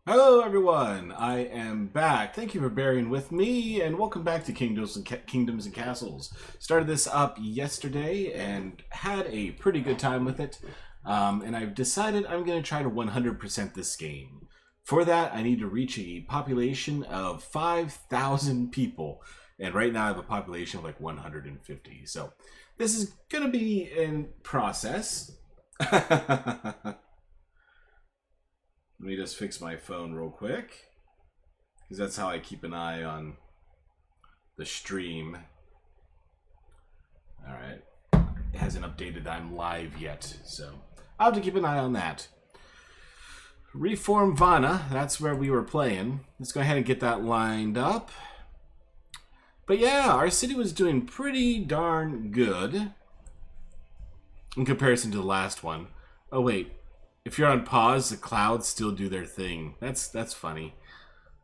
Hello everyone, I am back. Thank you for bearing with me, and welcome back to Kingdoms and Castles. Started this up yesterday and had a pretty good time with it, and I've decided I'm going to try to 100% this game. For that, I need to reach a population of 5,000 people, and right now I have a population of like 150, so this is going to be in process. Let me just fix my phone real quick, because that's how I keep an eye on the stream. Alright. It hasn't updated that I'm live yet, so I'll have to keep an eye on that. Reform Vana, that's where we were playing. Let's go ahead and get that lined up. But yeah, our city was doing pretty darn good in comparison to the last one. Oh wait. If you're on pause, the clouds still do their thing. That's funny.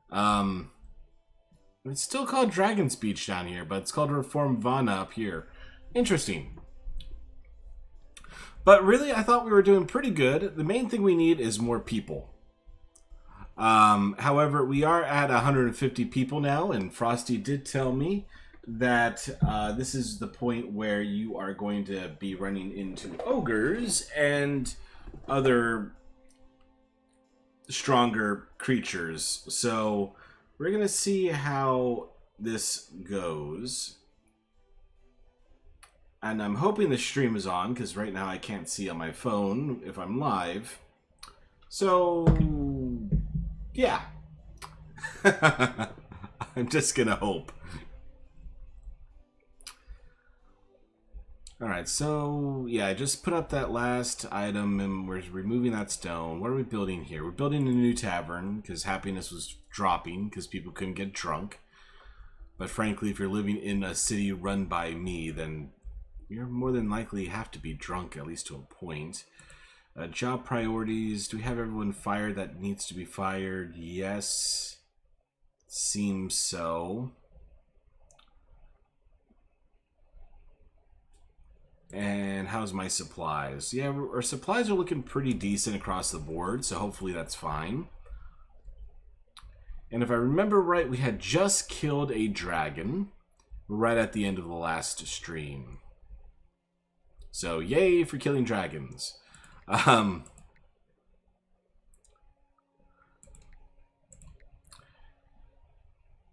It's still called Dragon Speech down here, but it's called Reform Vana up here. Interesting. But really, I thought we were doing pretty good. The main thing we need is more people. However, we are at 150 people now, and Frosty did tell me that this is the point where you are going to be running into ogres and other stronger creatures. So we're gonna see how this goes, and I'm hoping the stream is on, because right now I can't see on my phone if I'm live. So yeah. I'm just gonna hope. Alright, so yeah, I just put up that last item and we're removing that stone. What are we building here? We're building a new tavern because happiness was dropping because people couldn't get drunk. But frankly, if you're living in a city run by me, then you're more than likely have to be drunk, at least to a point. Job priorities. Do we have everyone fired that needs to be fired? Yes. Seems so. And how's my supplies? Yeah, our supplies are looking pretty decent across the board, so hopefully that's fine. And if I remember right, we had just killed a dragon right at the end of the last stream. So yay for killing dragons.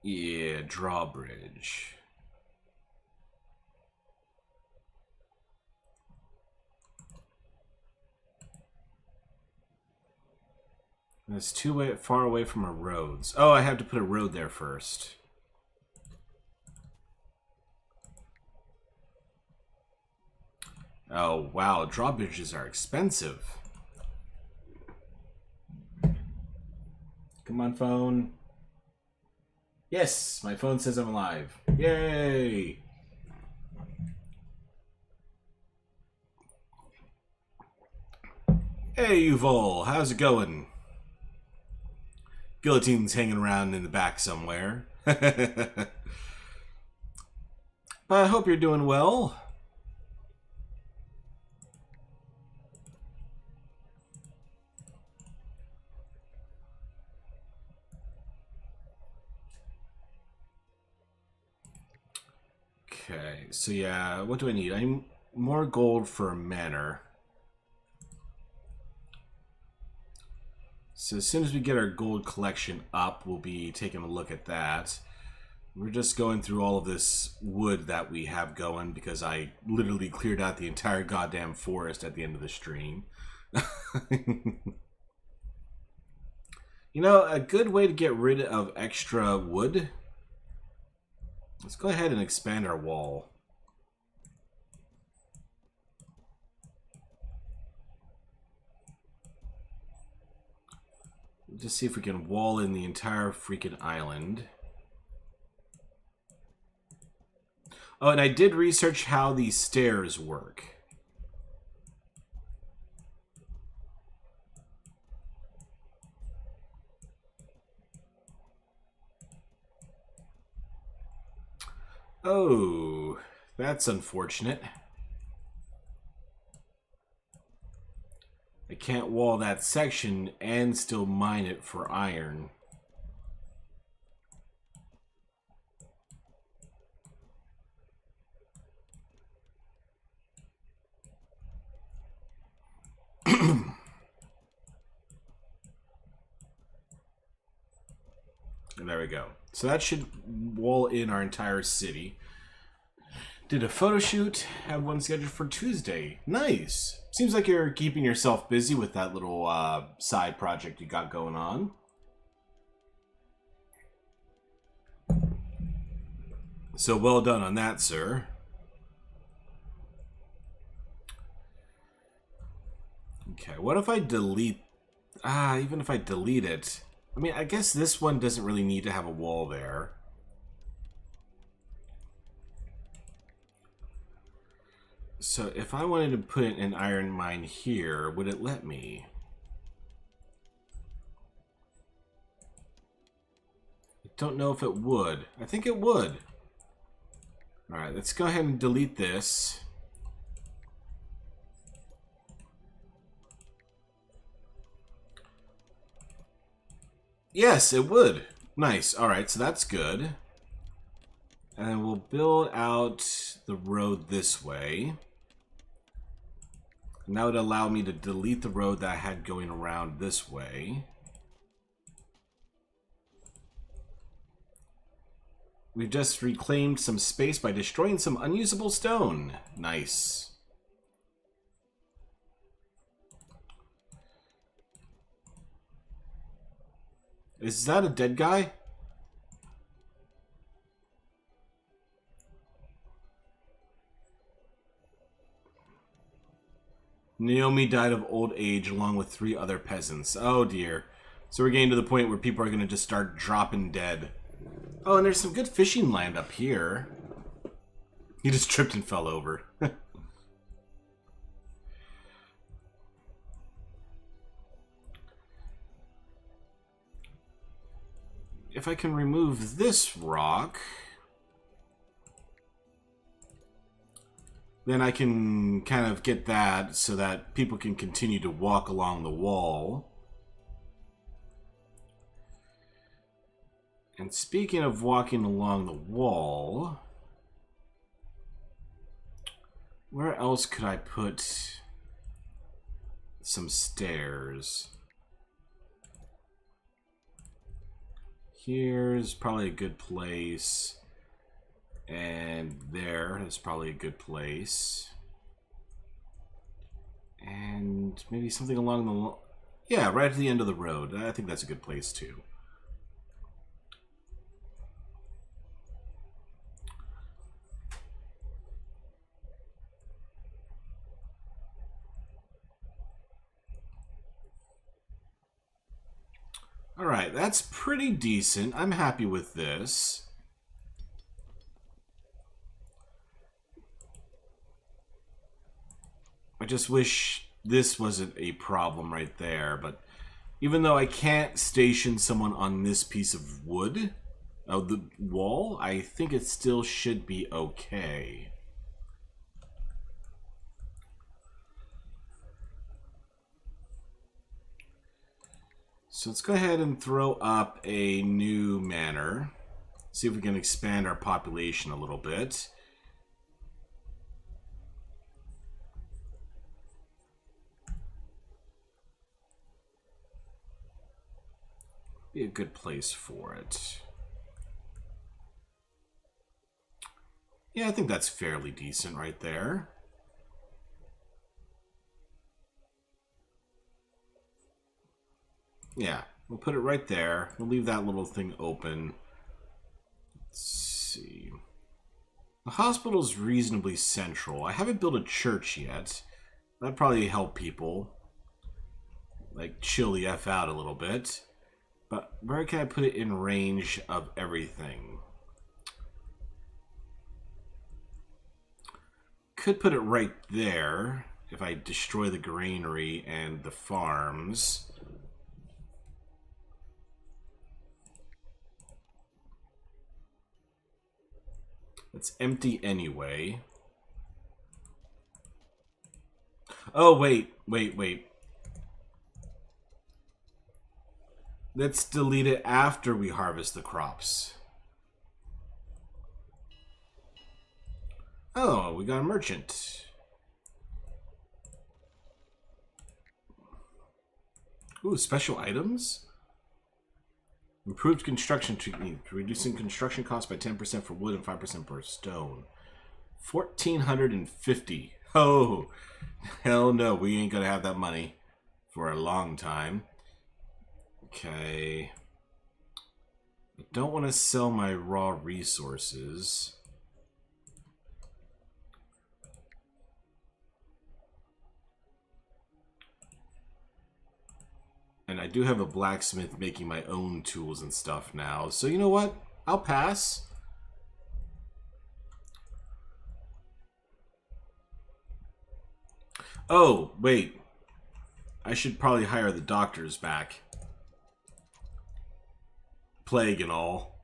Yeah, drawbridge. And it's too far away from our roads. Oh, I have to put a road there first. Oh, wow. Drawbridges are expensive. Come on, phone. Yes, my phone says I'm alive. Yay! Hey, Yuval. How's it going? Guillotine's hanging around in the back somewhere. But I hope you're doing well. Okay, so yeah, what do I need? I need more gold for a manor. So as soon as we get our gold collection up, we'll be taking a look at that. We're just going through all of this wood that we have going because I literally cleared out the entire goddamn forest at the end of the stream. You know, a good way to get rid of extra wood. Let's go ahead and expand our wall. Just see if we can wall in the entire freaking island. Oh, and I did research how these stairs work. Oh, that's unfortunate. I can't wall that section and still mine it for iron. There we go. So that should wall in our entire city. Did a photo shoot. Have one scheduled for Tuesday. Nice. Seems like you're keeping yourself busy with that little side project you got going on. So well done on that, sir. Okay, what if I delete... even if I delete it... I mean, I guess this one doesn't really need to have a wall there. So if I wanted to put an iron mine here, would it let me? I don't know if it would. I think it would. Alright, let's go ahead and delete this. Yes, it would. Nice. Alright, so that's good. And then we'll build out the road this way. And that would allow me to delete the road that I had going around this way. We've just reclaimed some space by destroying some unusable stone. Nice. Is that a dead guy? Naomi died of old age along with 3 other peasants. Oh dear. So we're getting to the point where people are going to just start dropping dead. Oh, and there's some good fishing land up here. He just tripped and fell over. If I can remove this rock, then I can kind of get that so that people can continue to walk along the wall. And speaking of walking along the wall, where else could I put some stairs? Here's probably a good place. And there is probably a good place. And maybe something along the... Yeah, right at the end of the road. I think that's a good place too. Alright, that's pretty decent. I'm happy with this. I just wish this wasn't a problem right there, but even though I can't station someone on this piece of wood, the wall, I think it still should be okay. So let's go ahead and throw up a new manor. See if we can expand our population a little bit. Be a good place for it. Yeah, I think that's fairly decent right there. Yeah, we'll put it right there. We'll leave that little thing open. Let's see. The hospital's reasonably central. I haven't built a church yet. That'd probably help people. Like, chill the F out a little bit. But where can I put it in range of everything? Could put it right there if I destroy the granary and the farms. It's empty anyway. Oh, wait. Let's delete it after we harvest the crops. Oh, we got a merchant. Ooh, special items? Improved construction technique, reducing construction costs by 10% for wood and 5% per stone. 1,450. Oh, hell no, we ain't gonna have that money for a long time. Okay. I don't want to sell my raw resources. And I do have a blacksmith making my own tools and stuff now. So you know what? I'll pass. Oh, wait. I should probably hire the doctors back. Plague and all.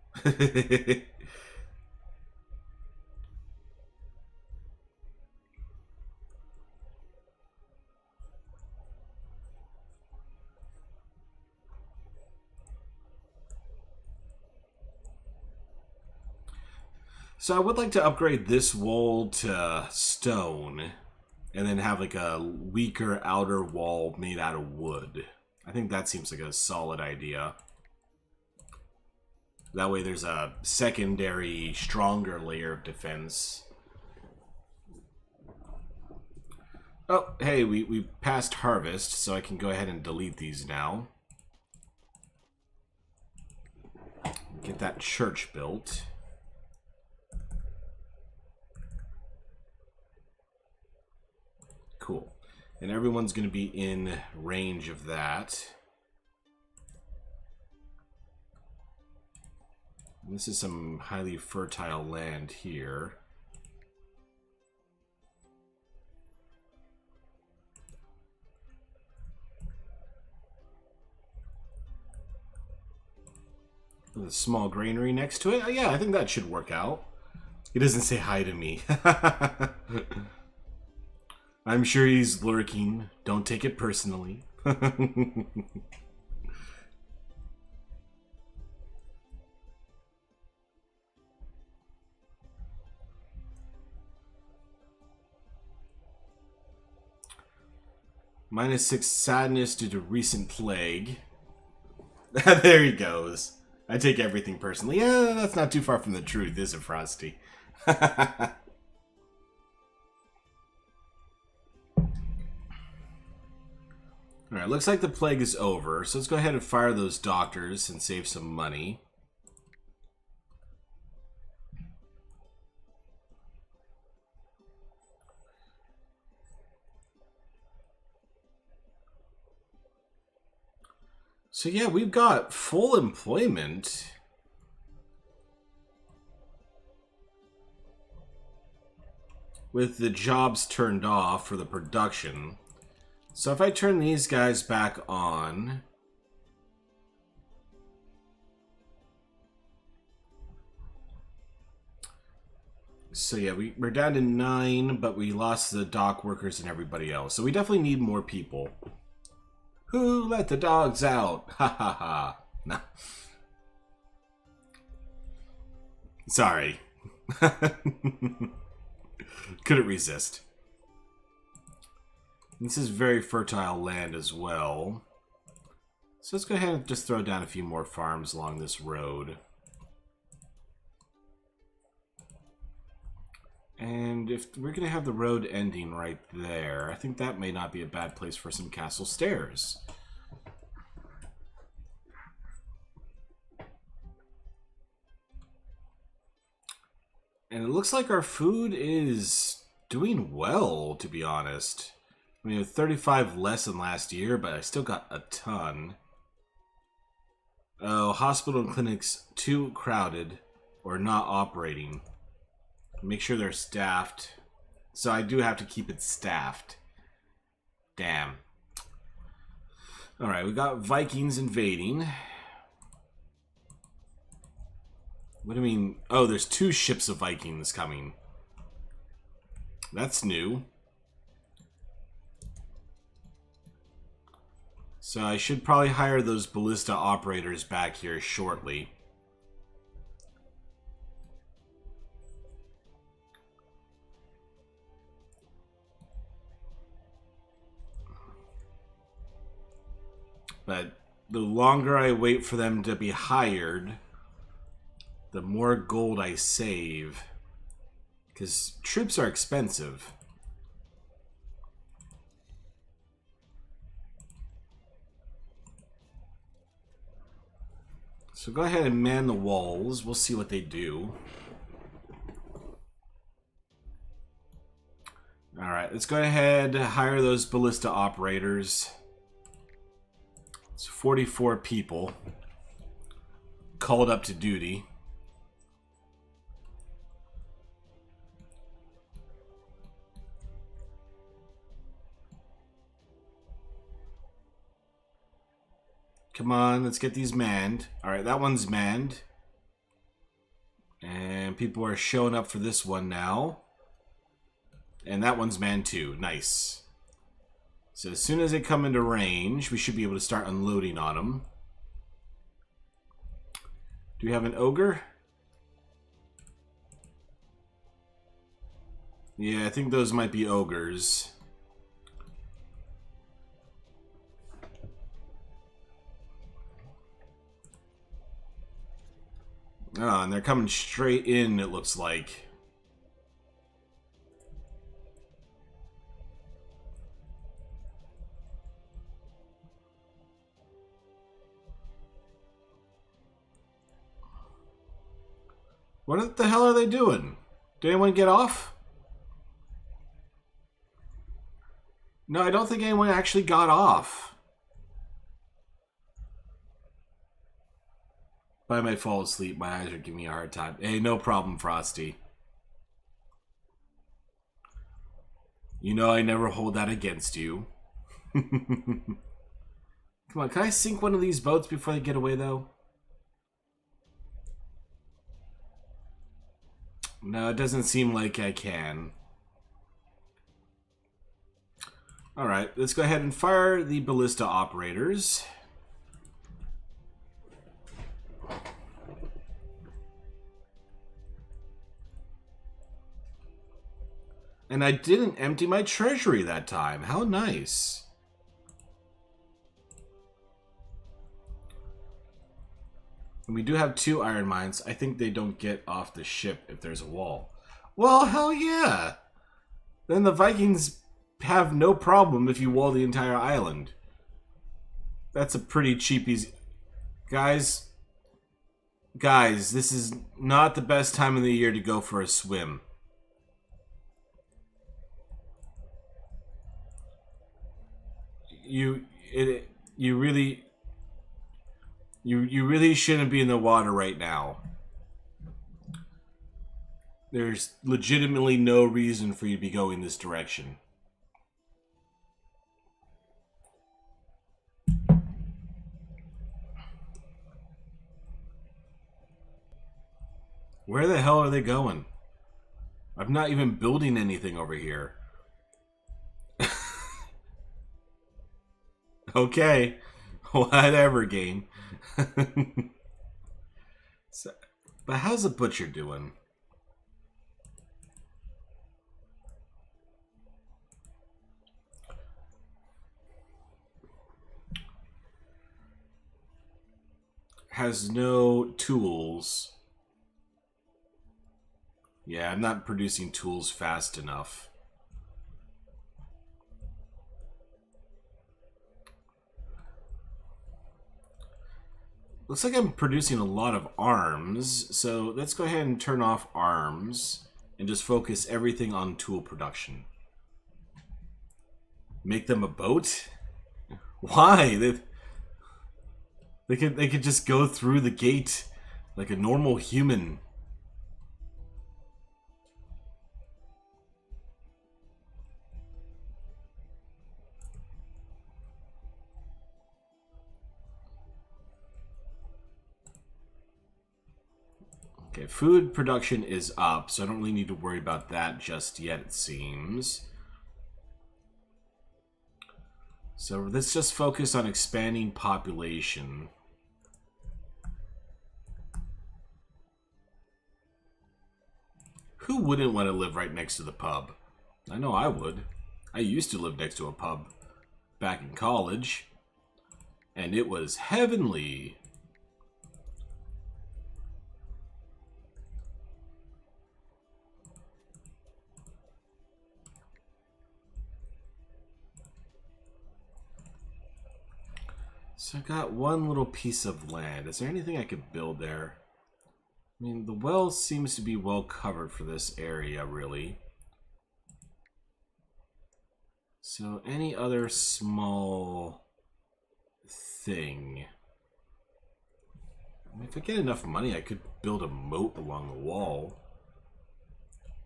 So I would like to upgrade this wall to stone and then have like a weaker outer wall made out of wood. I think that seems like a solid idea. That way there's a secondary, stronger layer of defense. Oh, hey, we passed harvest, so I can go ahead and delete these now. Get that church built. Cool. And everyone's going to be in range of that. This is some highly fertile land here. With a small granary next to it. Yeah, I think that should work out. He doesn't say hi to me. I'm sure he's lurking. Don't take it personally. -6 sadness due to recent plague. There he goes. I take everything personally. Yeah, that's not too far from the truth, is it, Frosty? Alright, looks like the plague is over, so let's go ahead and fire those doctors and save some money. So yeah, we've got full employment. With the jobs turned off for the production. So if I turn these guys back on... So yeah, we're down to 9, but we lost the dock workers and everybody else. So we definitely need more people. Who let the dogs out? Ha ha ha. No. Sorry. Couldn't resist. This is very fertile land as well. So let's go ahead and just throw down a few more farms along this road. And if we're going to have the road ending right there, I think that may not be a bad place for some castle stairs. And it looks like our food is doing well, to be honest. I mean, 35 less than last year, but I still got a ton. Oh, hospital and clinics too crowded or not operating. Make sure they're staffed. So I do have to keep it staffed. Damn. Alright, we got Vikings invading. What do you mean? Oh, there's 2 ships of Vikings coming. That's new. So I should probably hire those ballista operators back here shortly. But the longer I wait for them to be hired, the more gold I save. Because troops are expensive. So go ahead and man the walls. We'll see what they do. Alright, let's go ahead and hire those ballista operators. It's 44 people called up to duty. Come on, let's get these manned. Alright, that one's manned. And people are showing up for this one now. And that one's manned too. Nice. So as soon as they come into range, we should be able to start unloading on them. Do we have an ogre? Yeah, I think those might be ogres. Oh, and they're coming straight in, it looks like. What the hell are they doing? Did anyone get off? No, I don't think anyone actually got off. But I might fall asleep. My eyes are giving me a hard time. Hey, no problem, Frosty. You know I never hold that against you. Come on, can I sink one of these boats before they get away, though? No, it doesn't seem like I can. Alright, let's go ahead and fire the ballista operators. And I didn't empty my treasury that time. How nice. And we do have 2 iron mines. I think they don't get off the ship if there's a wall. Well, hell yeah. Then the Vikings have no problem if you wall the entire island. That's a pretty cheap easy... Guys, this is not the best time of the year to go for a swim. You really shouldn't be in the water right now. There's legitimately no reason for you to be going this direction. Where the hell are they going? I'm not even building anything over here. Okay. Whatever, game. So, but how's the butcher doing? Has no tools. Yeah, I'm not producing tools fast enough. Looks like I'm producing a lot of arms, so let's go ahead and turn off arms and just focus everything on tool production. Make them a boat? Why? They could just go through the gate like a normal human. Okay, food production is up, so I don't really need to worry about that just yet, it seems. So let's just focus on expanding population. Who wouldn't want to live right next to the pub? I know I would. I used to live next to a pub back in college, and it was heavenly. So I got one little piece of land. Is there anything I could build there? I mean, the well seems to be well covered for this area, really. So any other small thing? I mean, if I get enough money, I could build a moat along the wall.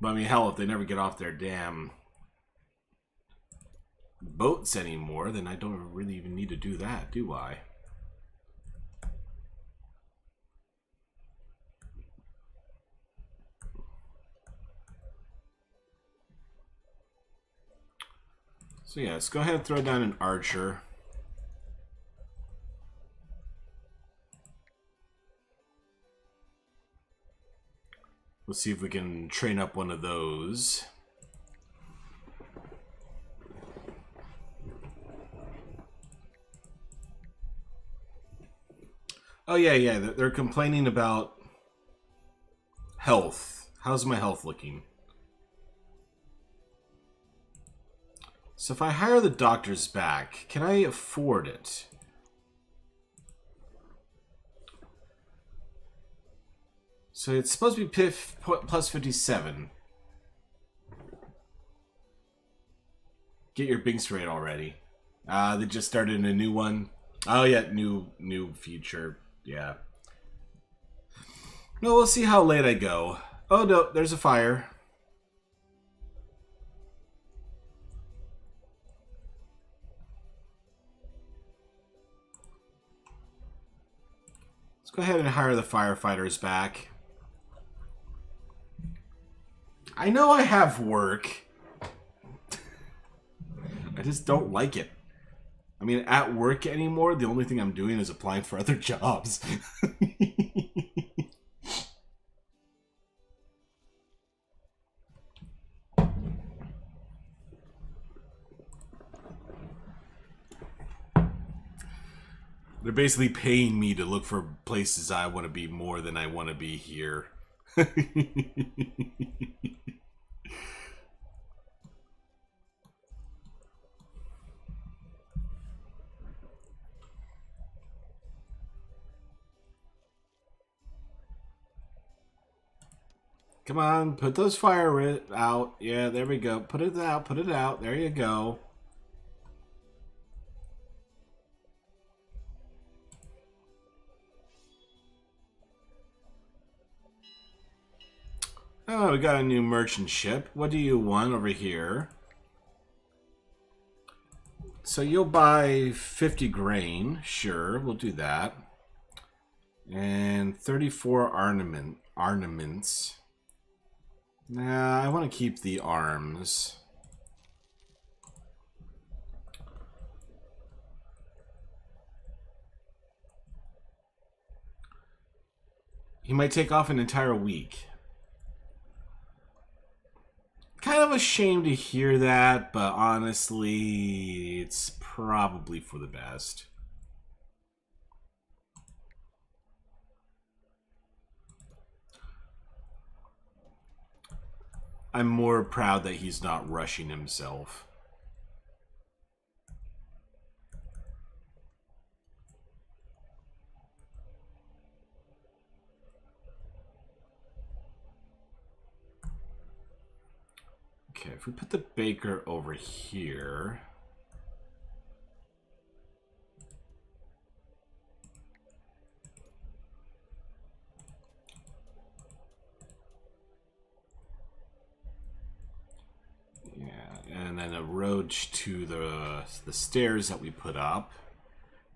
But I mean, hell, if they never get off their damn boats anymore, then I don't really even need to do that, do I? So yeah, let's go ahead and throw down an archer. Let's see if we can train up one of those. Oh yeah, they're complaining about health. How's my health looking? So if I hire the doctors back, can I afford it? So it's supposed to be PIF plus 57. Get your Binks rate already. They just started a new one. Oh yeah, new feature. Yeah. No, we'll see how late I go. Oh no, there's a fire. Let's go ahead and hire the firefighters back. I know I have work. I just don't like it. I mean, at work anymore, the only thing I'm doing is applying for other jobs. They're basically paying me to look for places I want to be more than I want to be here. Come on, put those fire out. Yeah, there we go. Put it out, put it out. There you go. Oh, we got a new merchant ship. What do you want over here? So you'll buy 50 grain. Sure, we'll do that. And 34 ornaments. Nah, I want to keep the arms. He might take off an entire week. Kind of a shame to hear that, but honestly, it's probably for the best. I'm more proud that he's not rushing himself. Okay, if we put the baker over here. Yeah, and then a road to the stairs that we put up.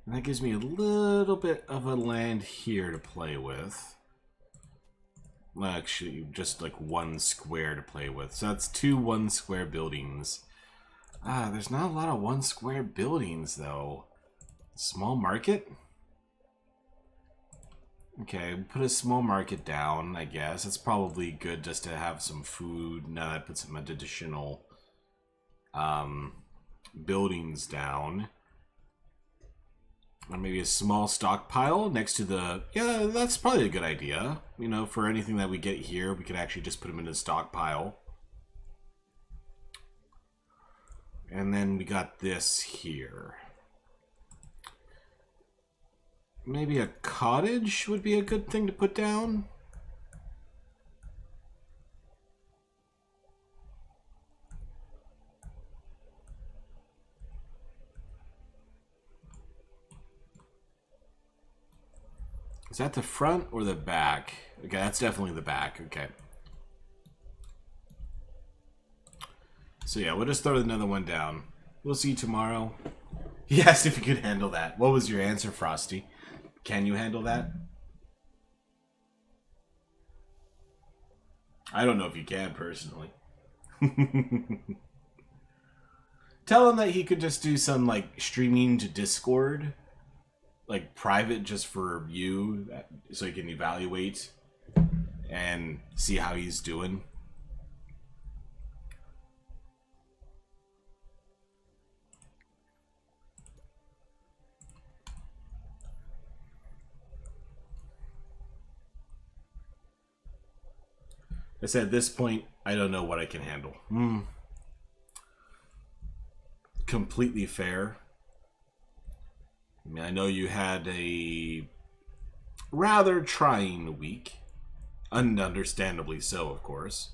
And that gives me a little bit of a land here to play with. Well, actually, just like one square to play with. So that's 2 1 square buildings. There's not a lot of 1 square buildings, though. Small market? Okay, put a small market down, I guess. It's probably good just to have some food. Now I put some additional buildings down. Or maybe a small stockpile next to the... Yeah, that's probably a good idea. You know, for anything that we get here, we could actually just put them in a stockpile. And then we got this here. Maybe a cottage would be a good thing to put down. Is that the front or the back? Okay, that's definitely the back. Okay. So yeah, we'll just throw another one down. We'll see you tomorrow. He asked if you could handle that. What was your answer, Frosty? Can you handle that? I don't know if you can, personally. Tell him that he could just do some, like, streaming to Discord. Like, private just for you. So you can evaluate and see how he's doing. I said at this point, I don't know what I can handle. Completely fair. I mean, I know you had a rather trying week. And understandably so, of course.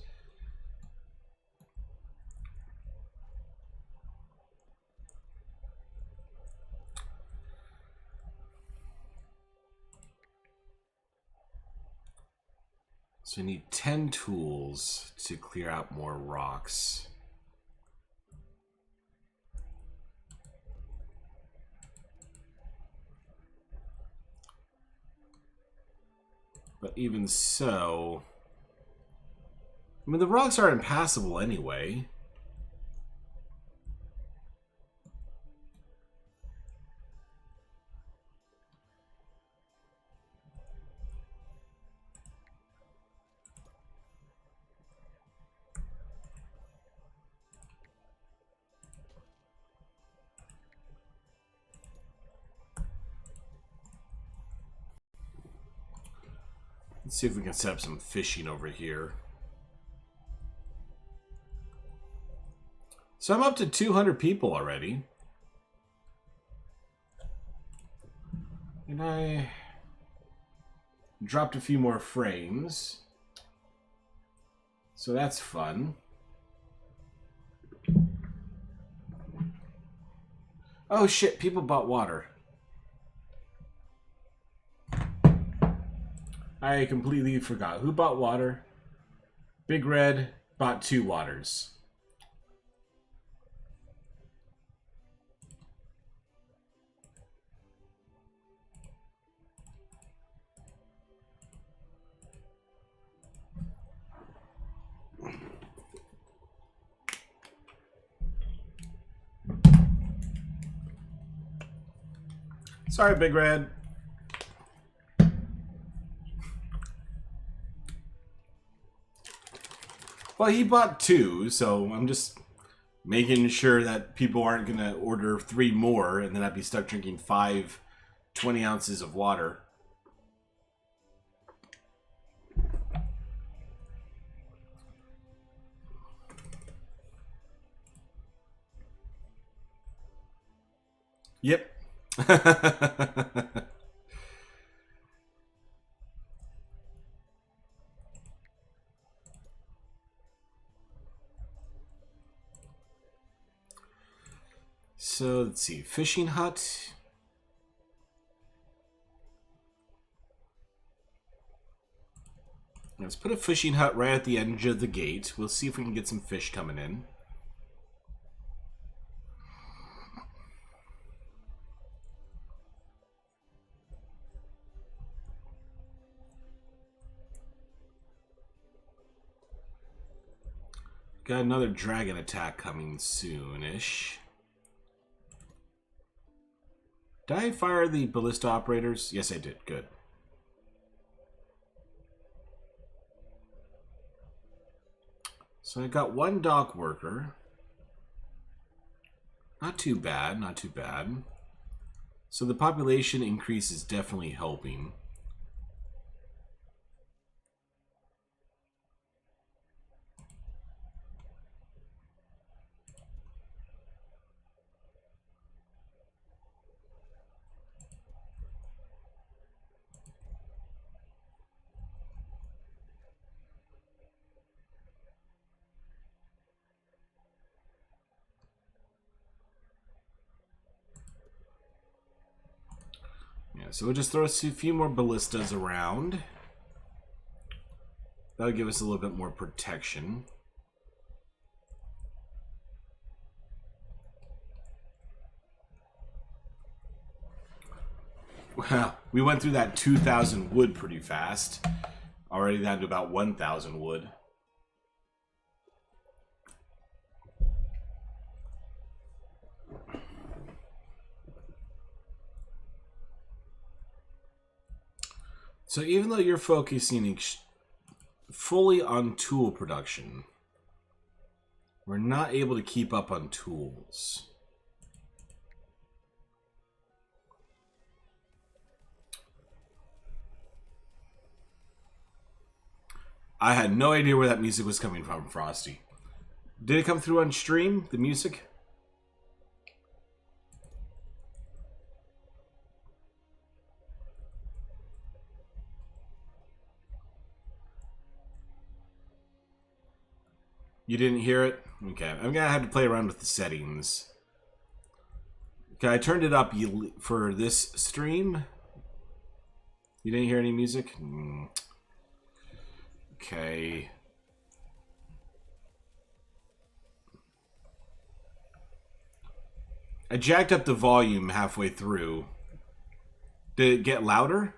So we need 10 tools to clear out more rocks. But even so... I mean, the rocks are impassable anyway. Let's see if we can set up some fishing over here. So I'm up to 200 people already. And I dropped a few more frames. So that's fun. Oh shit, people bought water. I completely forgot. Who bought water? Big Red bought 2 waters. Sorry, Big Red. Well, he bought 2, so I'm just making sure that people aren't going to order 3 more, and then I'd be stuck drinking 5 20 ounces of water. Yep. So, let's see. Fishing hut. Let's put a fishing hut right at the edge of the gate. We'll see if we can get some fish coming in. Got another dragon attack coming soonish. Did I fire the ballista operators? Yes, I did. Good. So I got one dock worker. Not too bad, not too bad. So the population increase is definitely helping. Yeah, so we'll just throw a few more ballistas around. That'll give us a little bit more protection. Well, we went through that 2,000 wood pretty fast. Already down to about 1,000 wood. So even though you're focusing fully on tool production, we're not able to keep up on tools. I had no idea where that music was coming from, Frosty. Did it come through on stream, the music? You didn't hear it? Okay, I'm gonna have to play around with the settings. Okay, I turned it up for this stream. You didn't hear any music? Okay. I jacked up the volume halfway through. Did it get louder?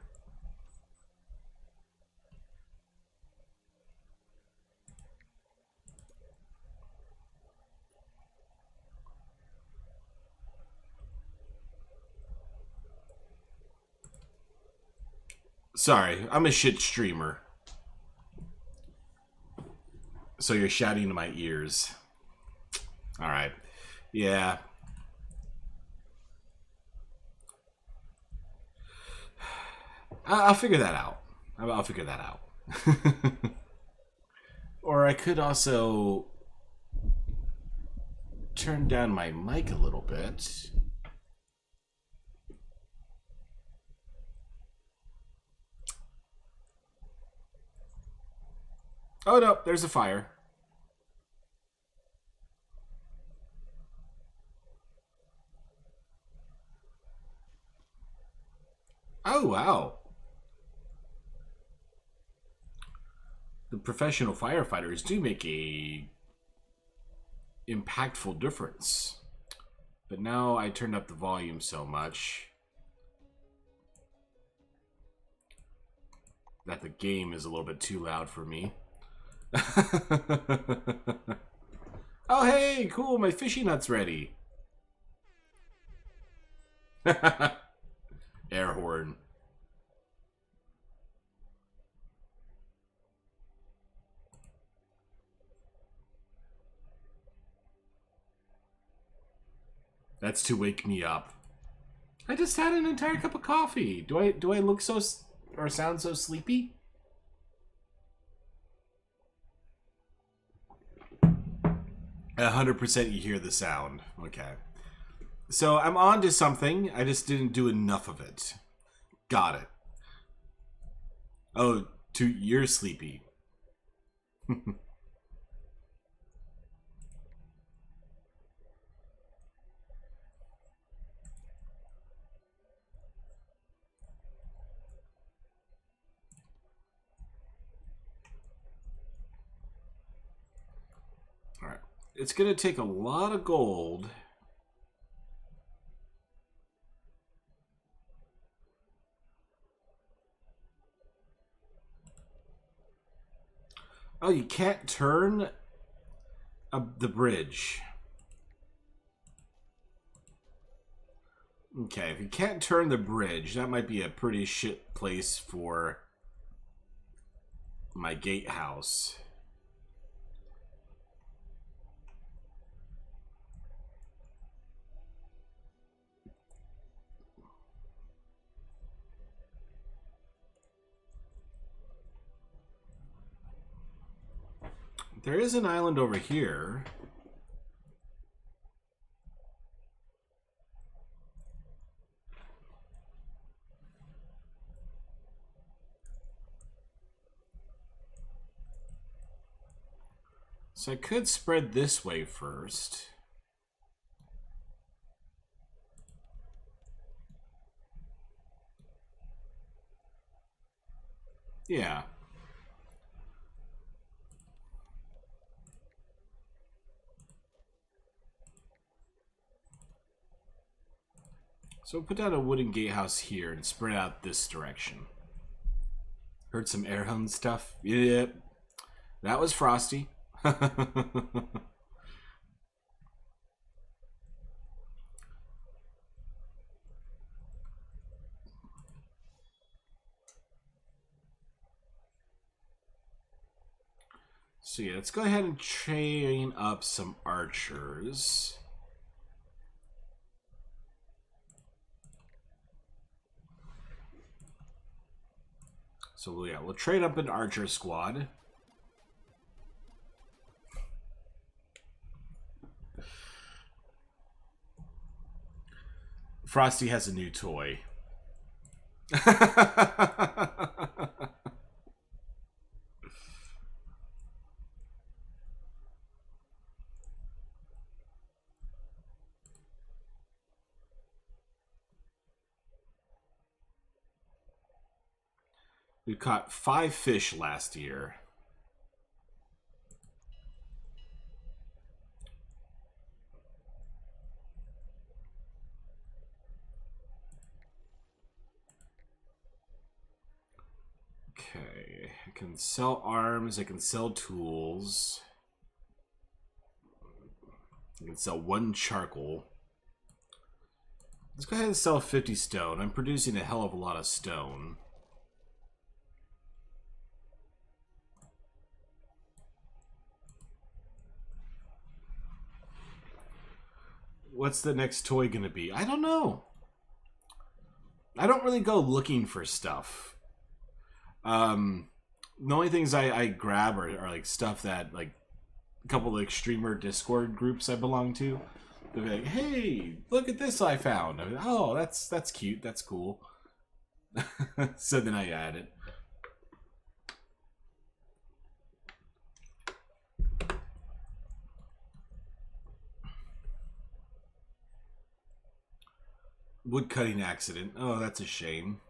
Sorry, I'm a shit streamer. So you're shouting to my ears. Alright. Yeah. I'll figure that out. I'll figure that out. Or I could also turn down my mic a little bit. Oh no, there's a fire. Oh wow. The professional firefighters do make a impactful difference. But now I turned up the volume so much that the game is a little bit too loud for me. Oh hey, cool, my fishy nut's ready. Air horn. That's to wake me up. I just had an entire cup of coffee. Do I look so or sound so sleepy? 100% you hear the sound. Okay. So I'm on to something. I just didn't do enough of it. Got it. Oh, you're sleepy. Alright. It's going to take a lot of gold. Oh, you can't turn The bridge. Okay, if you can't turn the bridge, that might be a pretty shit place for my gatehouse. There is an island over here. So I could spread this way first. Yeah. So we'll put down a wooden gatehouse here and spread out this direction. Heard some air hunt stuff? Yep. That was Frosty. So yeah, let's go ahead and train up some archers. So yeah, we'll train up an archer squad. Frosty has a new toy. We caught 5 fish last year. Okay, I can sell arms, I can sell tools. I can sell 1 charcoal. Let's go ahead and sell 50 stone. I'm producing a hell of a lot of stone. What's the next toy gonna be? I don't know. I don't really go looking for stuff. The only things I grab are like stuff that like a couple of streamer Discord groups I belong to. They'll be like, "Hey, look at this I found." I'm like, "Oh, that's cute. That's cool." So then I add it. Woodcutting accident. Oh, that's a shame.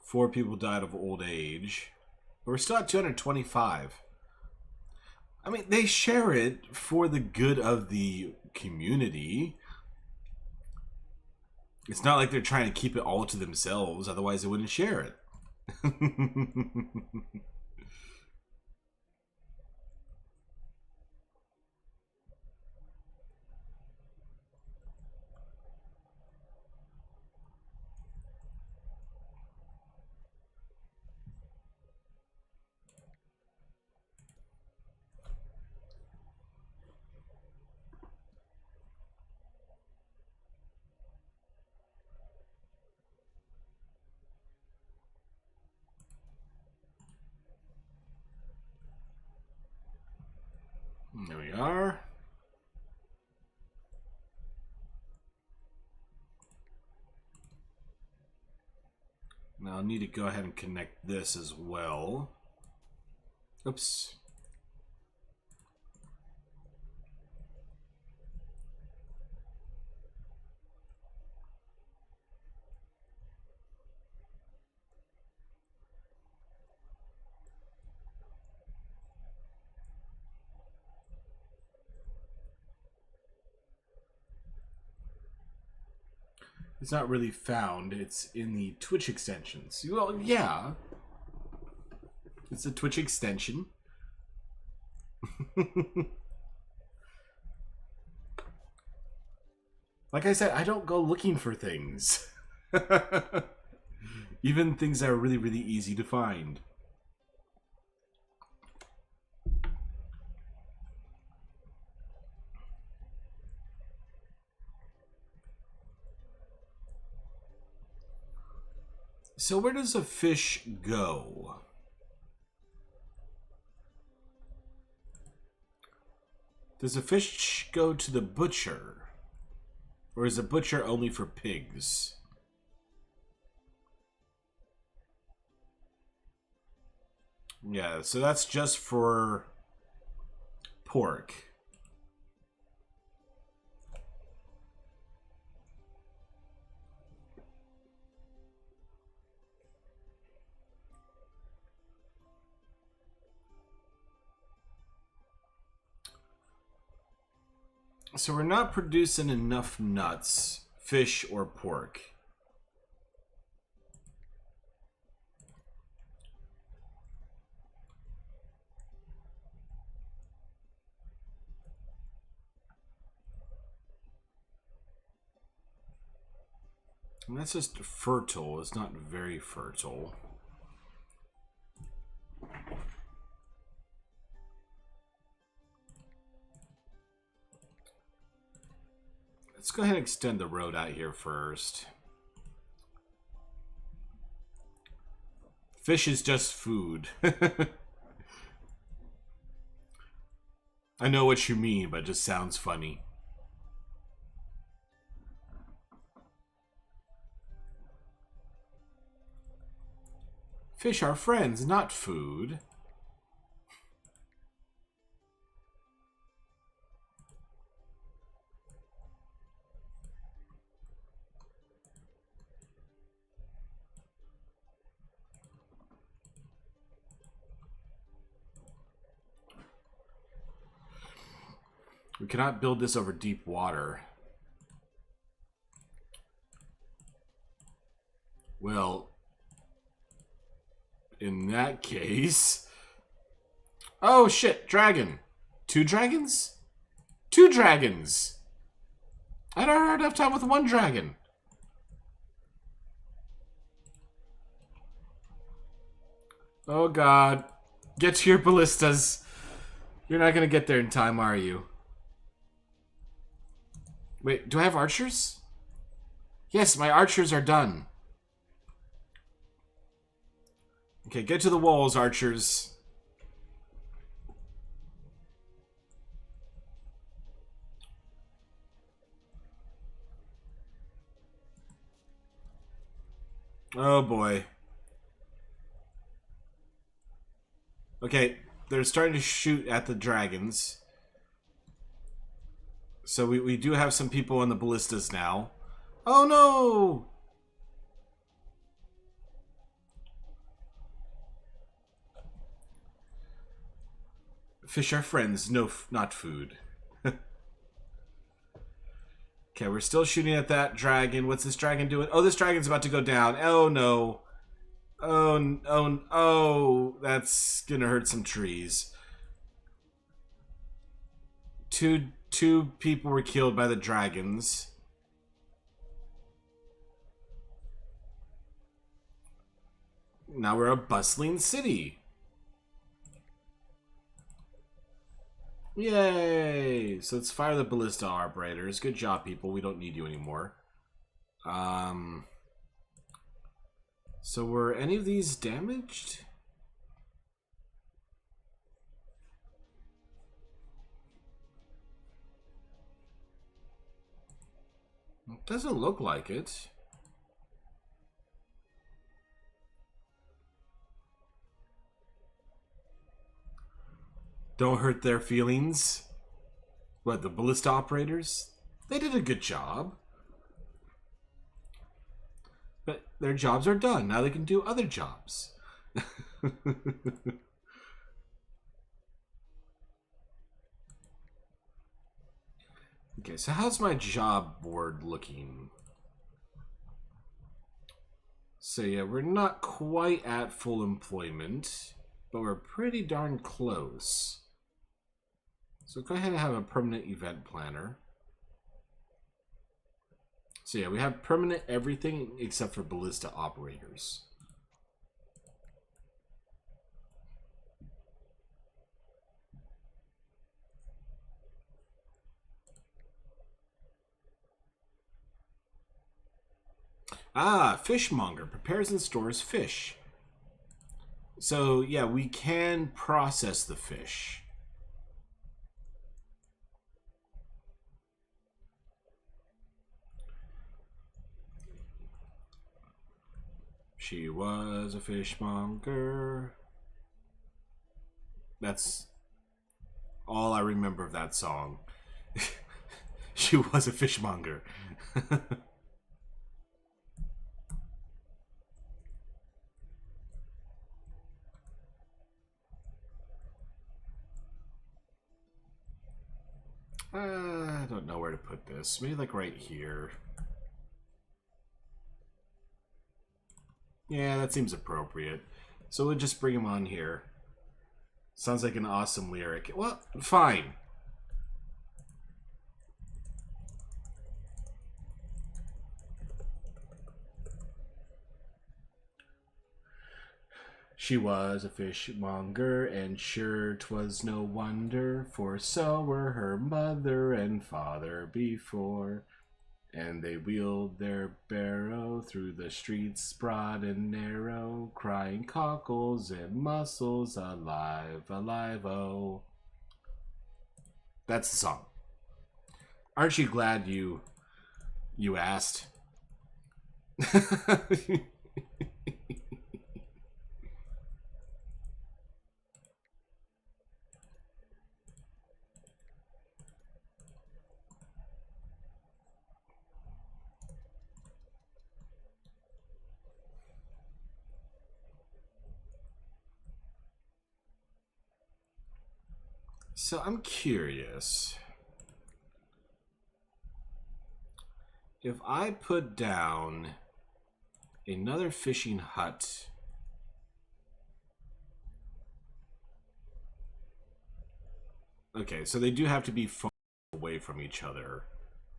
4 people died of old age. But we're still at 225. I mean, they share it for the good of the community. It's not like they're trying to keep it all to themselves, otherwise they wouldn't share it. There we are. Now I'll need to go ahead and connect this as well. Oops. It's not really found. It's in the Twitch extensions. Well, yeah. It's a Twitch extension. Like I said, I don't go looking for things. Even things that are really, really easy to find. So where does a fish go? Does a fish go to the butcher? Or is a butcher only for pigs? Yeah, so that's just for pork. So we're not producing enough nuts, fish, or pork. And that's just fertile. It's not very fertile. Let's go ahead and extend the road out here first. Fish is just food. I know what you mean, but it just sounds funny. Fish are friends, not food. We cannot build this over deep water. Well, in that case... Oh shit, dragon. 2 dragons? 2 dragons! I don't have enough time with 1 dragon. Oh god. Get to your ballistas. You're not gonna get there in time, are you? Wait, do I have archers? Yes, my archers are done. Okay, get to the walls, archers. Oh boy. Okay, they're starting to shoot at the dragons. So we do have some people on the ballistas now. Oh no! Fish are friends, no, not food. Okay, we're still shooting at that dragon. What's this dragon doing? Oh, this dragon's about to go down. Oh no. Oh, that's gonna hurt some trees. Two people were killed by the dragons. Now we're a bustling city. Yay! So let's fire the ballista operators. Good job, people. We don't need you anymore. So were any of these damaged? It doesn't look like it. Don't hurt their feelings. What, the ballista operators? They did a good job. But their jobs are done. Now they can do other jobs. Okay, so how's my job board looking? So yeah, we're not quite at full employment, but we're pretty darn close. So go ahead and have a permanent event planner. So yeah, we have permanent everything except for ballista operators. Ah, fishmonger prepares and stores fish. So yeah, we can process the fish. She was a fishmonger. That's all I remember of that song. She was a fishmonger. I don't know where to put this. Maybe like right here. Yeah, that seems appropriate. So we'll just bring him on here. Sounds like an awesome lyric. Well, fine. She was a fishmonger, and sure 'twas no wonder, for so were her mother and father before. And they wheeled their barrow through the streets broad and narrow, crying cockles and mussels, alive, alive, oh. That's the song. Aren't you glad you asked? So I'm curious. If I put down another fishing hut, okay, so they do have to be far away from each other.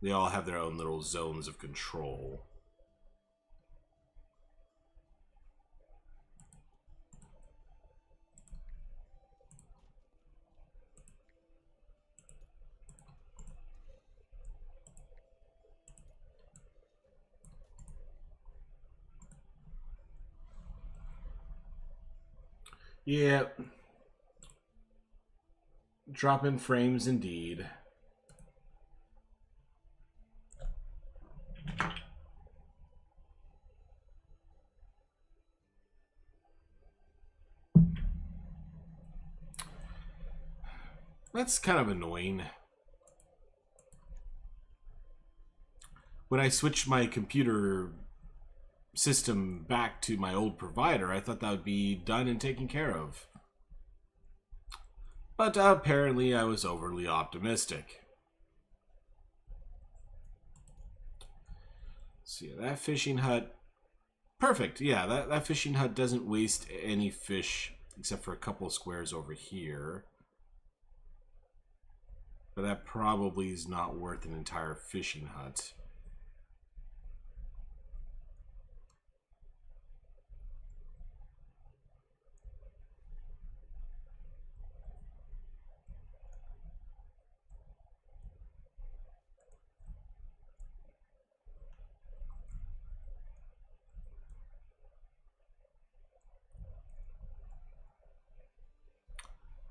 They all have their own little zones of control. Yeah. Drop in frames indeed. That's kind of annoying. When I switched my computer system back to my old provider, I thought that would be done and taken care of. But apparently I was overly optimistic. So yeah, that fishing hut, perfect. Yeah, that fishing hut doesn't waste any fish except for a couple of squares over here. But that probably is not worth an entire fishing hut.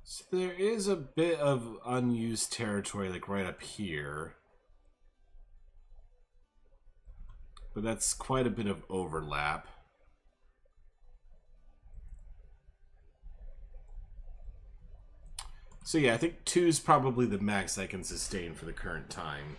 So there is a bit of unused territory like right up here. But that's quite a bit of overlap. So yeah, I think 2 is probably the max I can sustain for the current time.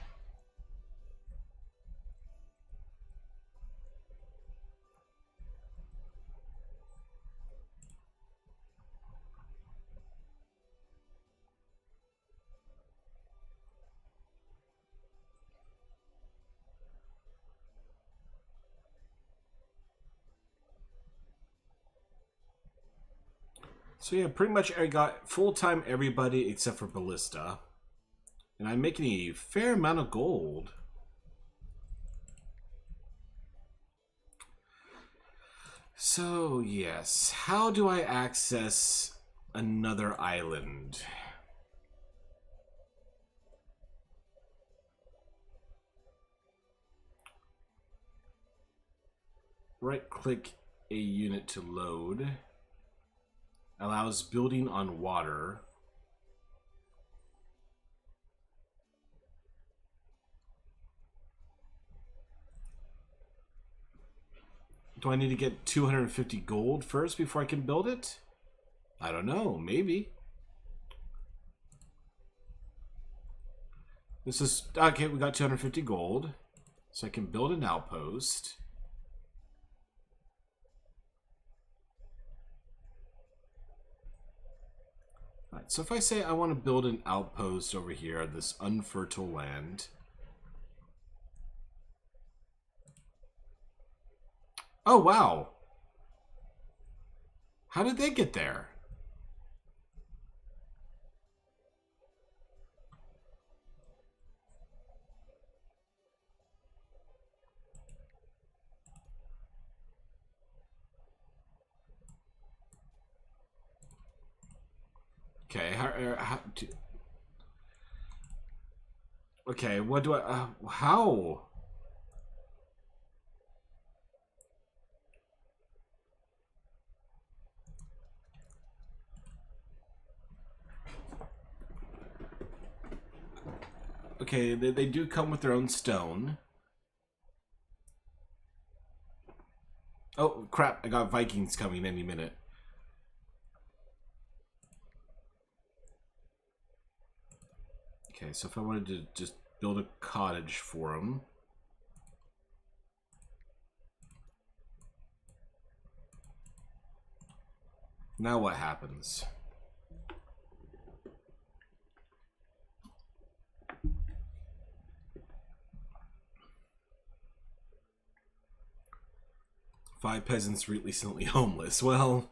So yeah, pretty much I got full-time everybody except for Ballista. And I'm making a fair amount of gold. So, yes. How do I access another island? Right-click a unit to load. Allows building on water. Do I need to get 250 gold first before I can build it? I don't know. Maybe. This is... Okay, we got 250 gold. So I can build an outpost. Alright, so if I say I want to build an outpost over here on this unfertile land... Oh, wow. How did they get there? Okay, okay, what do I... how? Okay, they do come with their own stone. Oh, crap. I got Vikings coming any minute. Okay, so if I wanted to just build a cottage for them... Now what happens? Five peasants recently homeless. Well,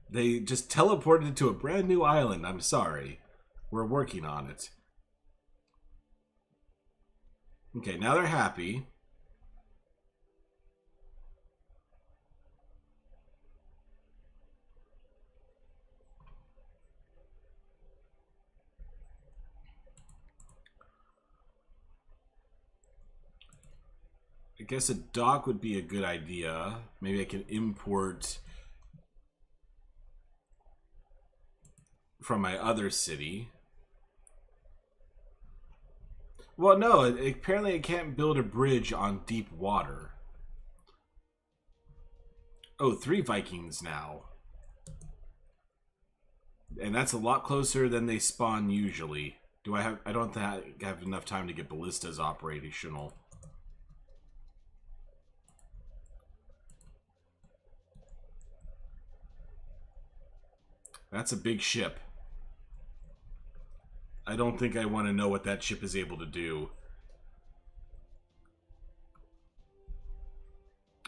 they just teleported to a brand new island. I'm sorry. We're working on it. Okay, now they're happy. I guess a dock would be a good idea. Maybe I can import from my other city. Well, no, apparently I can't build a bridge on deep water. Oh, 3 Vikings now. And that's a lot closer than they spawn usually. I don't have enough time to get ballistas operational. That's a big ship. I don't think I want to know what that ship is able to do.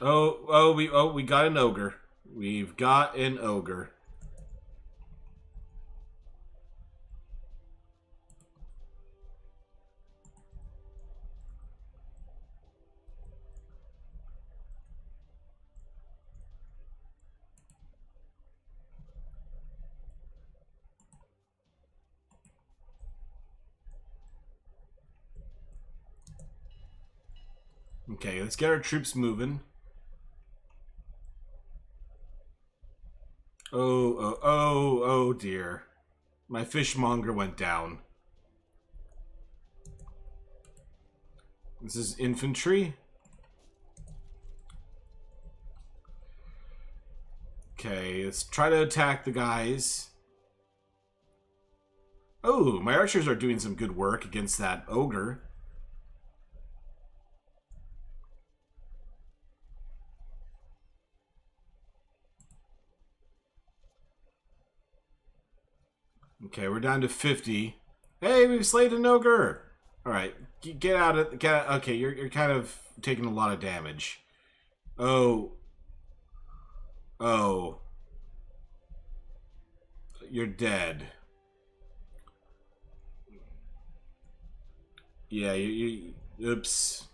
We got an ogre. We've got an ogre. Okay, let's get our troops moving. Oh dear. My fishmonger went down. This is infantry. Okay, let's try to attack the guys. Oh, my archers are doing some good work against that ogre. Okay, we're down to 50. Hey, we've slayed an ogre. All right, get out of okay, you're kind of taking a lot of damage. Oh, you're dead. Yeah, oops.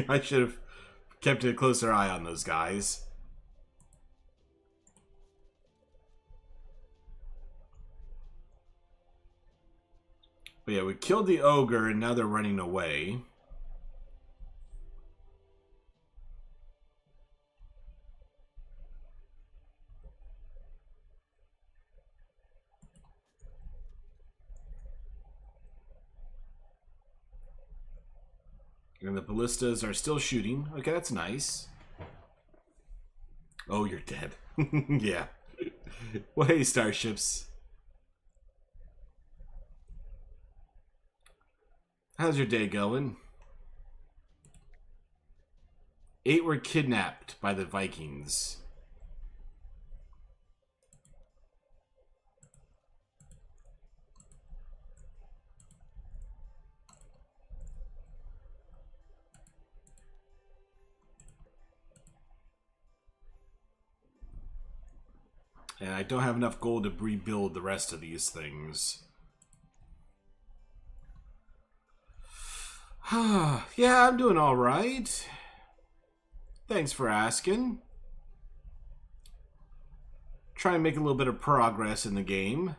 I should have kept a closer eye on those guys. But yeah, we killed the ogre and now they're running away. And the ballistas are still shooting. Okay, that's nice. Oh, you're dead. Yeah. Well, hey, starships. How's your day going? 8 were kidnapped by the Vikings. And I don't have enough gold to rebuild the rest of these things. Yeah, I'm doing all right. Thanks for asking. Try and make a little bit of progress in the game.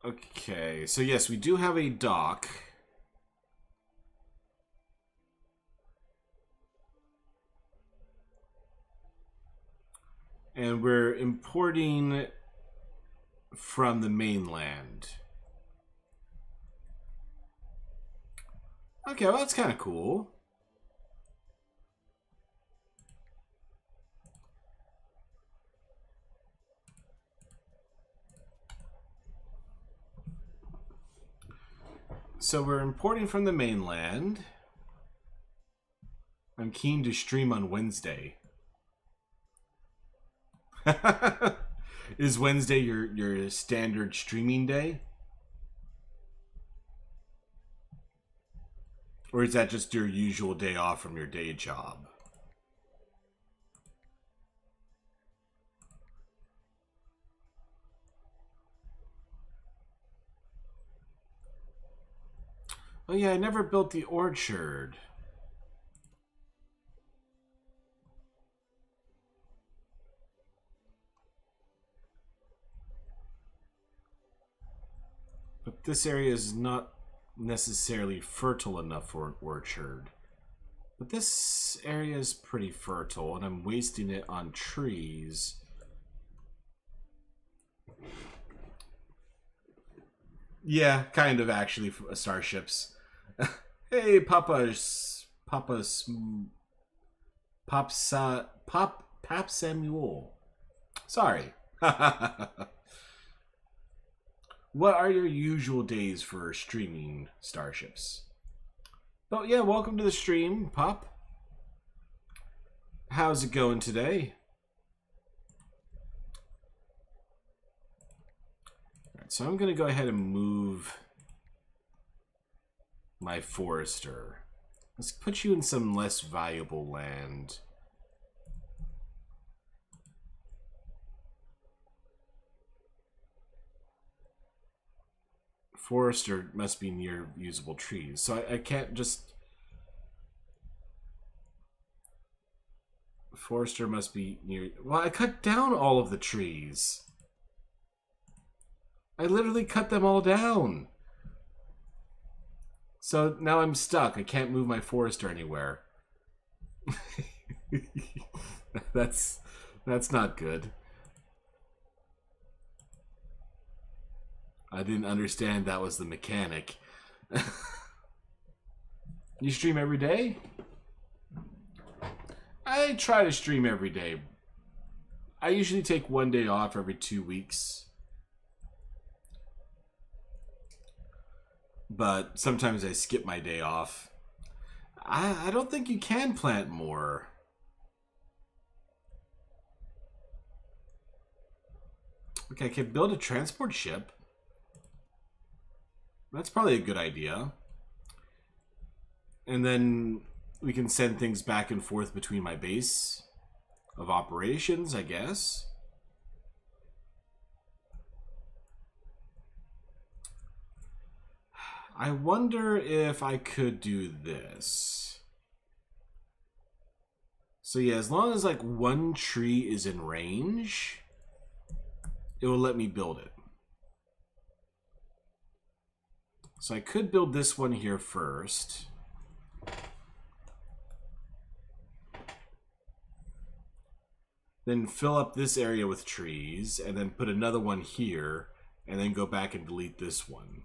Okay, so yes, we do have a dock. And we're importing from the mainland. Okay, well, that's kind of cool. So we're importing from the mainland. I'm keen to stream on Wednesday. Is Wednesday your standard streaming day? Or is that just your usual day off from your day job? Oh yeah, I never built the orchard. But this area is not necessarily fertile enough for an orchard. But this area is pretty fertile, and I'm wasting it on trees. Yeah, kind of actually, starships. Hey, Pap Samuel. Sorry. What are your usual days for streaming, starships? But yeah, welcome to the stream, Pop. How's it going today? Alright, so I'm going to go ahead and move my forester. Let's put you in some less valuable land. Forester must be near usable trees, so I can't just... Forester must be near... Well, I cut down all of the trees. I literally cut them all down. So now I'm stuck. I can't move my forester anywhere. That's not good. I didn't understand that was the mechanic. You stream every day? I try to stream every day. I usually take one day off every 2 weeks. But sometimes I skip my day off. I don't think you can plant more. Okay, I can build a transport ship. That's probably a good idea. And then we can send things back and forth between my base of operations, I guess. I wonder if I could do this. So yeah, as long as like one tree is in range, it will let me build it. So I could build this one here first. Then fill up this area with trees, and then put another one here, and then go back and delete this one.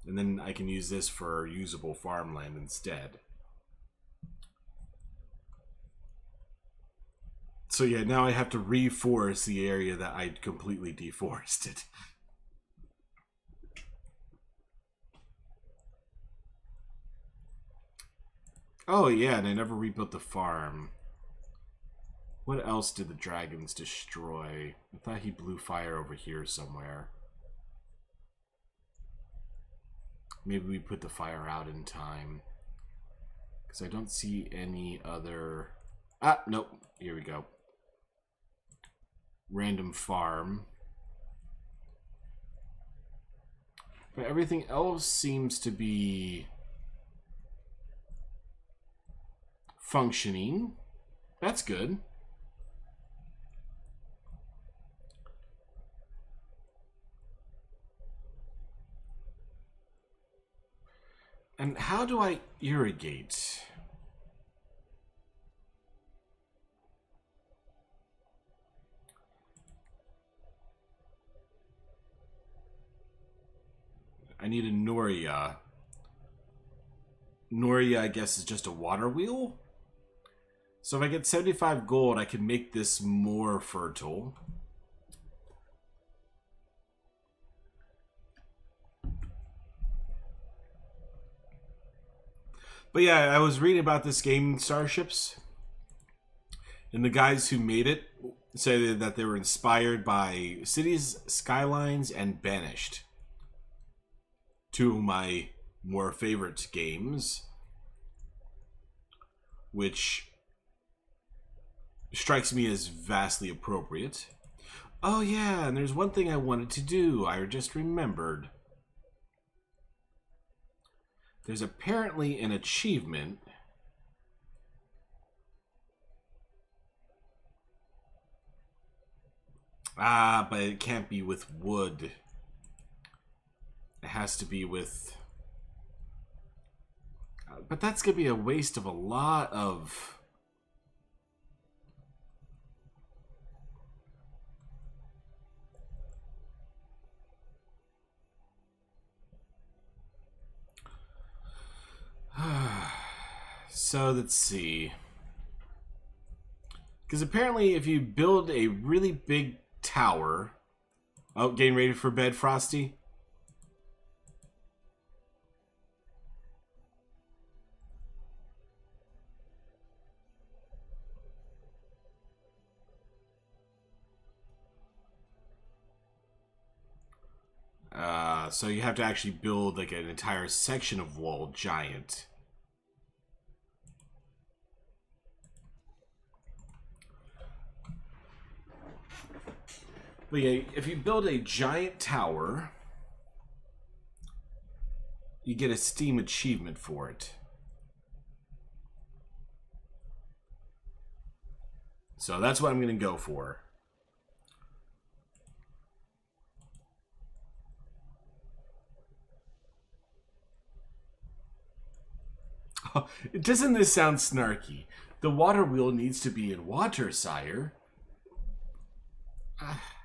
And then I can use this for usable farmland instead. So yeah, now I have to reforest the area that I completely deforested. Oh yeah, and I never rebuilt the farm. What else did the dragons destroy? I thought he blew fire over here somewhere. Maybe we put the fire out in time. Because I don't see any other... Ah, nope. Here we go. Random farm. But everything else seems to be functioning. That's good. And how do I irrigate? I need a Noria. Noria, I guess, is just a water wheel? So if I get 75 gold, I can make this more fertile. But yeah, I was reading about this game, Starships. And the guys who made it say that they were inspired by Cities, Skylines, and Banished. Two of my more favorite games. Which strikes me as vastly appropriate. Oh yeah, and there's one thing I wanted to do. I just remembered. There's apparently an achievement. Ah, but it can't be with wood. It has to be with... But that's going to be a waste of a lot of... So, let's see. Because apparently if you build a really big tower... Oh, getting ready for bed, Frosty? So you have to actually build like an entire section of wall giant. But yeah, if you build a giant tower, you get a Steam achievement for it. So that's what I'm going to go for. Doesn't this sound snarky? The water wheel needs to be in water, sire.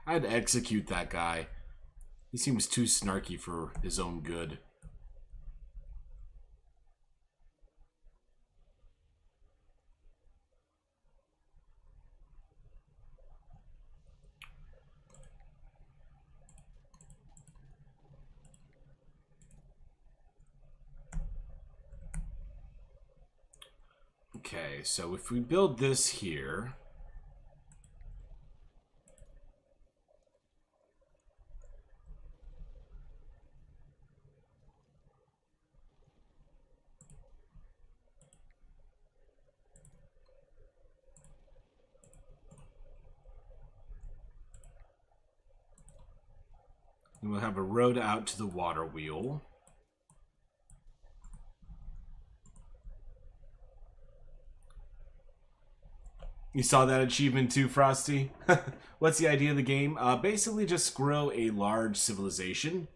I'd execute that guy. He seems too snarky for his own good. Okay, so if we build this here... And we'll have a road out to the water wheel. You saw that achievement too, Frosty? What's the idea of the game? Basically just grow a large civilization.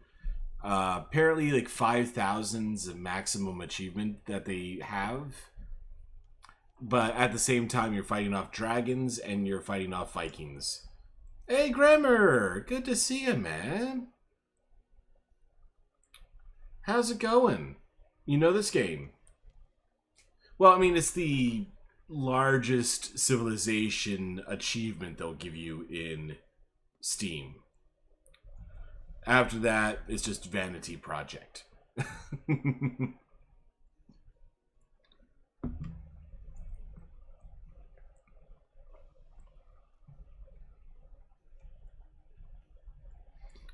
Apparently like 5,000's a maximum achievement that they have. But at the same time, you're fighting off dragons and you're fighting off Vikings. Hey, Grimmer! Good to see you, man. How's it going? You know this game? Well, I mean, it's the largest civilization achievement they'll give you in Steam. After that, it's just vanity project.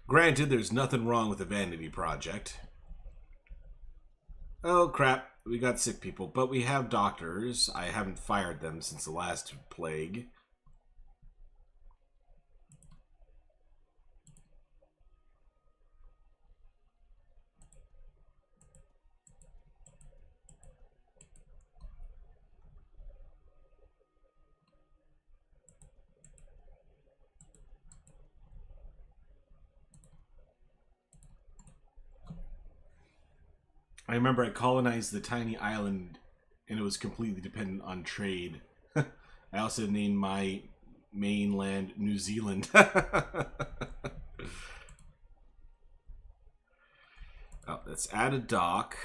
Granted, there's nothing wrong with a vanity project. Oh, crap. We got sick people, but we have doctors. I haven't fired them since the last plague. I remember I colonized the tiny island and it was completely dependent on trade. I also named my mainland New Zealand. Oh, let's add a dock.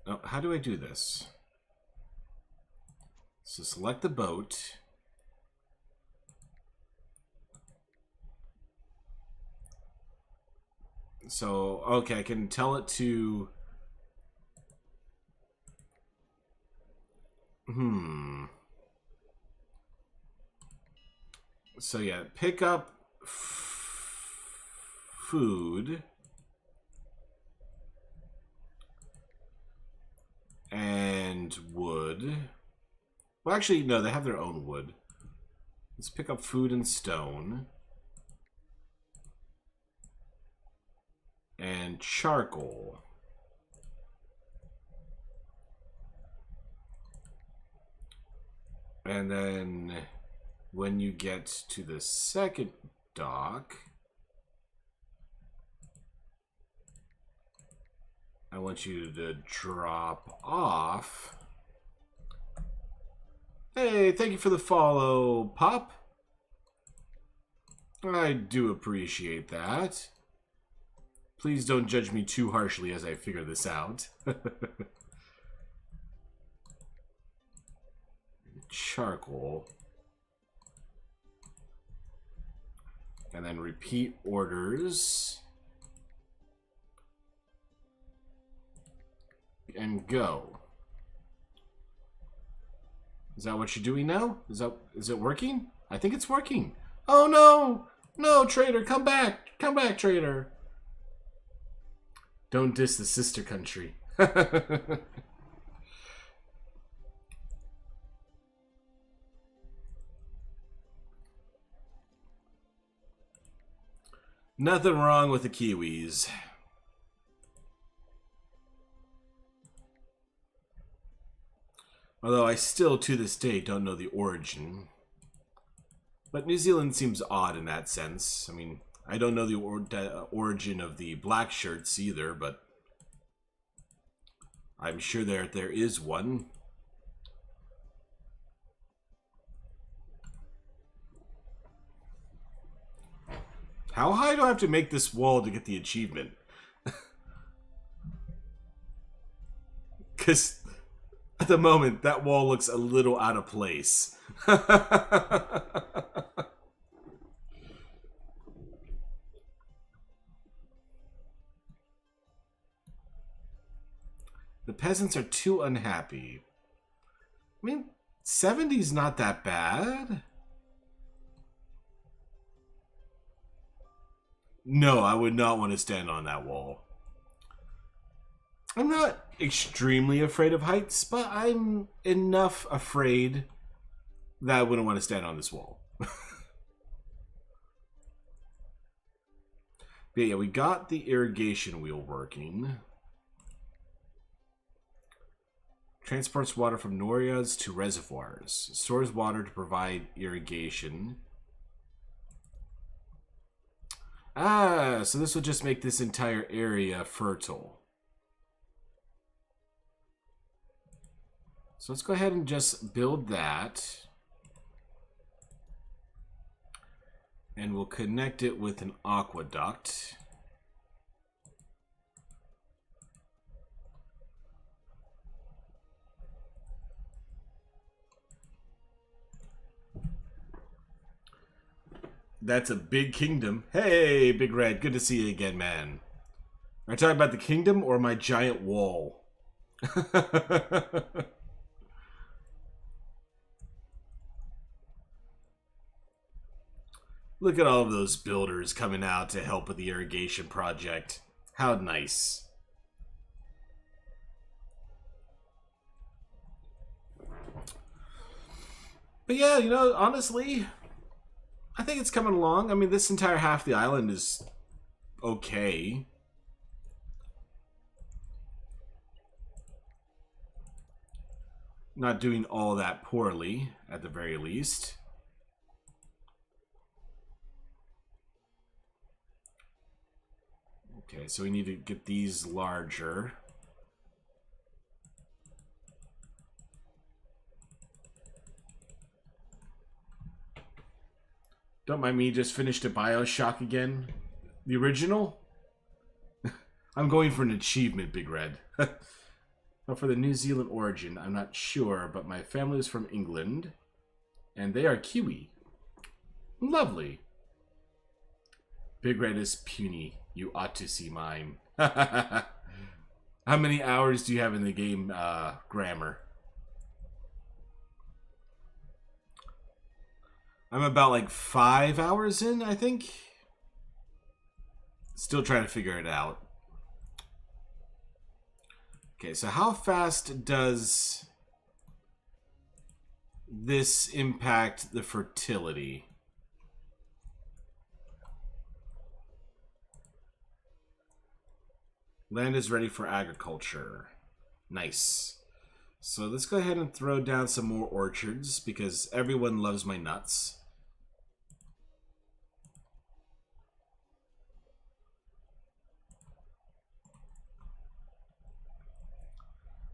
Oh, how do I do this? So select the boat. So, okay, I can tell it to... So, yeah, pick up food. And wood. Well, actually, no, they have their own wood. Let's pick up food and stone. And charcoal. And then when you get to the second dock, I want you to drop off. Hey, thank you for the follow, Pop. I do appreciate that. Please don't judge me too harshly as I figure this out. Charcoal. And then repeat orders. And go. Is that what you're doing now? Is it working? I think it's working. Oh no! No, trader, come back! Come back, trader! Don't diss the sister country. Nothing wrong with the Kiwis. Although I still, to this day, don't know the origin. But New Zealand seems odd in that sense. I mean, I don't know the origin of the black shirts either, but I'm sure there is one. How high do I have to make this wall to get the achievement? Because at the moment, that wall looks a little out of place. The peasants are too unhappy. I mean, 70's not that bad. No, I would not want to stand on that wall. I'm not extremely afraid of heights, but I'm enough afraid that I wouldn't want to stand on this wall. But yeah, we got the irrigation wheel working. Transports water from norias to reservoirs. Stores water to provide irrigation. Ah, so this will just make this entire area fertile. So let's go ahead and just build that. And we'll connect it with an aqueduct. That's a big kingdom. Hey, Big Red, good to see you again, man. Are you talking about the kingdom or my giant wall? Look at all of those builders coming out to help with the irrigation project. How nice. But yeah, you know, honestly, I think it's coming along. I mean, this entire half of the island is okay. Not doing all that poorly, at the very least. Okay, so we need to get these larger. Don't mind me, just finished a BioShock again. The original? I'm going for an achievement, Big Red. But for the New Zealand origin, I'm not sure, but my family is from England, and they are Kiwi. Lovely. Big Red is puny. You ought to see mine. How many hours do you have in the game, Grammar? I'm about like 5 hours in, I think. Still trying to figure it out. Okay, so how fast does this impact the fertility? Land is ready for agriculture. Nice. So let's go ahead and throw down some more orchards because everyone loves my nuts.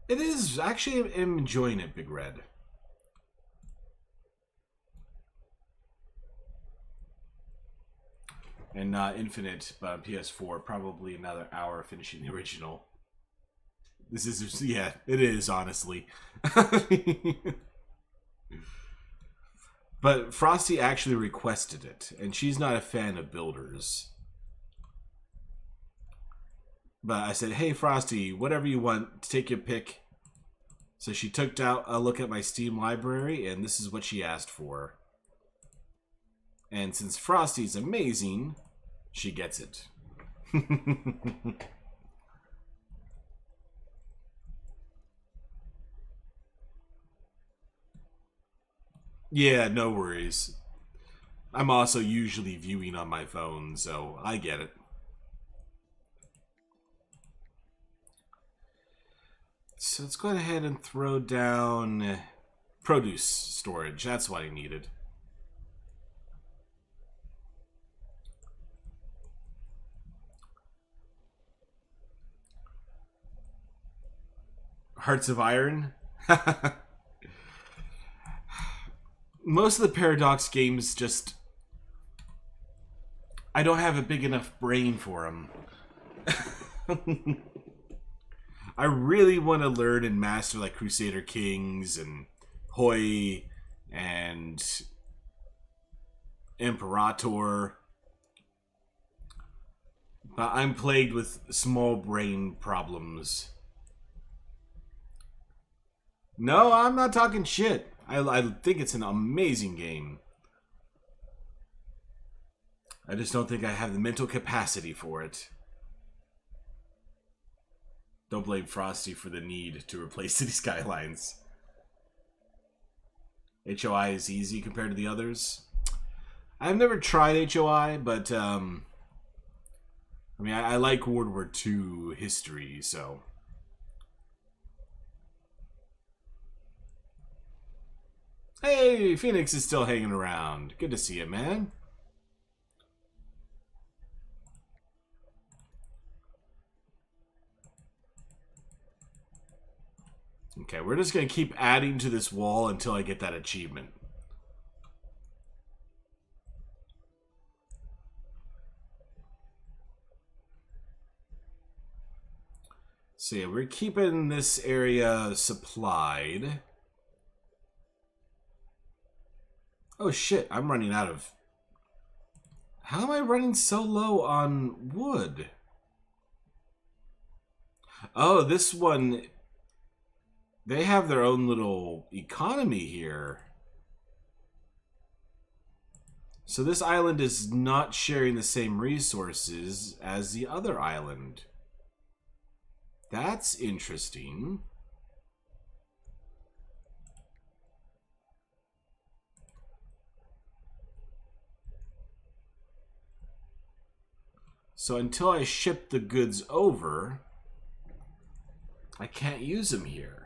It is. Actually, I'm enjoying it, Big Red. And not Infinite, but on PS4, probably another hour finishing the original. This is, yeah, it is, honestly. But Frosty actually requested it, and she's not a fan of builders. But I said, hey, Frosty, whatever you want, take your pick. So she took out a look at my Steam library, and this is what she asked for. And since Frosty's amazing, she gets it. Yeah, no worries. I'm also usually viewing on my phone, so I get it. So let's go ahead and throw down produce storage. That's what I needed. Hearts of Iron. Most of the Paradox games just... I don't have a big enough brain for them. I really want to learn and master like Crusader Kings and Hoi and Imperator. But I'm plagued with small brain problems. No, I'm not talking shit. I think it's an amazing game. I just don't think I have the mental capacity for it. Don't blame Frosty for the need to replace City Skylines. HOI is easy compared to the others. I've never tried HOI, but I mean, I like World War II history, so. Hey, Phoenix is still hanging around. Good to see you, man. Okay, we're just going to keep adding to this wall until I get that achievement. So yeah, we're keeping this area supplied. Oh shit, I'm running out of... How am I running so low on wood? Oh, this one... They have their own little economy here. So this island is not sharing the same resources as the other island. That's interesting. So until I ship the goods over, I can't use them here.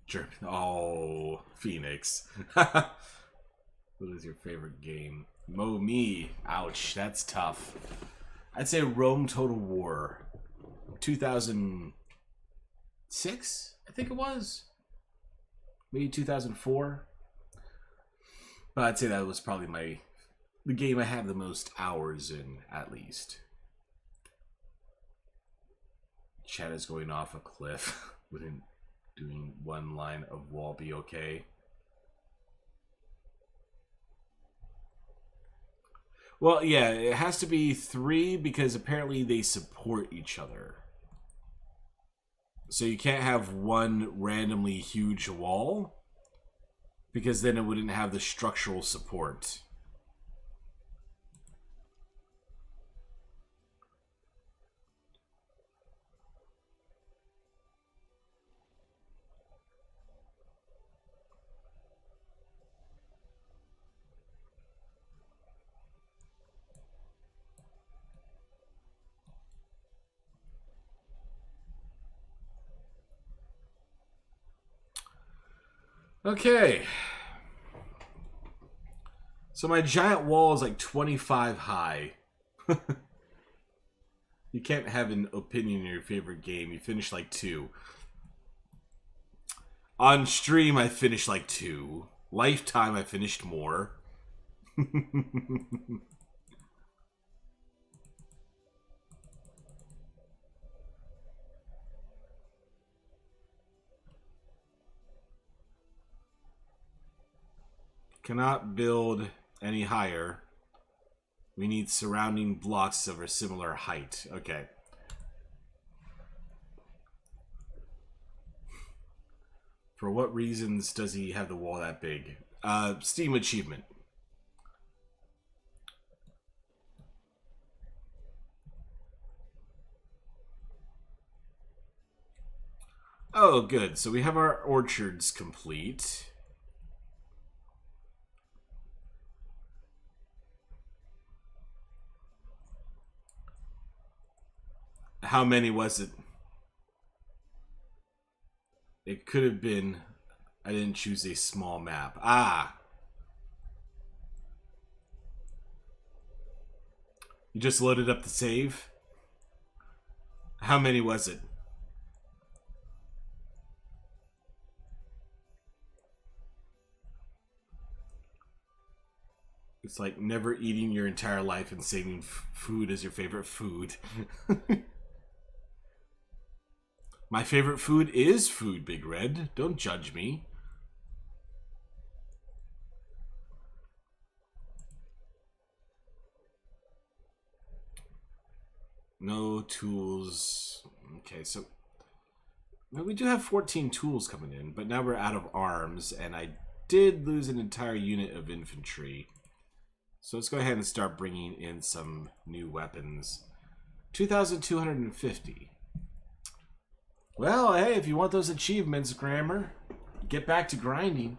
German. Oh, Phoenix. What is your favorite game? Mo me. Ouch, that's tough. I'd say Rome Total War. 2006, I think it was. Maybe 2004. But I'd say that was probably the game I have the most hours in, at least. Chat is going off a cliff. Wouldn't doing one line of wall be okay? Well, yeah, it has to be 3 because apparently they support each other. So you can't have one randomly huge wall because then it wouldn't have the structural support. Okay. So my giant wall is like 25 high. You can't have an opinion in your favorite game. You finish like 2. On stream, I finished like 2. Lifetime, I finished more. Cannot build any higher. We need surrounding blocks of a similar height. Okay. For what reasons does he have the wall that big? Steam achievement. Oh, good. So we have our orchards complete. How many was it? It could have been... I didn't choose a small map. Ah! You just loaded up the save? How many was it? It's like never eating your entire life and saving food as your favorite food. My favorite food is food, Big Red. Don't judge me. No tools. Okay, so we do have 14 tools coming in, but now we're out of arms, and I did lose an entire unit of infantry. So let's go ahead and start bringing in some new weapons. 2,250. Well, hey, if you want those achievements, Grammar, get back to grinding.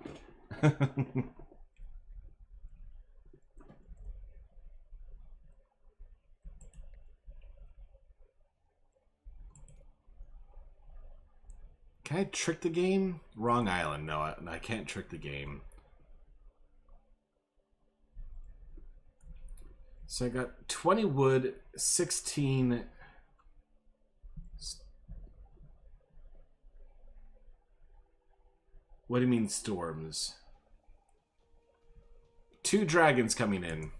Can I trick the game? Wrong island. No, I can't trick the game. So I got 20 wood, 16... What do you mean storms? 2 dragons coming in.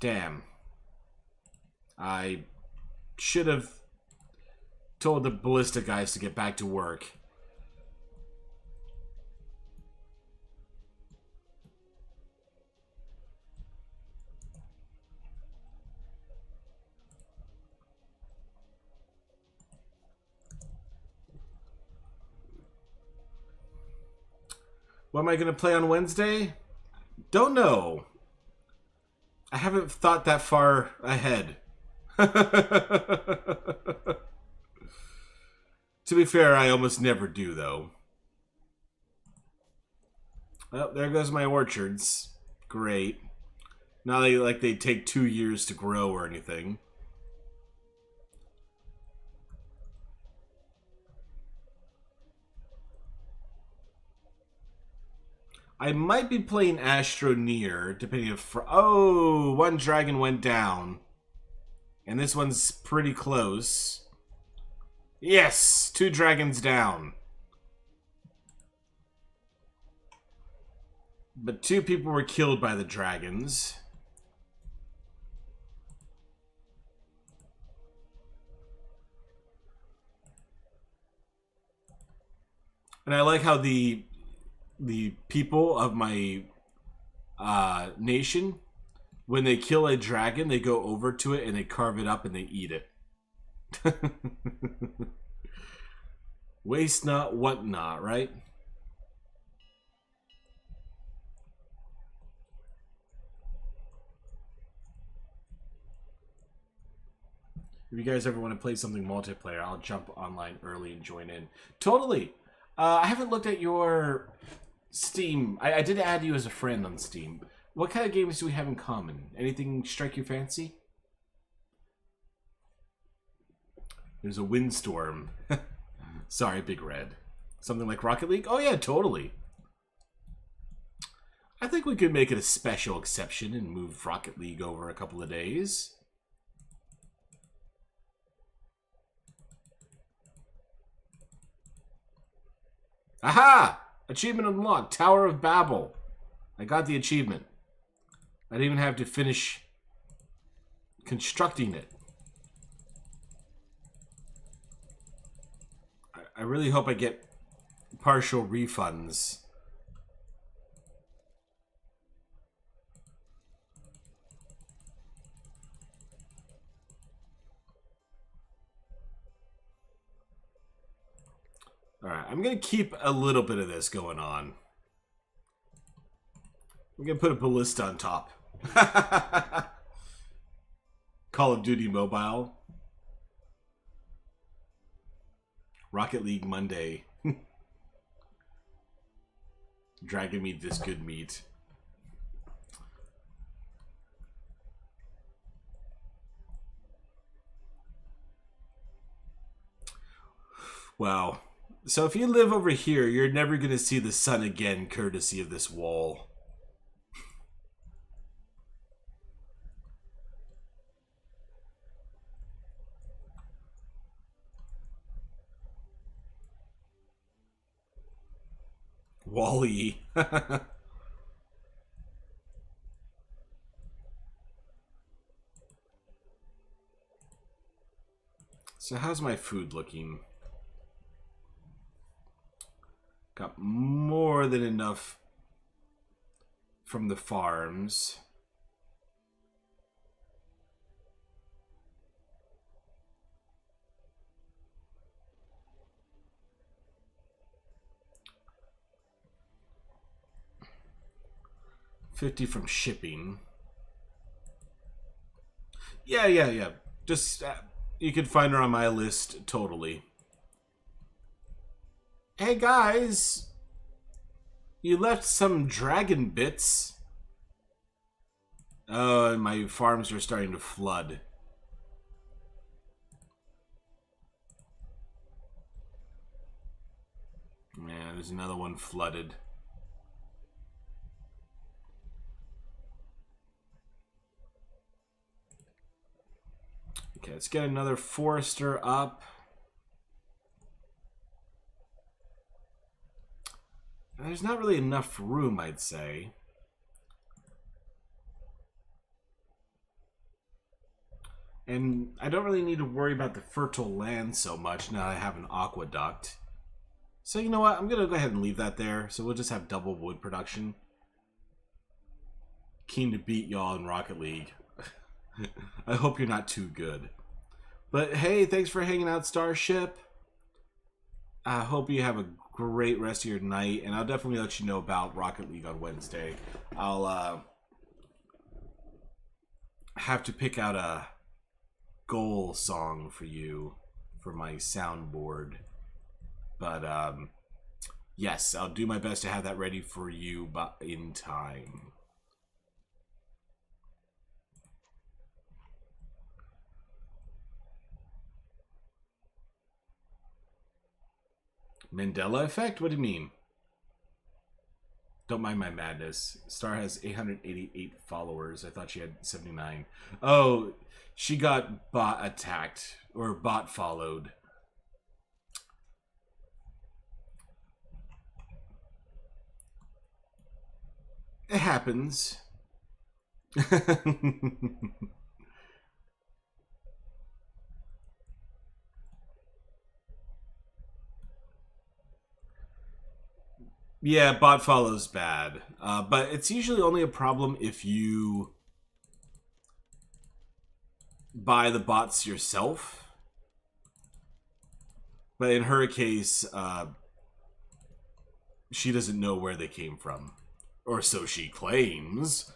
Damn. I should have told the ballista guys to get back to work. What am I going to play on Wednesday? Don't know. I haven't thought that far ahead. To be fair, I almost never do, though. Well, there goes my orchards. Great. Not like they take 2 years to grow or anything. I might be playing Astroneer, depending if... Oh, 1 dragon went down. And this one's pretty close. Yes! 2 dragons down. But 2 people were killed by the dragons. And I like how the people of my nation, when they kill a dragon, they go over to it and they carve it up and they eat it. Waste not, want not, right? If you guys ever want to play something multiplayer, I'll jump online early and join in. Totally. I haven't looked at your Steam. I did add you as a friend on Steam. What kind of games do we have in common? Anything strike your fancy? There's a windstorm. Sorry, Big Red. Something like Rocket League? Oh yeah, totally. I think we could make it a special exception and move Rocket League over a couple of days. Aha! Achievement unlocked. Tower of Babel. I got the achievement. I didn't even have to finish constructing it. I really hope I get partial refunds. Alright, I'm going to keep a little bit of this going on. I'm going to put a ballista on top. Call of Duty Mobile. Rocket League Monday. Dragon meat, this good meat. Wow. So if you live over here, you're never going to see the sun again, courtesy of this wall. Wally. So how's my food looking? Got more than enough from the farms. $50 from shipping. Yeah. Just You can find her on my list, totally. Hey guys! You left some dragon bits. Oh, and my farms are starting to flood. Man, there's another one flooded. Okay, let's get another forester up. There's not really enough room, I'd say. And I don't really need to worry about the fertile land so much now I have an aqueduct. So you know what? I'm going to go ahead and leave that there. So we'll just have double wood production. Keen to beat y'all in Rocket League. I hope you're not too good. But hey, thanks for hanging out, Starship. I hope you have a great rest of your night. And I'll definitely let you know about Rocket League on Wednesday. I'll have to pick out a goal song for you for my soundboard. But yes, I'll do my best to have that ready for you in time. Mandela effect? What do you mean? Don't mind my madness. Star has 888 followers. I thought she had 79. Oh, she got bot attacked or bot followed. It happens. Yeah, bot follows bad. But it's usually only a problem if you buy the bots yourself. But in her case, she doesn't know where they came from. Or so she claims.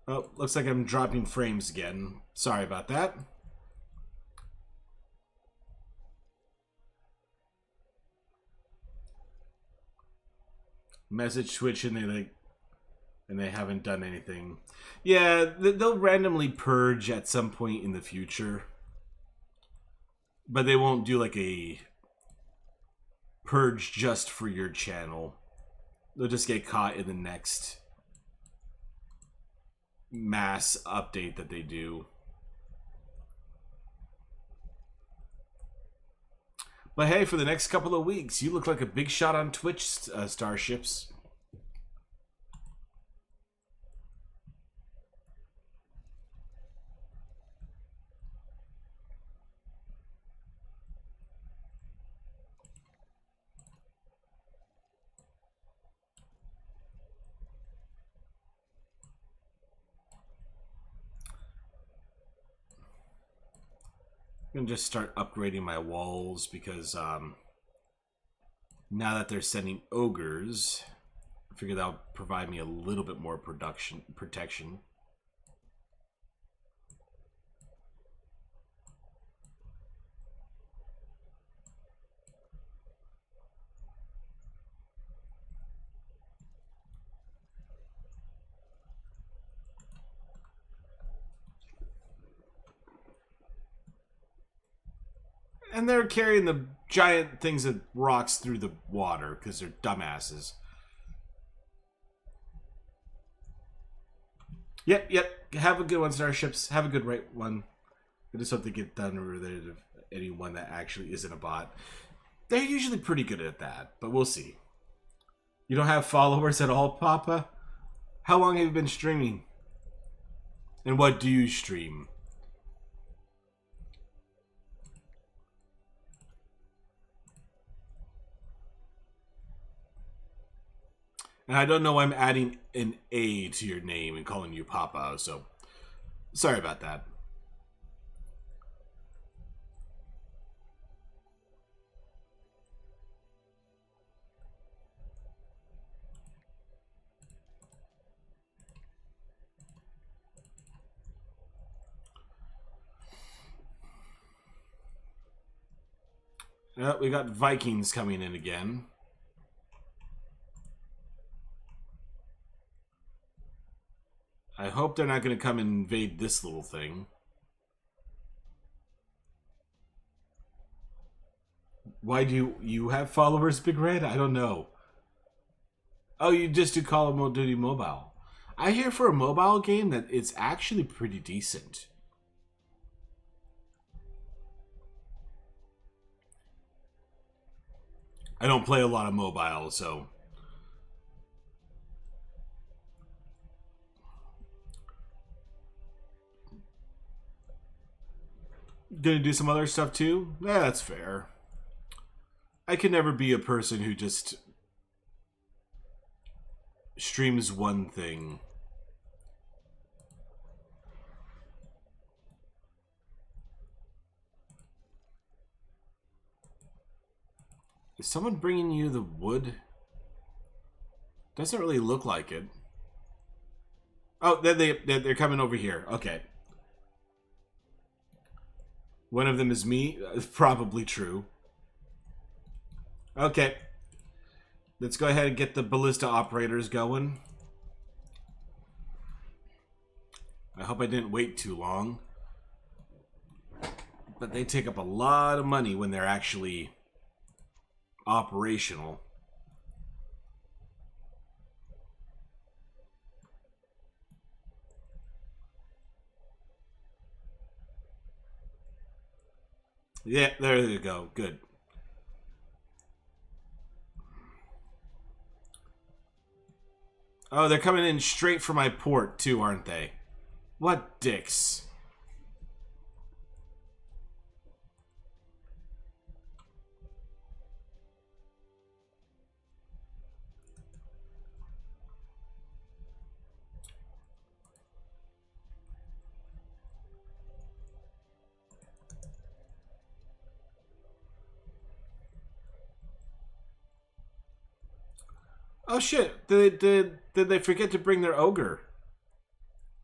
Oh, looks like I'm dropping frames again. Sorry about that. Message switch and they haven't done anything. Yeah, they'll randomly purge at some point in the future. But they won't do like a purge just for your channel. They'll just get caught in the next mass update that they do. But hey, for the next couple of weeks, you look like a big shot on Twitch, Starships. I'm gonna just start upgrading my walls because now that they're sending ogres, I figure that'll provide me a little bit more protection. And they're carrying the giant things of rocks through the water because they're dumbasses. Yep. Have a good one, Starships. Have a good one. I just hope they get done related to anyone that actually isn't a bot. They're usually pretty good at that, but we'll see. You don't have followers at all, Papa? How long have you been streaming? And what do you stream? And I don't know why I'm adding an A to your name and calling you Papa, so sorry about that. We got Vikings coming in again. I hope they're not going to come and invade this little thing. Why do you have followers, Big Red? I don't know. Oh, you just do Call of Duty Mobile. I hear for a mobile game that it's actually pretty decent. I don't play a lot of mobile, so... Gonna do some other stuff too? Yeah, that's fair. I can never be a person who just streams one thing. Is someone bringing you the wood? Doesn't really look like it. Oh, they're coming over here. Okay. One of them is me. Probably true. Okay. Let's go ahead and get the ballista operators going. I hope I didn't wait too long. But they take up a lot of money when they're actually operational. Yeah, there you go. Good. Oh, they're coming in straight for my port, too, aren't they? What dicks. Oh shit! Did they forget to bring their ogre?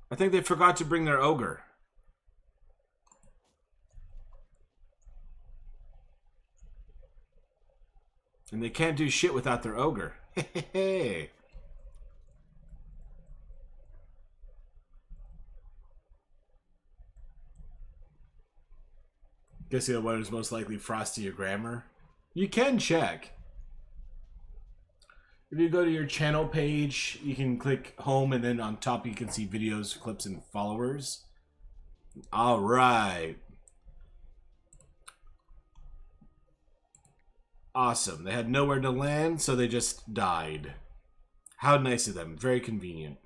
I think they forgot to bring their ogre. And they can't do shit without their ogre. Hey. Guess the other one is most likely Frosty or Grammar. You can check. If you go to your channel page, you can click home, and then on top you can see videos, clips, and followers. All right. Awesome. They had nowhere to land, so they just died. How nice of them. Very convenient.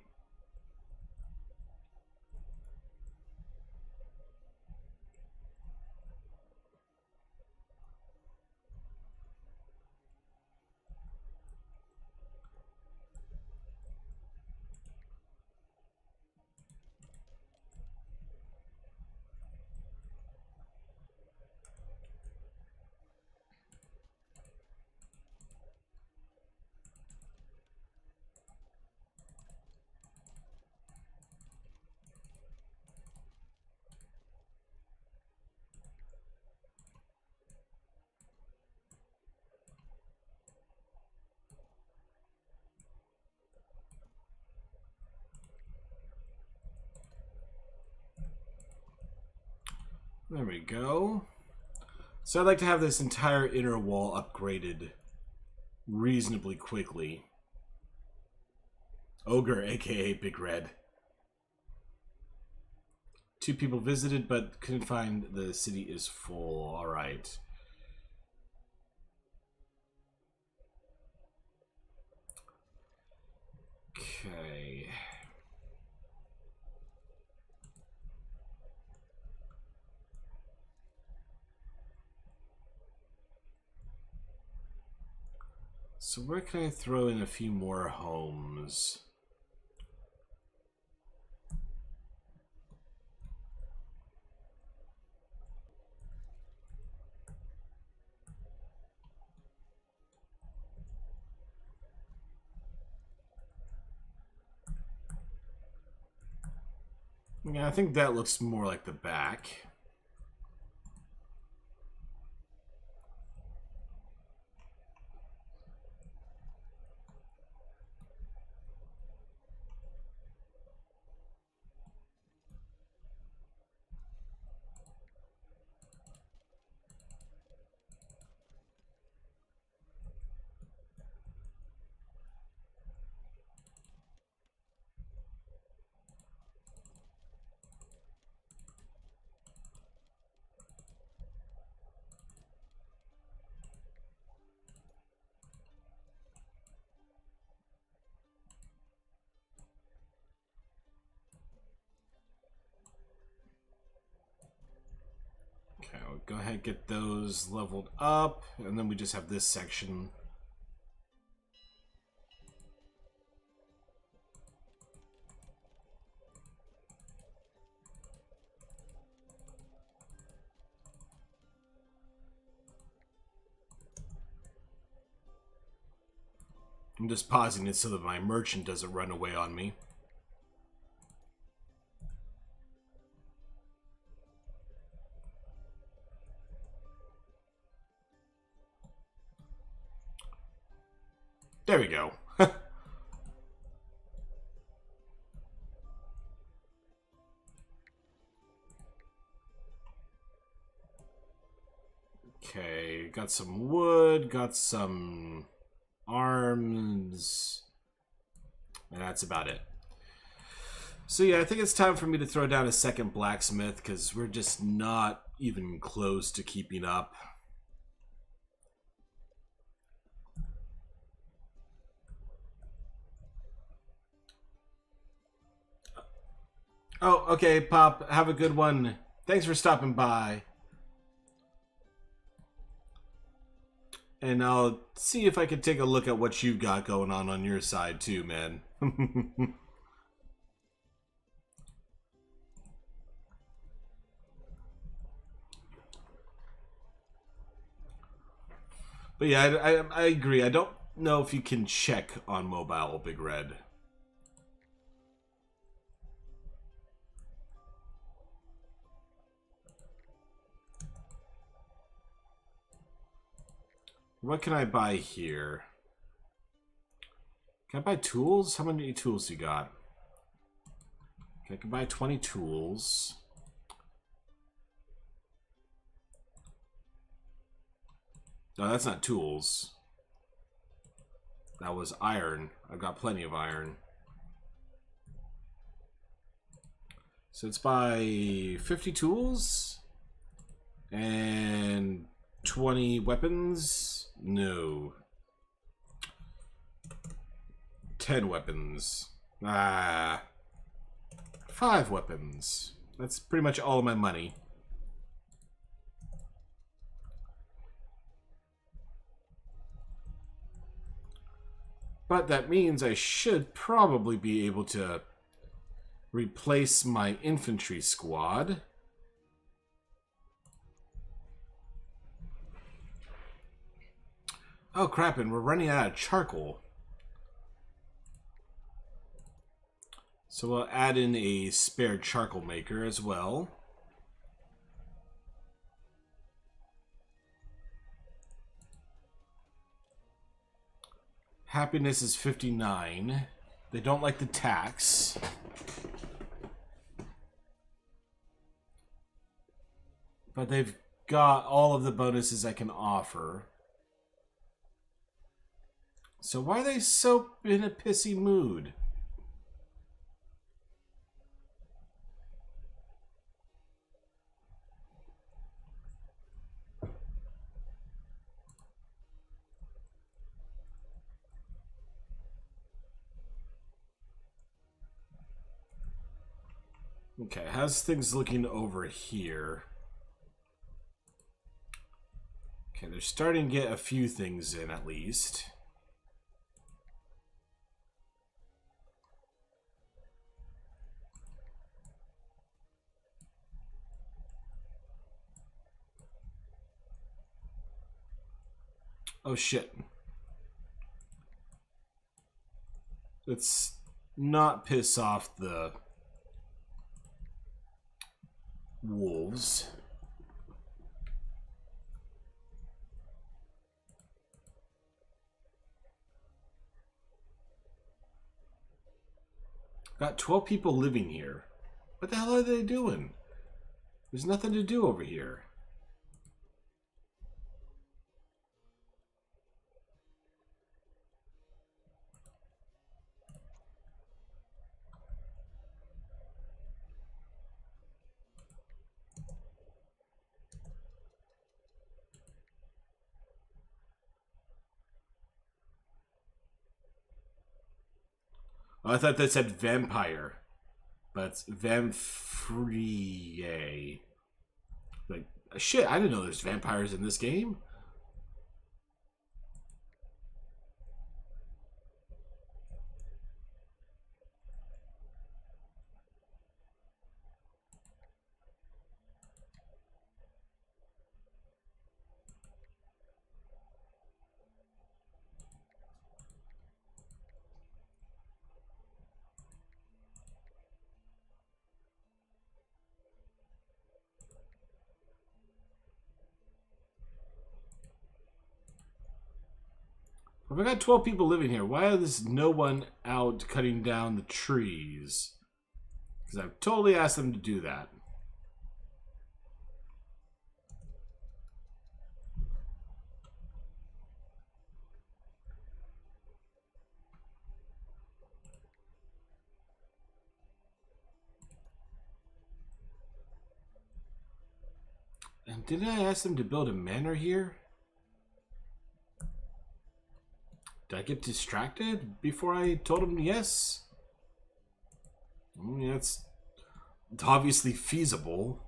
There we go. So I'd like to have this entire inner wall upgraded reasonably quickly. Ogre, aka Big Red. 2 people visited, but couldn't find the city is full. Alright. Okay. So where can I throw in a few more homes? Yeah, I think that looks more like the back. Okay, I'll go ahead and get those leveled up, and then we just have this section. I'm just pausing it so that my merchant doesn't run away on me. There we go. Okay, got some wood, got some arms, and that's about it. So yeah, I think it's time for me to throw down a second blacksmith, because we're just not even close to keeping up. Oh, okay, Pop, have a good one. Thanks for stopping by. And I'll see if I can take a look at what you've got going on your side too, man. But yeah, I agree. I don't know if you can check on mobile, Big Red. What can I buy here? Can I buy tools? How many tools you got? Okay, I can buy 20 tools. No, that's not tools. That was iron. I've got plenty of iron. So let's buy 50 tools and 20 weapons. No. 10 weapons. 5 weapons. That's pretty much all of my money. But that means I should probably be able to replace my infantry squad. Oh crap, and we're running out of charcoal. So we'll add in a spare charcoal maker as well. Happiness is 59. They don't like the tax. But they've got all of the bonuses I can offer. So why are they so in a pissy mood? Okay, how's things looking over here? Okay, they're starting to get a few things in at least. Oh shit. Let's not piss off the wolves. Got 12 people living here. What the hell are they doing? There's nothing to do over here. Oh, I thought that said vampire. But it's vampire. Like, shit, I didn't know there's vampires in this game. If I got 12 people living here, why is no one out cutting down the trees? Because I've totally asked them to do that. And didn't I ask them to build a manor here? Did I get distracted before I told them yes? I mean, that's obviously feasible.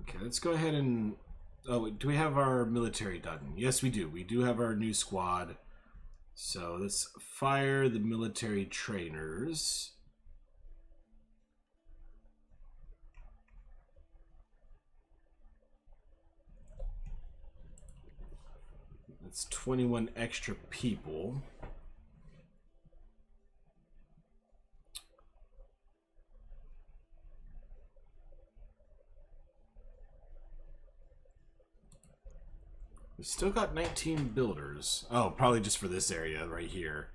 Okay, let's go ahead and... Oh, wait, do we have our military done? Yes, we do. We do have our new squad. So let's fire the military trainers. That's 21 extra people. We've still got 19 builders. Oh, probably just for this area right here.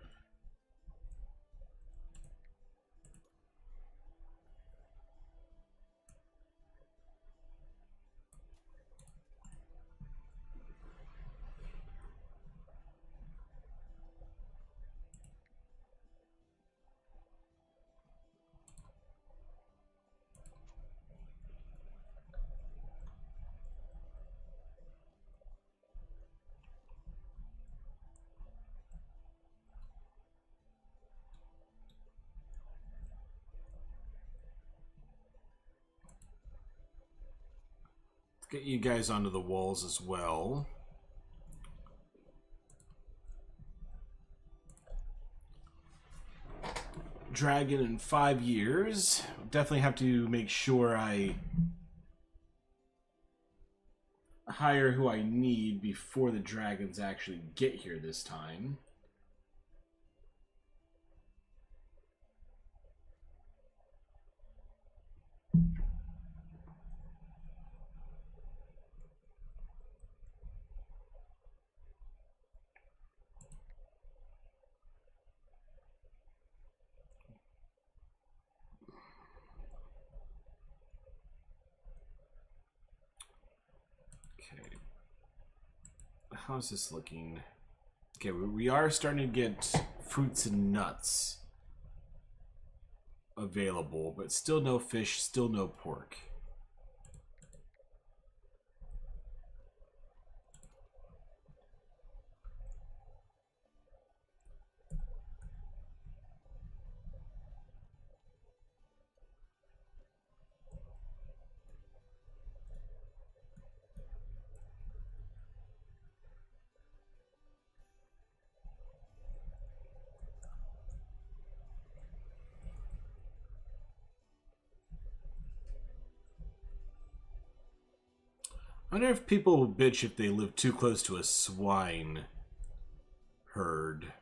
Get you guys onto the walls as well. Dragon in 5 years. Definitely have to make sure I hire who I need before the dragons actually get here this time. Okay. How's this looking? Okay, we are starting to get fruits and nuts available, but still no fish, still no pork. I wonder if people will bitch if they live too close to a swine herd.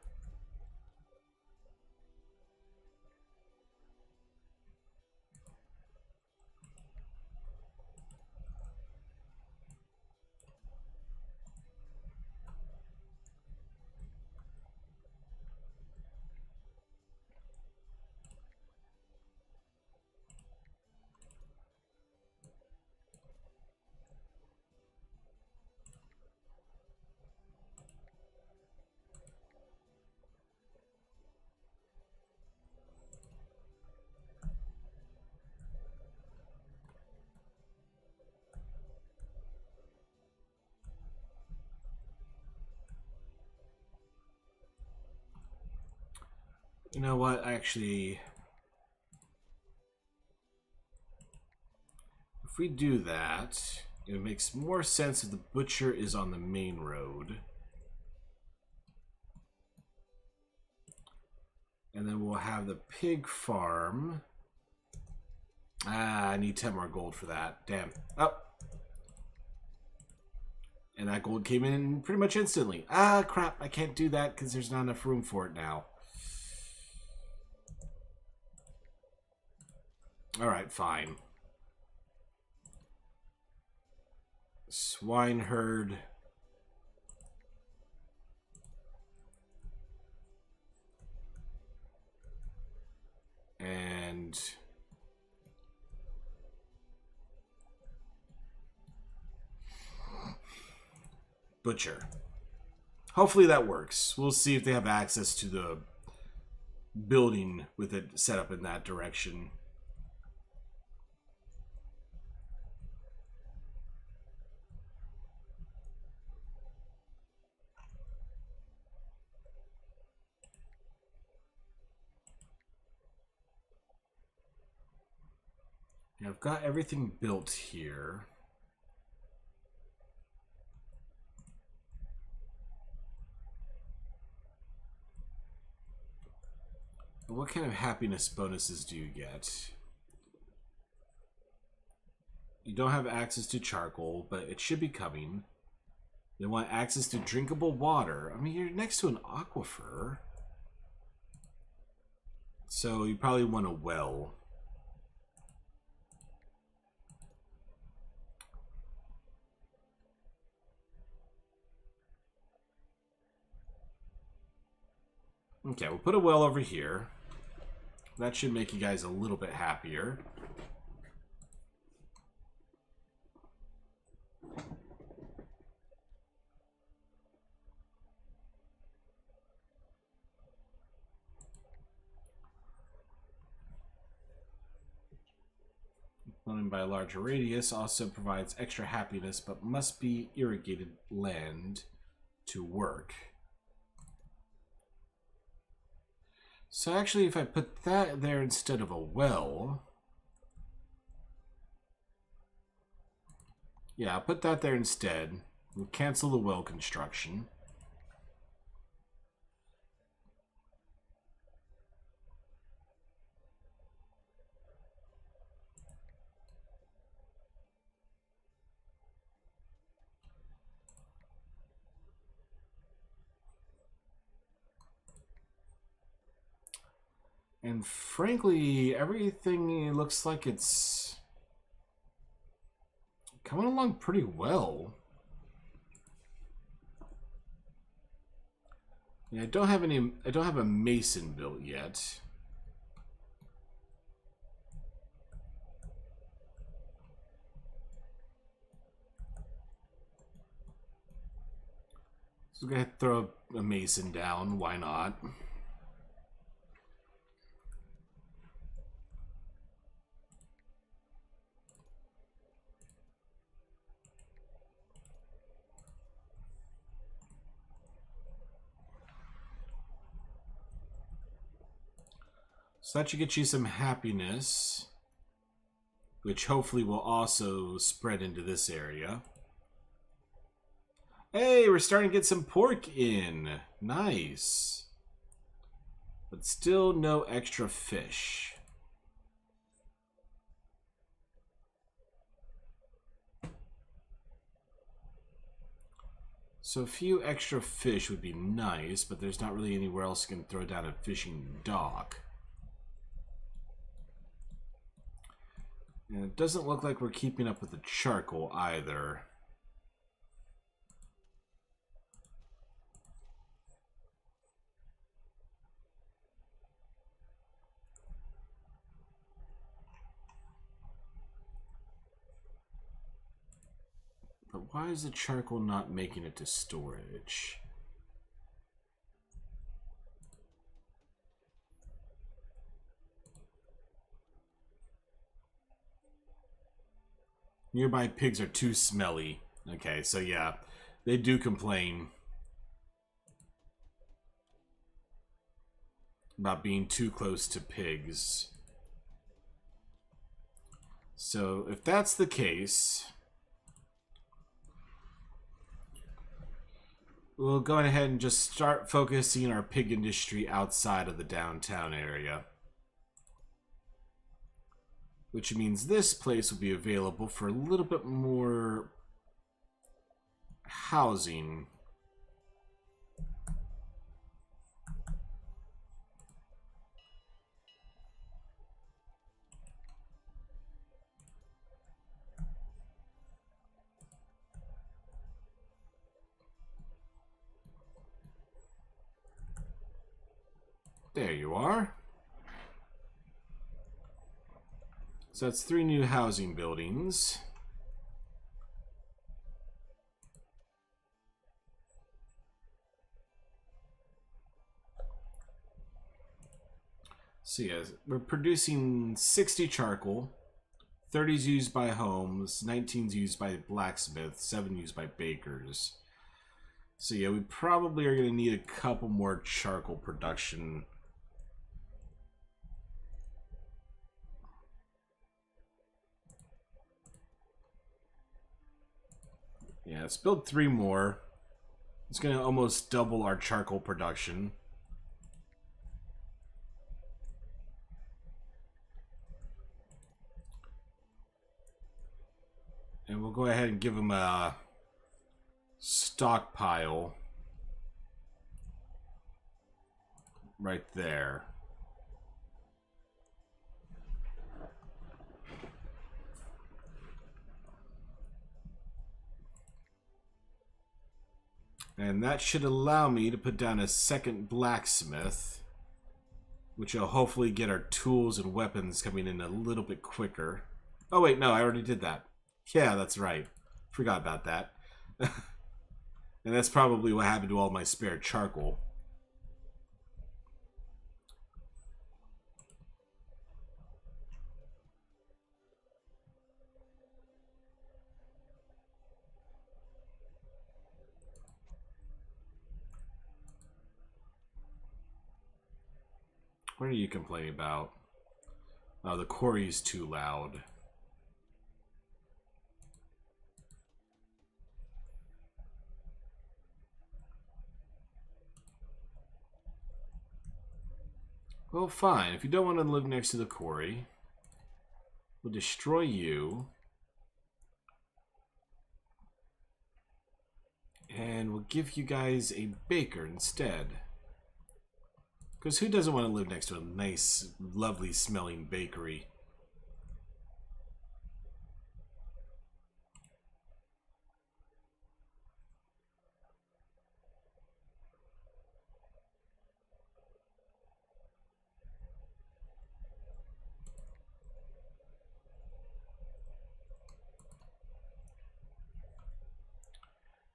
You know what, actually, if we do that, it makes more sense if the butcher is on the main road. And then we'll have the pig farm. Ah, I need 10 more gold for that. Damn. Oh. And that gold came in pretty much instantly. Ah, crap. I can't do that because there's not enough room for it now. Alright, fine. Swine herd. And butcher. Hopefully that works. We'll see if they have access to the building with it set up in that direction. Yeah, I've got everything built here. What kind of happiness bonuses do you get? You don't have access to charcoal, but it should be coming. They want access to drinkable water. I mean, you're next to an aquifer. So you probably want a well. Okay, we'll put a well over here. That should make you guys a little bit happier. Running by a larger radius also provides extra happiness, but must be irrigated land to work. So actually, if I put that there instead of a well... Yeah, I'll put that there instead. We'll cancel the well construction. And frankly, everything looks like it's coming along pretty well. Yeah, I don't have a mason built yet. So we're gonna throw a mason down, why not? So that should get you some happiness, which hopefully will also spread into this area. Hey, we're starting to get some pork in. Nice. But still no extra fish. So a few extra fish would be nice, but there's not really anywhere else you can throw down a fishing dock. And it doesn't look like we're keeping up with the charcoal either. But why is the charcoal not making it to storage? Nearby pigs are too smelly. Okay, so yeah, they do complain about being too close to pigs. So if that's the case, we'll go ahead and just start focusing our pig industry outside of the downtown area. Which means this place will be available for a little bit more housing. There you are. So that's 3 new housing buildings. So yeah, we're producing 60 charcoal, 30 is used by homes, 19 is used by blacksmiths, 7 used by bakers. So yeah, we probably are going to need a couple more charcoal production. Yeah, let's build 3 more. It's going to almost double our charcoal production. And we'll go ahead and give them a stockpile right there. And that should allow me to put down a second blacksmith, which will hopefully get our tools and weapons coming in a little bit quicker. Oh wait, no, I already did that. Yeah, that's right. Forgot about that. And that's probably what happened to all my spare charcoal. What are you complaining about? Oh, the quarry's too loud. Well, fine. If you don't want to live next to the quarry, we'll destroy you. And we'll give you guys a baker instead. Because who doesn't want to live next to a nice, lovely smelling bakery?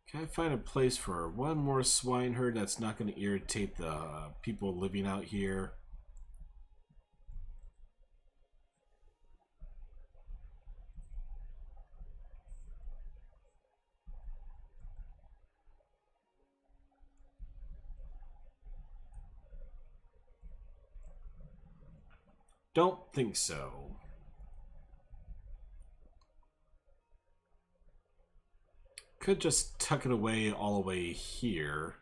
Can I find a place for one more swine herd that's not going to irritate the people living out here? Don't think so. Could just tuck it away all the way here.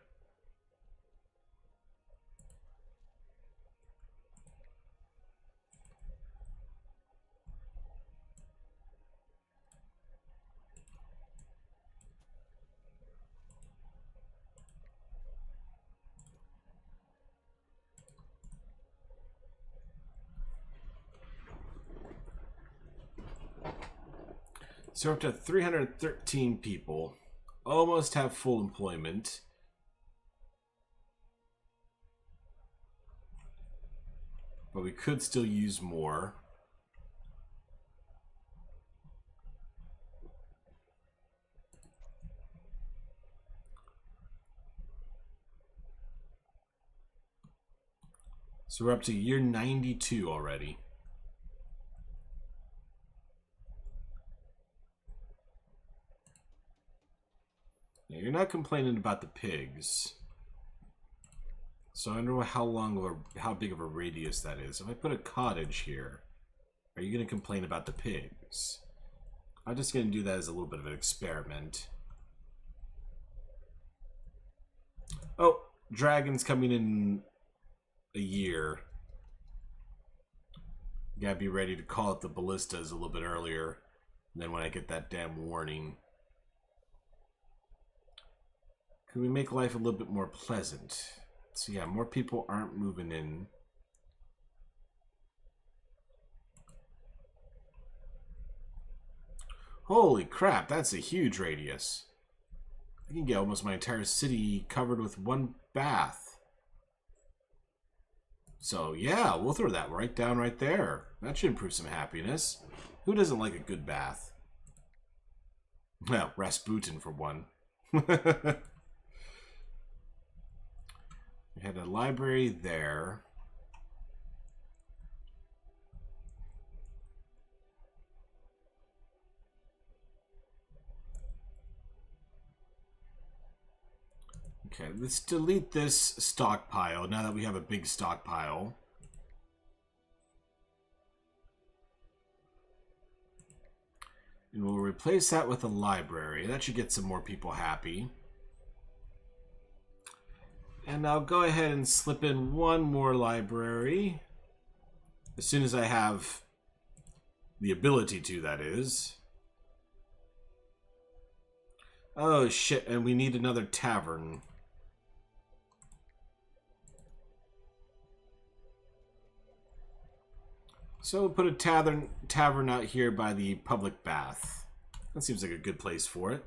So we're up to 313 people. Almost have full employment. But we could still use more. So we're up to year 92 already. Now, you're not complaining about the pigs. So I wonder how big of a radius that is. If I put a cottage here, are you going to complain about the pigs? I'm just going to do that as a little bit of an experiment. Oh, dragon's coming in a year. You gotta be ready to call it the ballistas a little bit earlier than when I get that damn warning. Can we make life a little bit more pleasant? So yeah, more people aren't moving in. Holy crap, that's a huge radius. I can get almost my entire city covered with one bath. So yeah, we'll throw that right down right there. That should improve some happiness. Who doesn't like a good bath? Well, Rasputin for one. We had a library there. Okay, let's delete this stockpile now that we have a big stockpile. And we'll replace that with a library. That should get some more people happy. And I'll go ahead and slip in one more library. As soon as I have the ability to, that is. Oh shit, and we need another tavern. So we'll put a tavern out here by the public bath. That seems like a good place for it.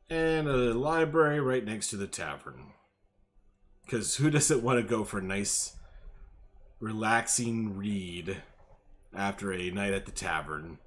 And a library right next to the tavern. Because who doesn't want to go for a nice, relaxing read after a night at the tavern?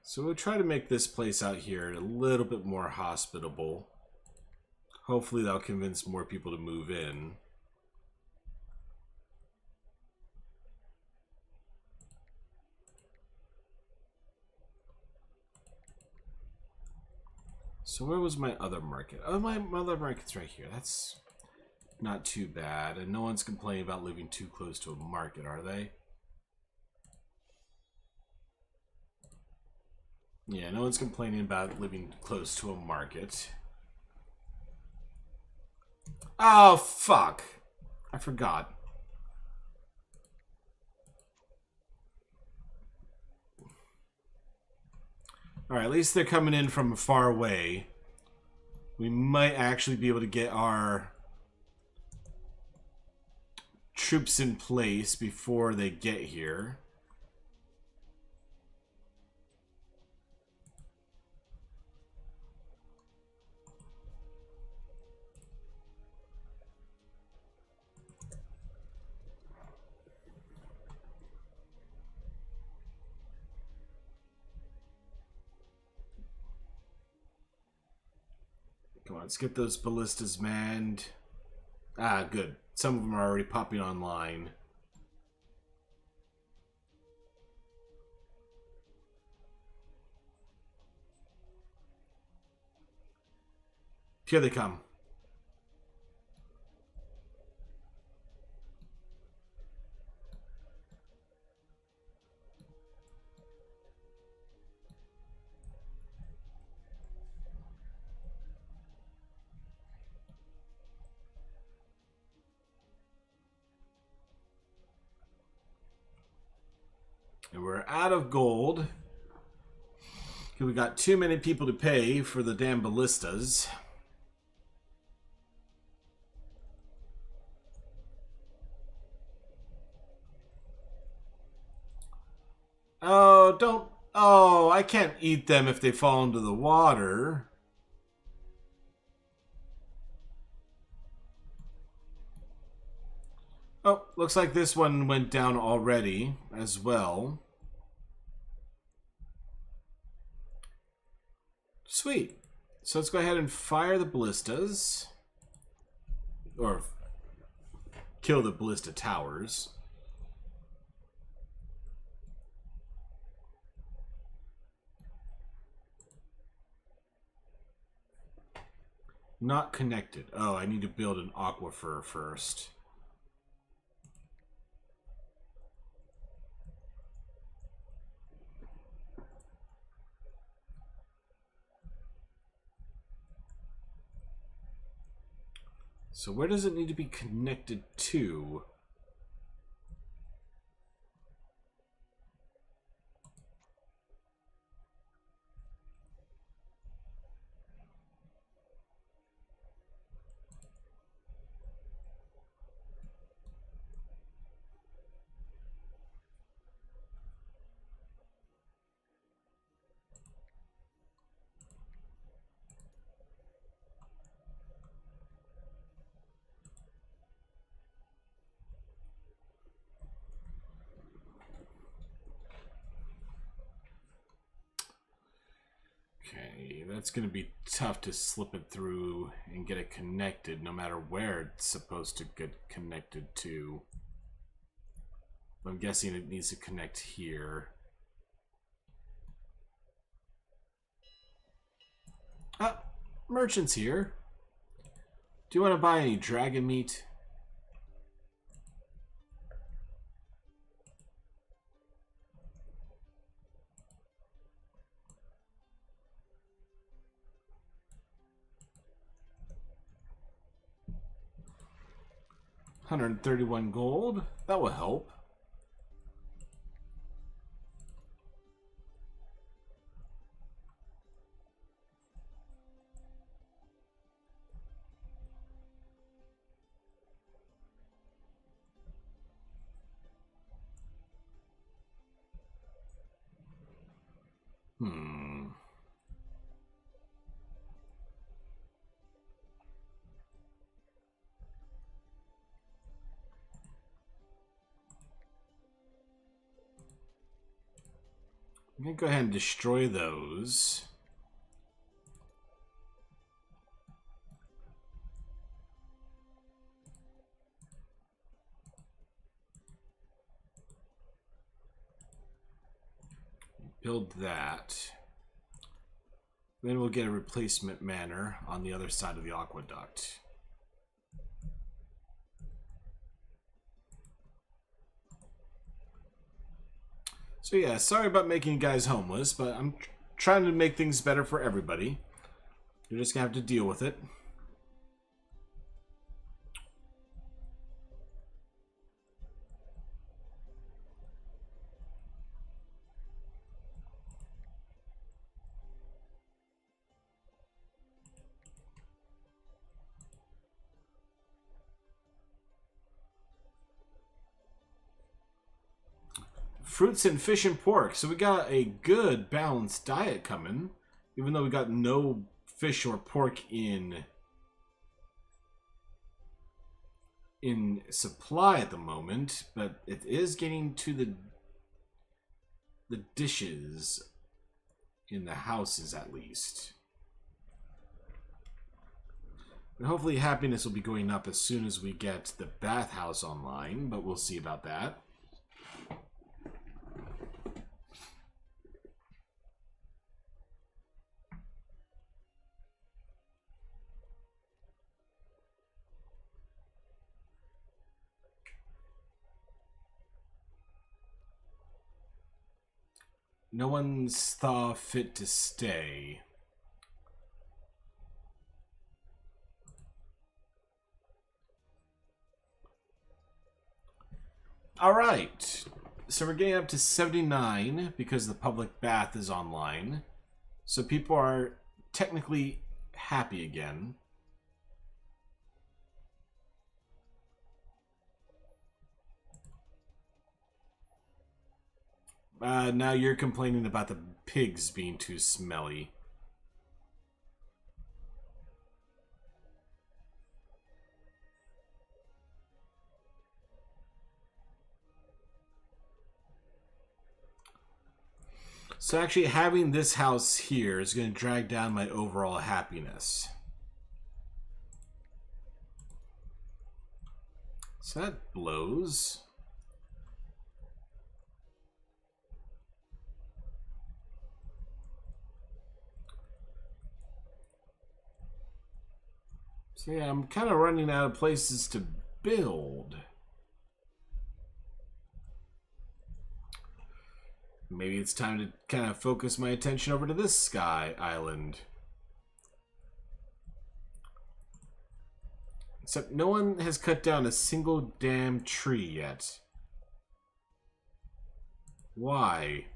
So we'll try to make this place out here a little bit more hospitable. Hopefully that'll convince more people to move in. So where was my other market? Oh, my other market's right here. That's not too bad. And no one's complaining about living too close to a market, are they? Yeah, no one's complaining about living close to a market. Oh, fuck. I forgot. Alright, at least they're coming in from far away. We might actually be able to get our troops in place before they get here. Come on, let's get those ballistas manned. Ah, good. Some of them are already popping online. Here they come. And we're out of gold. We got too many people to pay for the damn ballistas. Oh, don't... Oh, I can't eat them if they fall into the water. Oh, looks like this one went down already as well. Sweet. So let's go ahead and fire the ballistas. Or kill the ballista towers. Not connected. Oh, I need to build an aquifer first. So where does it need to be connected to? Okay, that's going to be tough to slip it through and get it connected no matter where it's supposed to get connected to. I'm guessing it needs to connect here. Ah, merchant's here. Do you want to buy any dragon meat? $131 gold. That will help. I'm going to go ahead and destroy those. Build that. Then we'll get a replacement manor on the other side of the aqueduct. So yeah, sorry about making you guys homeless, but I'm trying to make things better for everybody. You're just going to have to deal with it. Fruits and fish and pork. So we got a good balanced diet coming. Even though we got no fish or pork in supply at the moment. But it is getting to the dishes in the houses at least. And hopefully happiness will be going up as soon as we get the bathhouse online, but we'll see about that. No one's thought fit to stay. Alright. So we're getting up to 79 because the public bath is online. So people are technically happy again. Now you're complaining about the pigs being too smelly. So actually having this house here is going to drag down my overall happiness. So that blows. So yeah, I'm kind of running out of places to build. Maybe it's time to kind of focus my attention over to this sky island. Except no one has cut down a single damn tree yet. Why?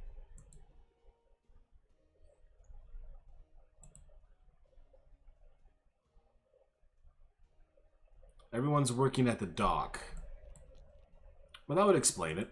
Everyone's working at the dock. Well, that would explain it.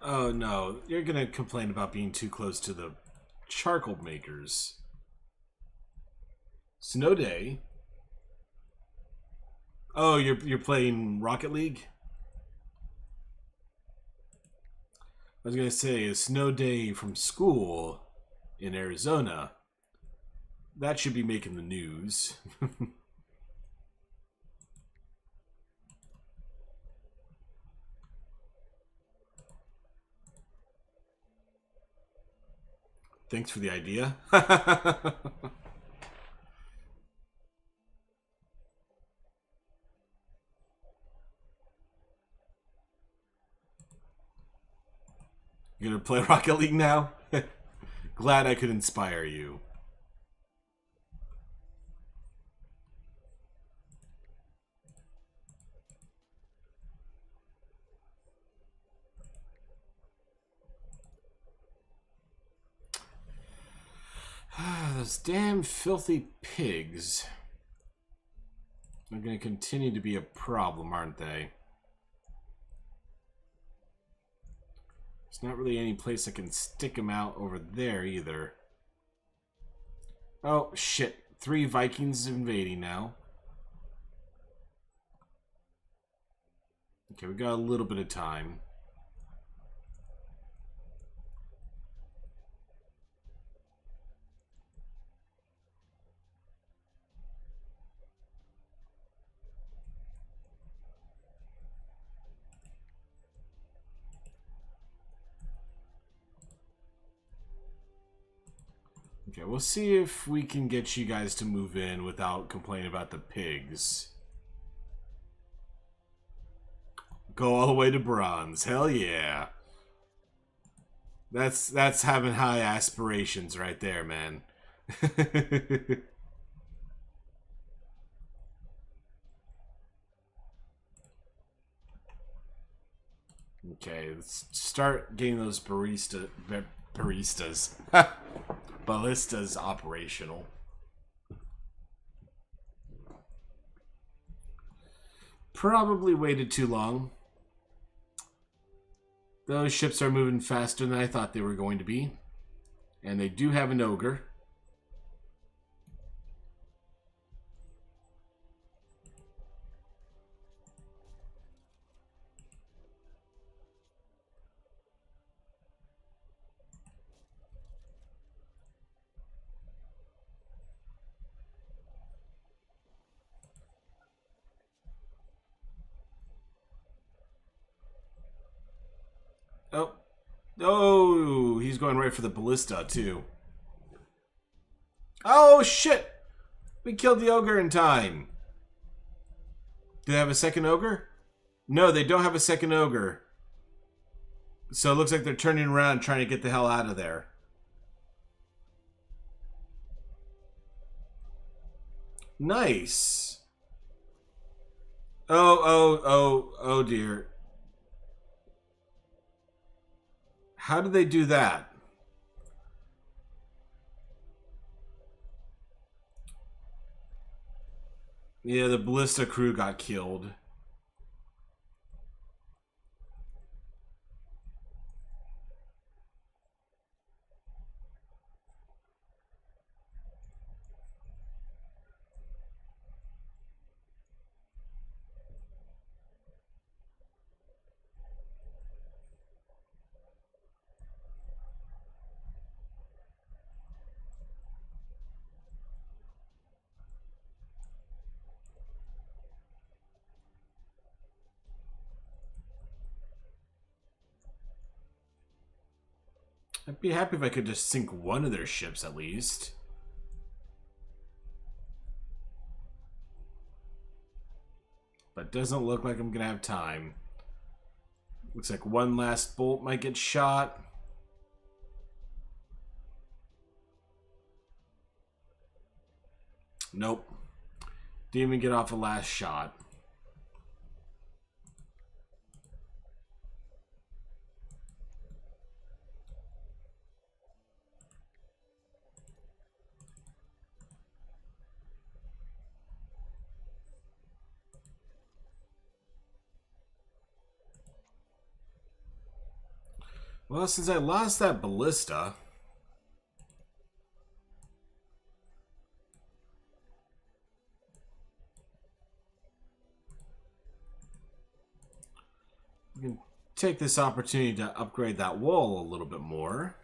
Oh no, you're gonna complain about being too close to the charcoal makers. Snow Day. Oh, you're playing Rocket League? I was gonna say a snow day from school in Arizona. That should be making the news. Thanks for the idea. You gonna play Rocket League now? Glad I could inspire you. Those damn filthy pigs are going to continue to be a problem, aren't they? There's not really any place I can stick them out over there either. Oh, shit. 3 Vikings invading now. Okay, we got a little bit of time. Okay, we'll see if we can get you guys to move in without complaining about the pigs. Go all the way to bronze. Hell yeah. That's having high aspirations right there, man. Okay, let's start getting those baristas, ballistas operational. Probably waited too long. Those ships are moving faster than I thought they were going to be. And they do have an ogre. Oh. Oh, he's going right for the ballista, too. Oh, shit! We killed the ogre in time. Do they have a second ogre? No, they don't have a second ogre. So it looks like they're turning around trying to get the hell out of there. Nice. Oh dear. How did they do that? Yeah, the ballista crew got killed. I'd be happy if I could just sink one of their ships at least. But doesn't look like I'm gonna have time. Looks like one last bolt might get shot. Nope. Didn't even get off a last shot. Well, since I lost that ballista, we can take this opportunity to upgrade that wall a little bit more.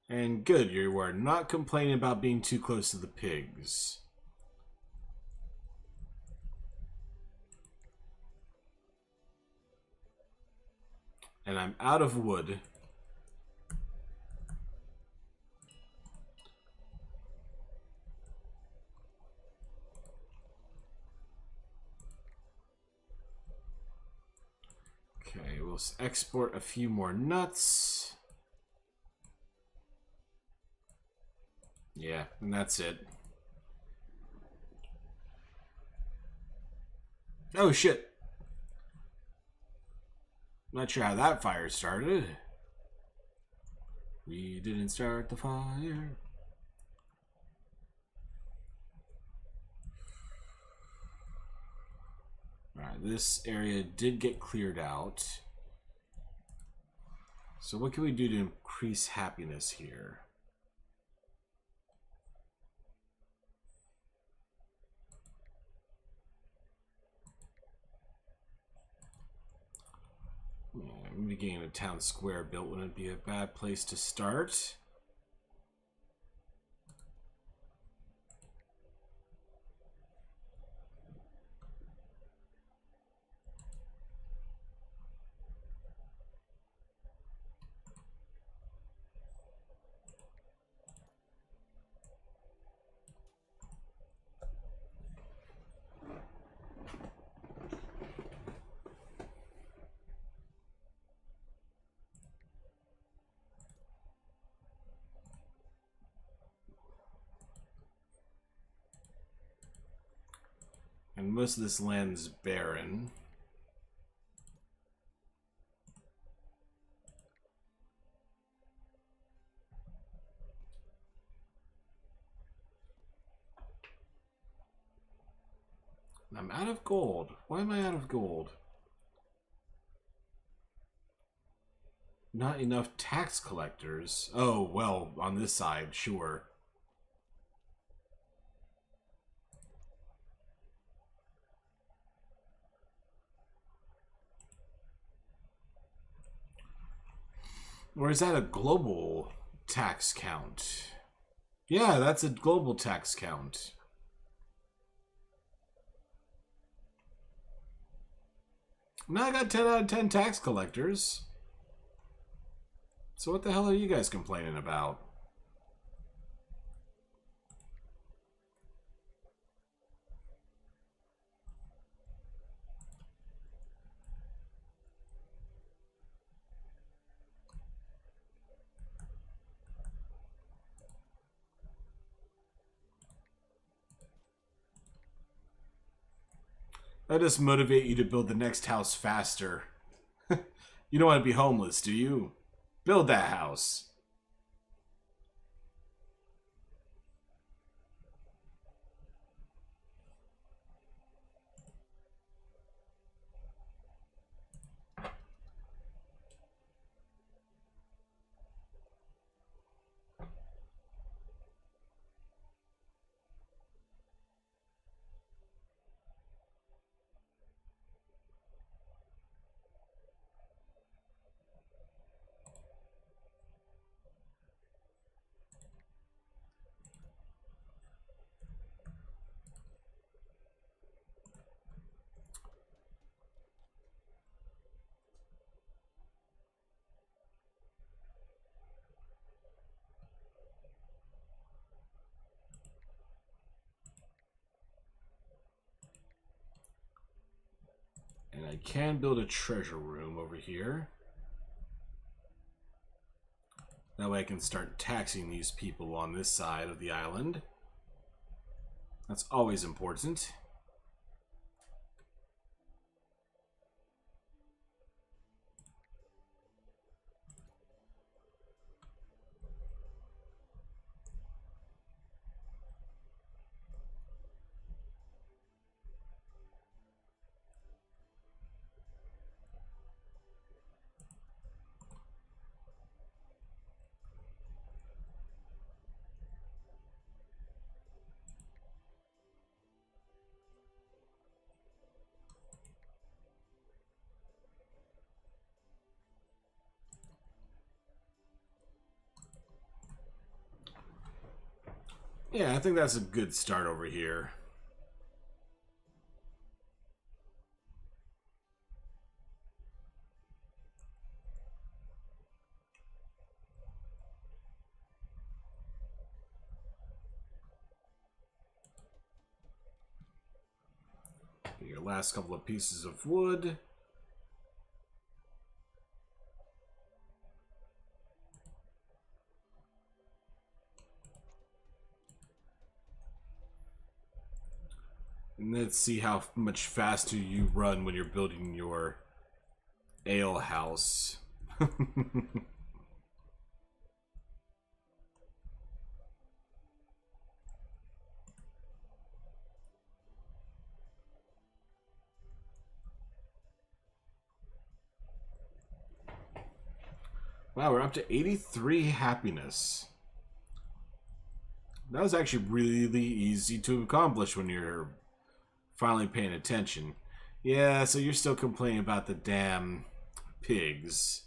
And good, you are not complaining about being too close to the pigs. And I'm out of wood. Okay, we'll export a few more nuts. Yeah, and that's it. Oh shit. Not sure how that fire started. We didn't start the fire. Alright, this area did get cleared out. So what can we do to increase happiness here? Maybe getting a town square built wouldn't be a bad place to start. And most of this land's barren. I'm out of gold. Why am I out of gold? Not enough tax collectors. Oh, well, on this side, sure. Or is that a global tax count? Yeah, that's a global tax count. Now I got 10 out of 10 tax collectors. So what the hell are you guys complaining about? That just motivate you to build the next house faster. You don't want to be homeless, do you? Build that house. And I can build a treasure room over here. That way I can start taxing these people on this side of the island. That's always important. Yeah, I think that's a good start over here. Get your last couple of pieces of wood. And let's see how much faster you run when you're building your ale house. Wow, we're up to 83 happiness. That was actually really easy to accomplish when you're finally paying attention. Yeah, so you're still complaining about the damn pigs.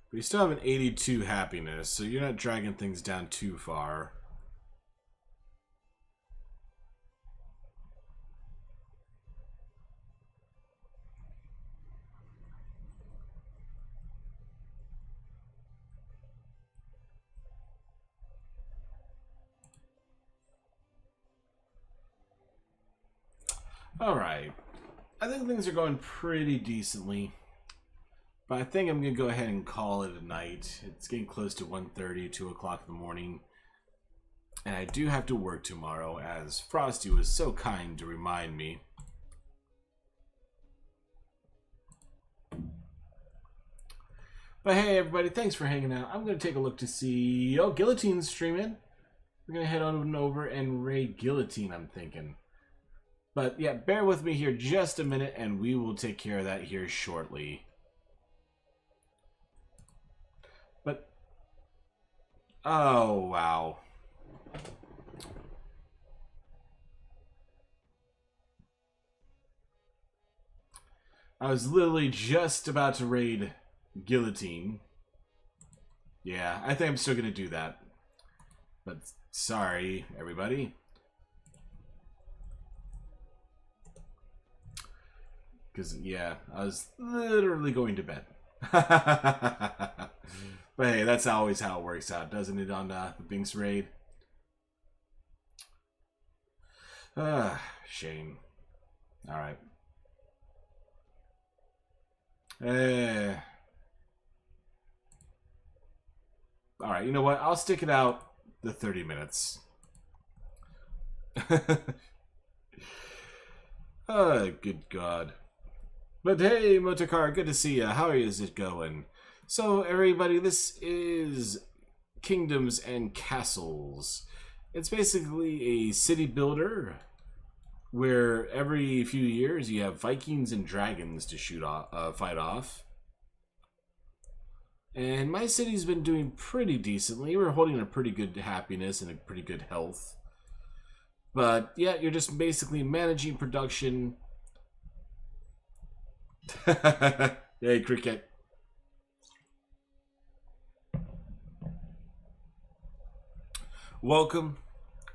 But you still have an 82 happiness, so you're not dragging things down too far. Alright. I think things are going pretty decently. But I think I'm going to go ahead and call it a night. It's getting close to 1:30, 2 o'clock in the morning. And I do have to work tomorrow, as Frosty was so kind to remind me. But hey everybody, thanks for hanging out. I'm going to take a look to see... Oh, Guillotine's streaming. We're going to head on over and raid Guillotine, I'm thinking. But yeah, bear with me here just a minute and we will take care of that here shortly. But... Oh, wow. I was literally just about to raid Guillotine. Yeah, I think I'm still going to do that. But sorry, everybody. Because, yeah, I was literally going to bed. But hey, that's always how it works out, doesn't it, on the Binks raid? Shame. Alright. Alright, you know what? I'll stick it out the 30 minutes. Oh, good God. But hey, Motorcar, good to see ya. How is it going? So, everybody, this is Kingdoms and Castles. It's basically a city builder where every few years you have Vikings and dragons to fight off. And my city's been doing pretty decently. We're holding a pretty good happiness and a pretty good health. But yeah, you're just basically managing production. Hey, cricket. Welcome.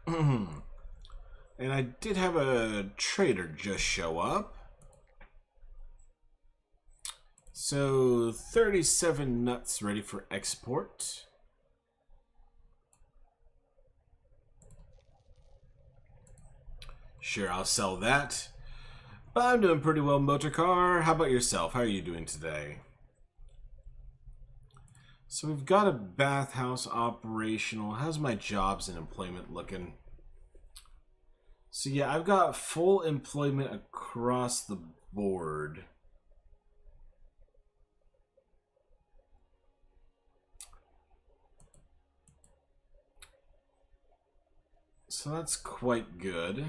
And I did have a trader just show up. So, 37 nuts ready for export. Sure, I'll sell that. But I'm doing pretty well, Motorcar. How about yourself? How are you doing today? So we've got a bathhouse operational. How's my jobs and employment looking? So yeah, I've got full employment across the board. So that's quite good.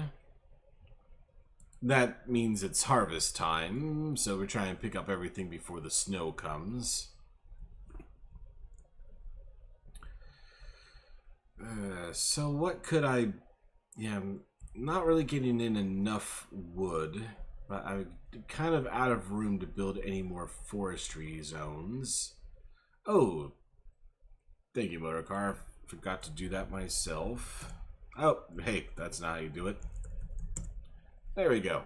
That means it's harvest time, so we're trying to pick up everything before the snow comes. So what could I... Yeah, I'm not really getting in enough wood, but I'm kind of out of room to build any more forestry zones. Oh, thank you, Motorcar. Forgot to do that myself. Oh, hey, that's not how you do it. There we go.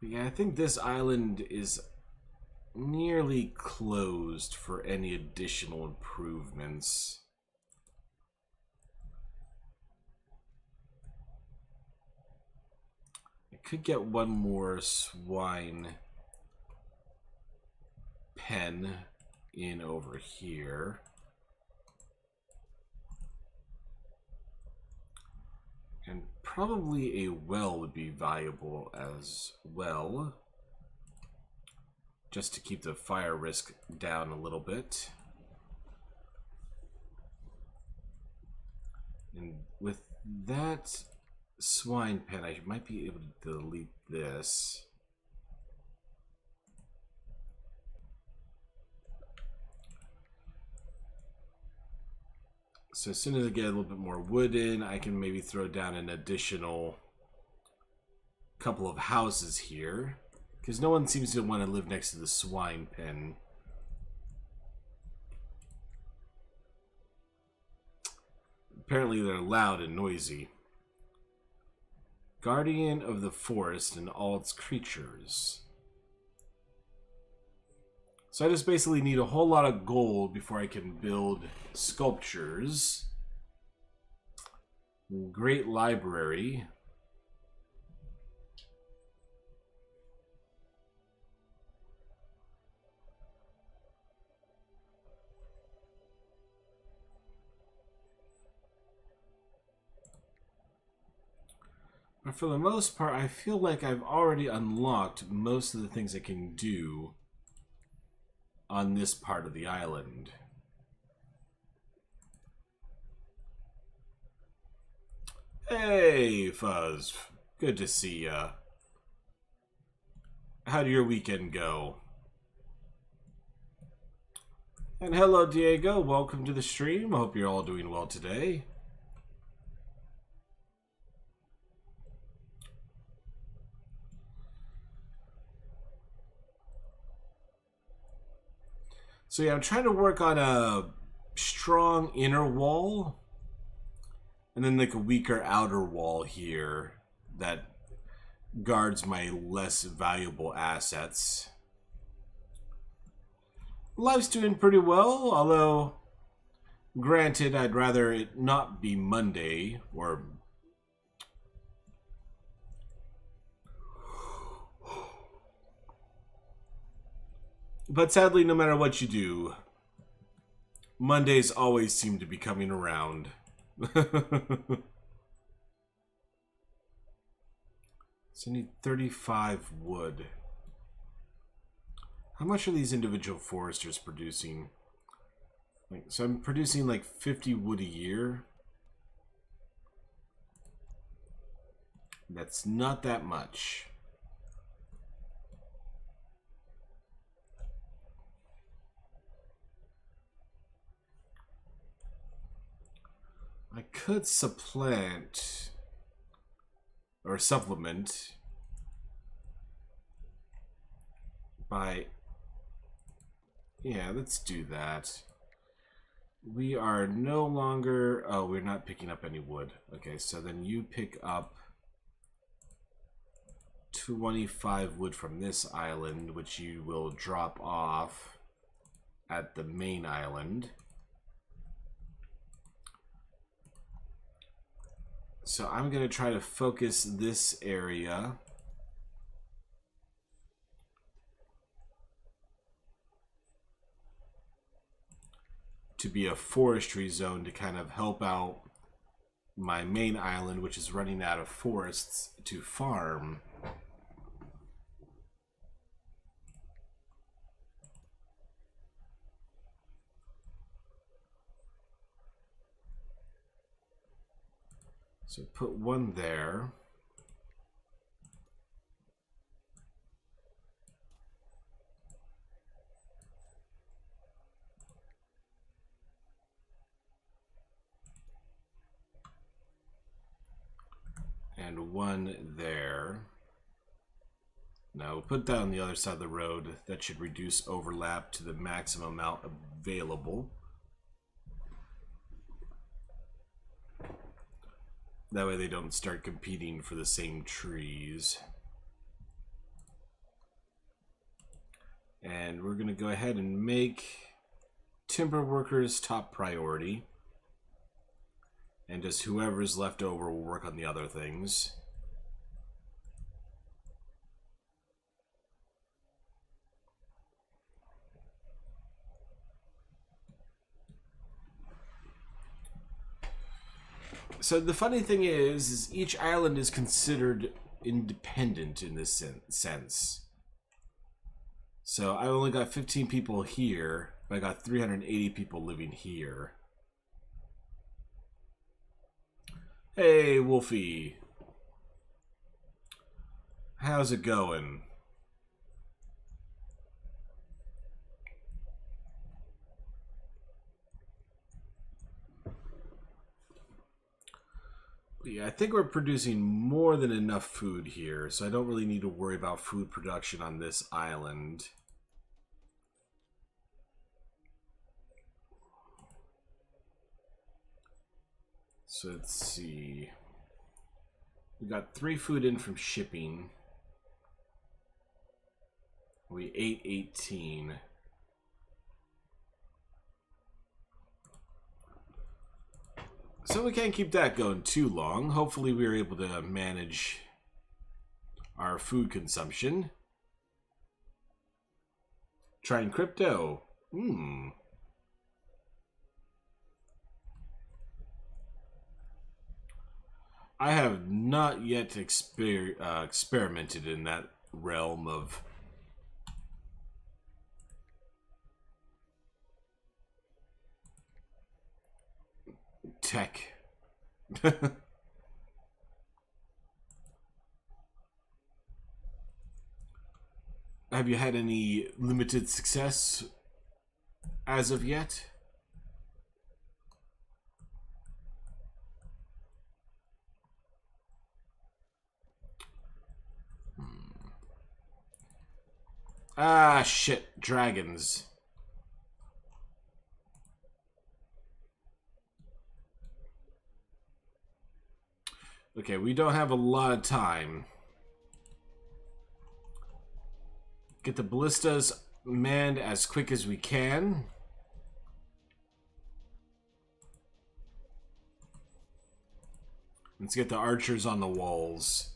Yeah, I think this island is nearly closed for any additional improvements. I could get one more swine pen in over here. And probably a well would be valuable as well, just to keep the fire risk down a little bit. And with that swine pen, I might be able to delete this. So as soon as I get a little bit more wood in, I can maybe throw down an additional couple of houses here. Because no one seems to want to live next to the swine pen. Apparently they're loud and noisy. Guardian of the forest and all its creatures. So I just basically need a whole lot of gold before I can build sculptures. Great library. But for the most part, I feel like I've already unlocked most of the things I can do on this part of the island. Hey, Fuzz. Good to see ya. How'd your weekend go? And hello, Diego. Welcome to the stream. I hope you're all doing well today. So yeah, I'm trying to work on a strong inner wall and then like a weaker outer wall here that guards my less valuable assets. Life's doing pretty well, although granted I'd rather it not be Monday or but sadly no matter what you do, Mondays always seem to be coming around. So I need 35 wood. How much are these individual foresters producing? So I'm producing like 50 wood a year. That's not that much. I could supplant or supplement by, yeah, let's do that. We are no longer, oh, we're not picking up any wood. Okay, so then you pick up 25 wood from this island, which you will drop off at the main island. So I'm going to try to focus this area to be a forestry zone to kind of help out my main island, which is running out of forests to farm. So put one there. And one there. Now we'll put that on the other side of the road. That should reduce overlap to the maximum amount available. That way they don't start competing for the same trees. And we're going to go ahead and make timber workers top priority. And just whoever's left over will work on the other things. So the funny thing is each island is considered independent in this sense. So I only got 15 people here, but I got 380 people living here. Hey, Wolfie. How's it going? Yeah, I think we're producing more than enough food here, so I don't really need to worry about food production on this island. So let's see. We got 3 food in from shipping. We ate 18. So we can't keep that going too long. Hopefully we are able to manage our food consumption. Trying crypto. I have not yet experimented in that realm of tech. Have you had any limited success as of yet? Ah, shit. Dragons. Okay, we don't have a lot of time. Get the ballistas manned as quick as we can. Let's get the archers on the walls.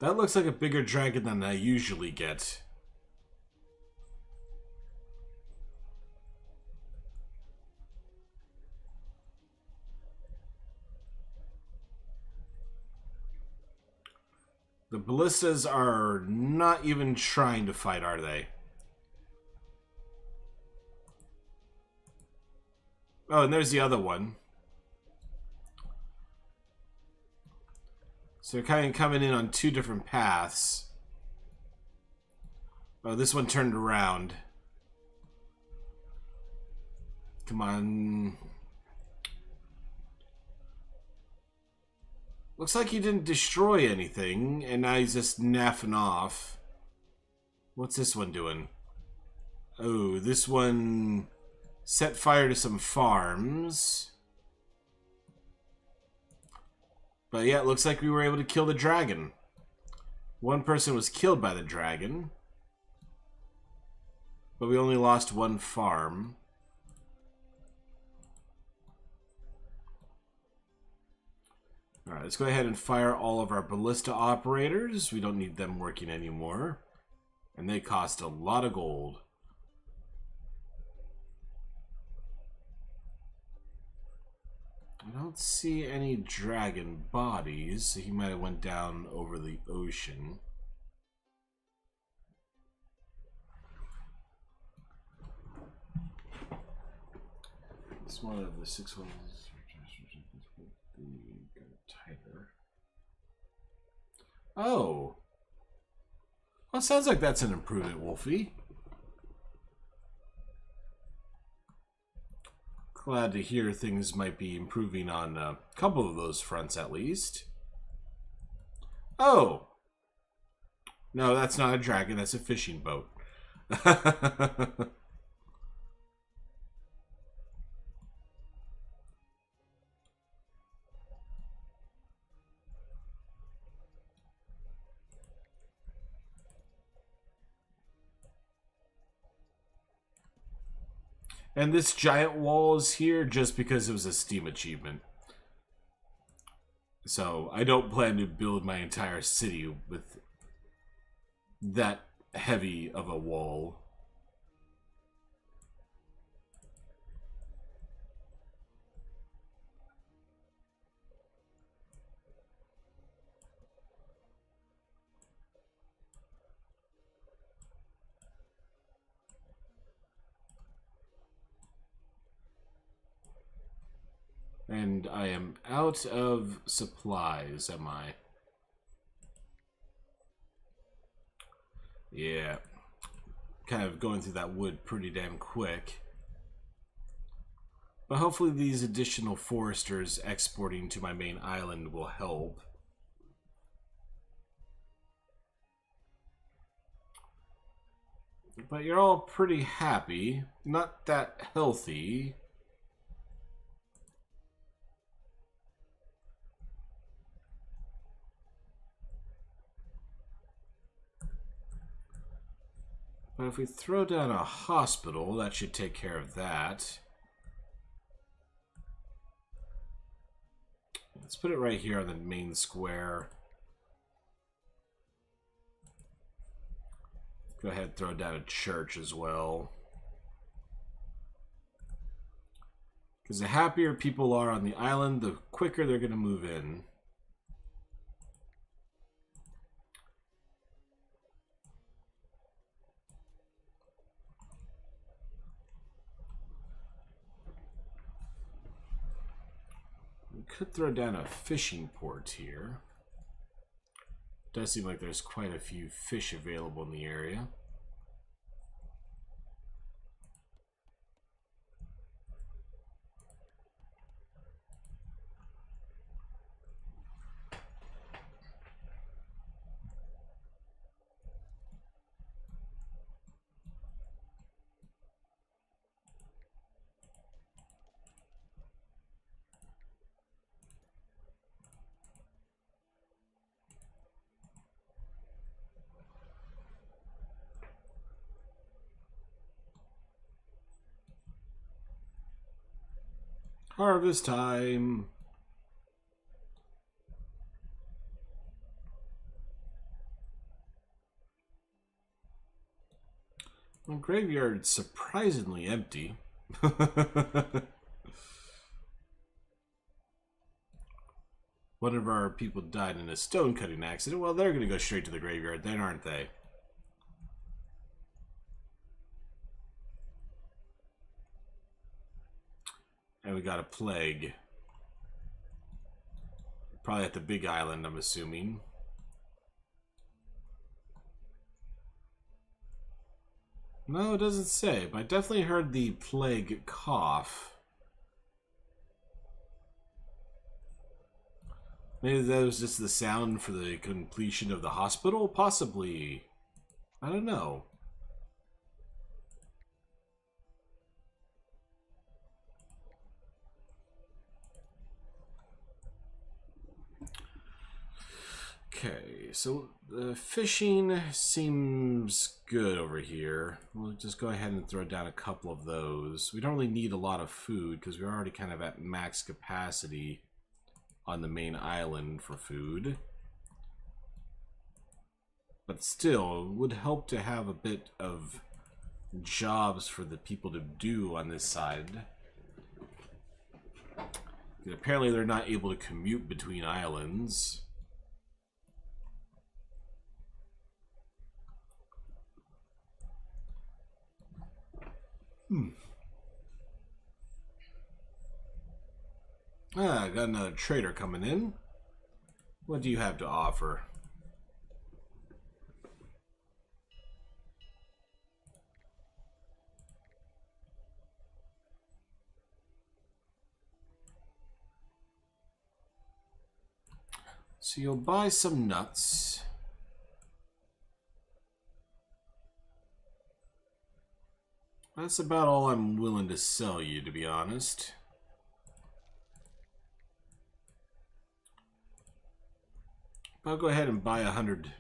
That looks like a bigger dragon than I usually get. The ballistas are not even trying to fight, are they? Oh, and there's the other one. So they're kind of coming in on 2 different paths. Oh, this one turned around. Come on. Looks like he didn't destroy anything, and now he's just naffing off. What's this one doing? Oh, this one set fire to some farms. But yeah, it looks like we were able to kill the dragon. 1 person was killed by the dragon. But we only lost 1 farm. Alright, let's go ahead and fire all of our ballista operators. We don't need them working anymore. And they cost a lot of gold. I don't see any dragon bodies, so he might have went down over the ocean. It's one of the 6 ones. Tighter. Oh. Well, sounds like that's an improvement, Wolfie. Glad to hear things might be improving on a couple of those fronts at least. Oh! No, that's not a dragon, that's a fishing boat. And this giant wall is here just because it was a Steam achievement. So I don't plan to build my entire city with that heavy of a wall. And I am out of supplies, am I? Yeah. Kind of going through that wood pretty damn quick. But hopefully these additional foresters exporting to my main island will help. But you're all pretty happy. Not that healthy. But if we throw down a hospital, that should take care of that. Let's put it right here on the main square. Go ahead and throw down a church as well. Because the happier people are on the island, the quicker they're going to move in. We could throw down a fishing port here. Does seem like there's quite a few fish available in the area. Harvest time. Well, graveyard's surprisingly empty. One of our people died in a stone cutting accident. Well, they're going to go straight to the graveyard then, aren't they? And we got a plague. Probably at the big island, I'm assuming. No, it doesn't say, but I definitely heard the plague cough. Maybe that was just the sound for the completion of the hospital? Possibly. I don't know. Okay, so the fishing seems good over here. We'll just go ahead and throw down a couple of those. We don't really need a lot of food because we're already kind of at max capacity on the main island for food. But still, it would help to have a bit of jobs for the people to do on this side. Apparently they're not able to commute between islands. Ah, got another trader coming in. What do you have to offer? So you'll buy some nuts. That's about all I'm willing to sell you, to be honest. I'll go ahead and buy 100.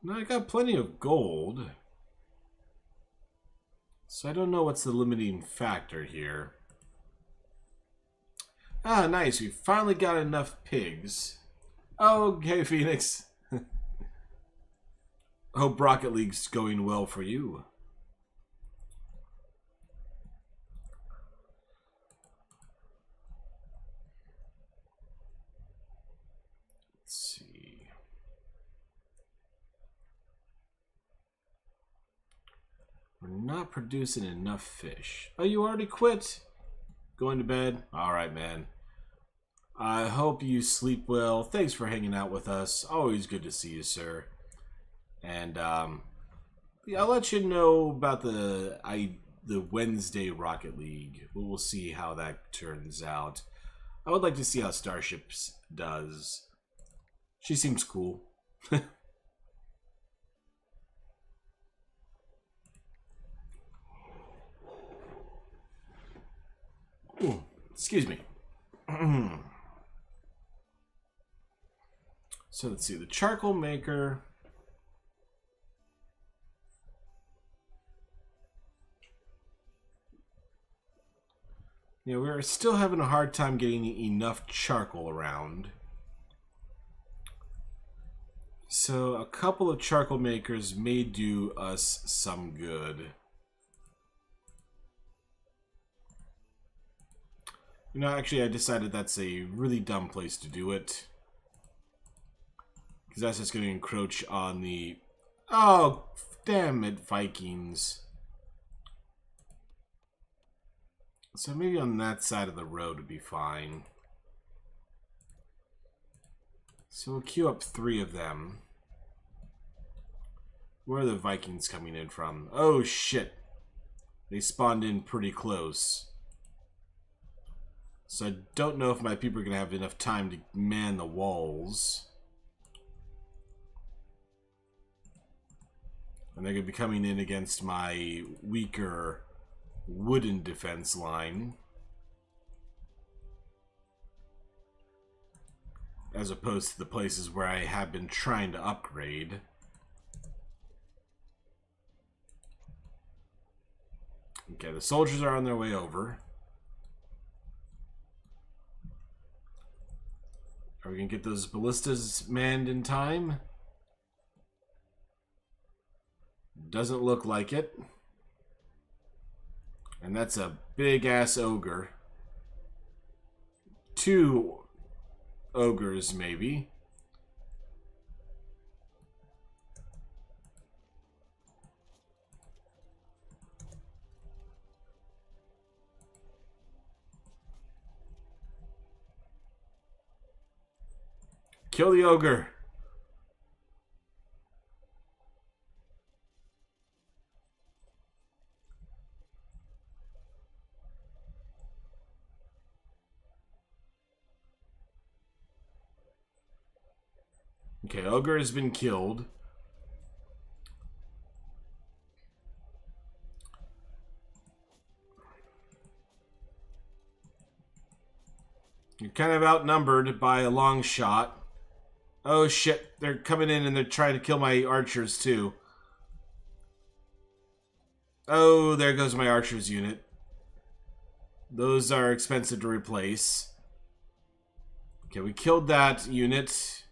Now I got plenty of gold. So I don't know what's the limiting factor here. Ah, nice. We finally got enough pigs. Okay, Phoenix. Hope Rocket League's going well for you. Let's see. We're not producing enough fish. Oh, you already quit? Going to bed? Alright, man. I hope you sleep well. Thanks for hanging out with us. Always good to see you, sir. And yeah, I'll let you know about the Wednesday Rocket League. We'll see how that turns out. I would like to see how Starships does. She seems cool. Ooh, excuse me. So let's see. The charcoal maker. Yeah, we're still having a hard time getting enough charcoal around. So a couple of charcoal makers may do us some good. You know, actually, I decided that's a really dumb place to do it. Because that's just going to encroach on the... Oh, damn it, Vikings. So maybe on that side of the road would be fine. So we'll queue up 3 of them. Where are the Vikings coming in from? Oh, shit. They spawned in pretty close. So I don't know if my people are going to have enough time to man the walls. And they're going to be coming in against my weaker wooden defense line. As opposed to the places where I have been trying to upgrade. Okay, the soldiers are on their way over. Are we going to get those ballistas manned in time? Doesn't look like it. And that's a big-ass ogre. 2 ogres, maybe. Kill the ogre. Okay, ogre has been killed. You're kind of outnumbered by a long shot. Oh shit, they're coming in and they're trying to kill my archers too. Oh, there goes my archers unit. Those are expensive to replace. Okay, we killed that unit.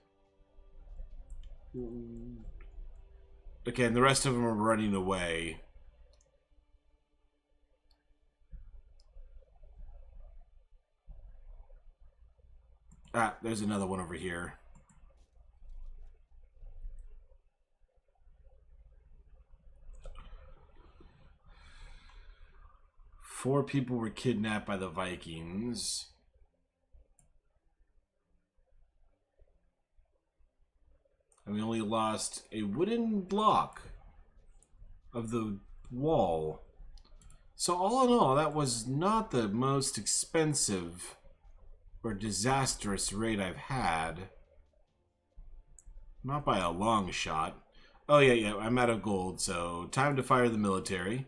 Okay, and the rest of them are running away. Ah, there's another one over here. Four people were kidnapped by the Vikings. And we only lost a wooden block of the wall. So all in all, that was not the most expensive or disastrous raid I've had. Not by a long shot. Oh yeah, I'm out of gold, so time to fire the military.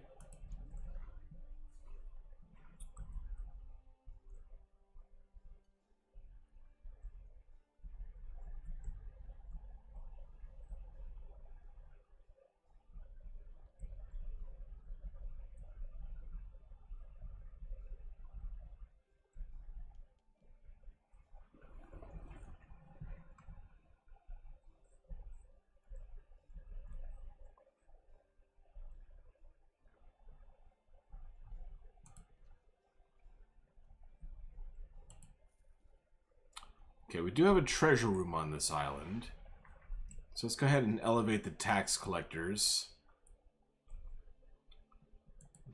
Okay, we do have a treasure room on this island. So let's go ahead and elevate the tax collectors.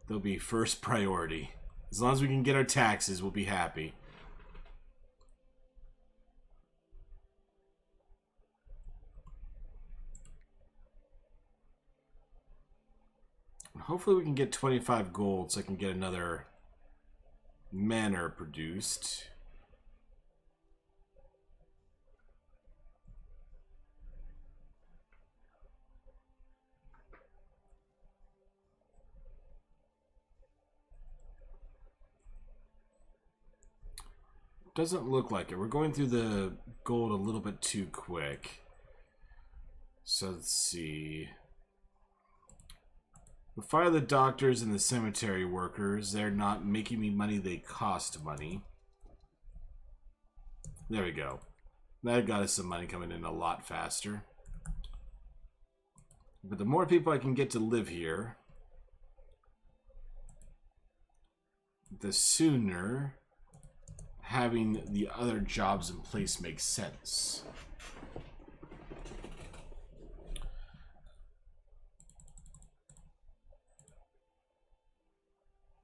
They'll be first priority. As long as we can get our taxes, we'll be happy. Hopefully we can get 25 gold so I can get another manor produced. Doesn't look like it. We're going through the gold a little bit too quick. So let's see. We'll fire the doctors and the cemetery workers. They're not making me money, they cost money. There we go. That got us some money coming in a lot faster. But the more people I can get to live here, the sooner having the other jobs in place makes sense.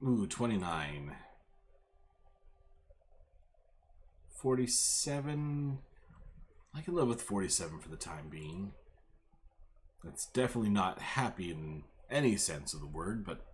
Ooh, 29. 47. I can live with 47 for the time being. That's definitely not happy in any sense of the word, but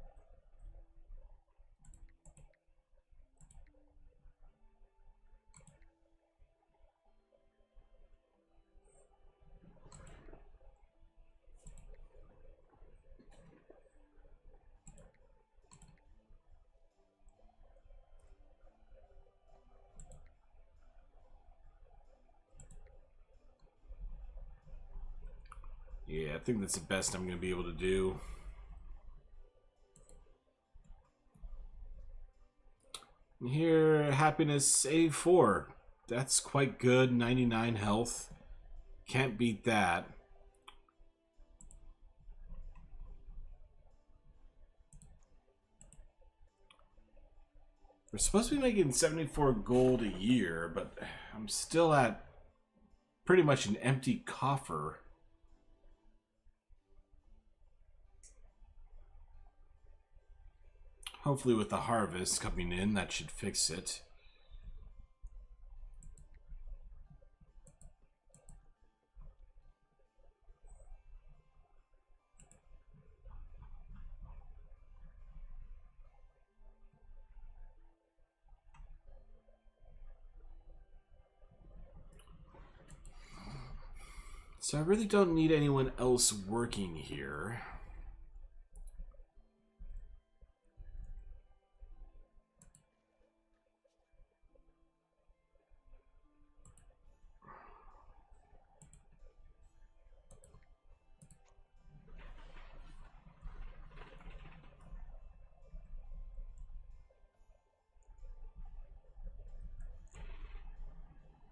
yeah, I think that's the best I'm going to be able to do. Here, happiness 84. That's quite good. 99 health. Can't beat that. We're supposed to be making 74 gold a year, but I'm still at pretty much an empty coffer. Hopefully with the harvest coming in, that should fix it. So I really don't need anyone else working here.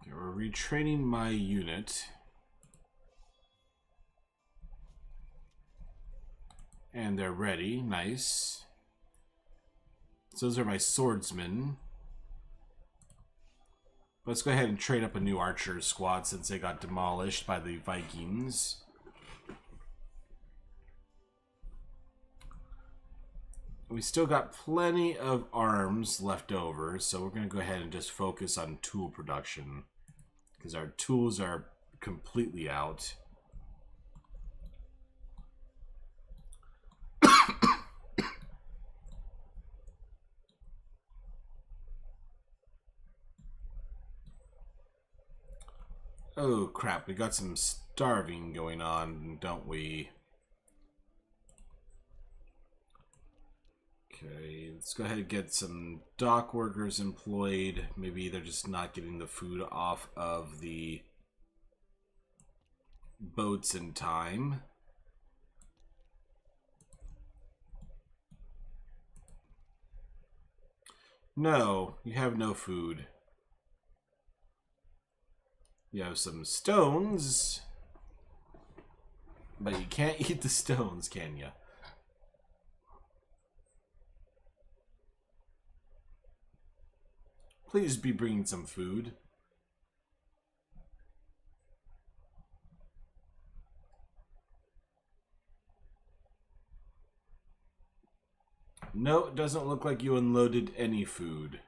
Okay, we're retraining my unit. And they're ready. Nice. So those are my swordsmen. Let's go ahead and trade up a new archer squad since they got demolished by the Vikings. We still got plenty of arms left over, so we're going to go ahead and just focus on tool production because our tools are completely out. Oh crap, we got some starving going on, don't we? Okay, let's go ahead and get some dock workers employed. Maybe they're just not getting the food off of the boats in time. No, you have no food. You have some stones, but you can't eat the stones, can you? Please be bringing some food. No, it doesn't look like you unloaded any food.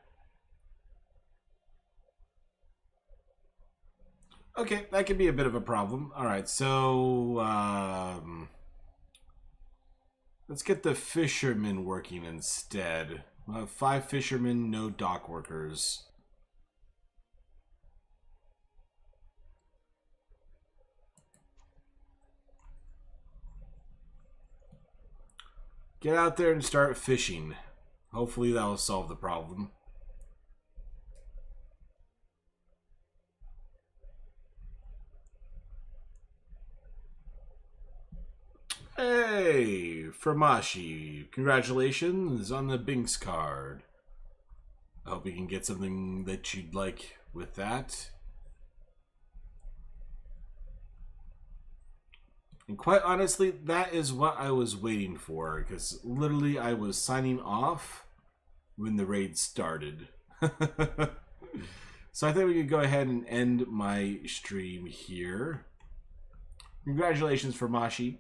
Okay, that could be a bit of a problem. Alright, so Let's get the fishermen working instead. We'll have 5 fishermen, no dock workers. Get out there and start fishing. Hopefully that will solve the problem. Hey, Framashi, congratulations on the Binks card. I hope you can get something that you'd like with that. And quite honestly, that is what I was waiting for, because literally I was signing off when the raid started. So I think we could go ahead and end my stream here. Congratulations, Framashi.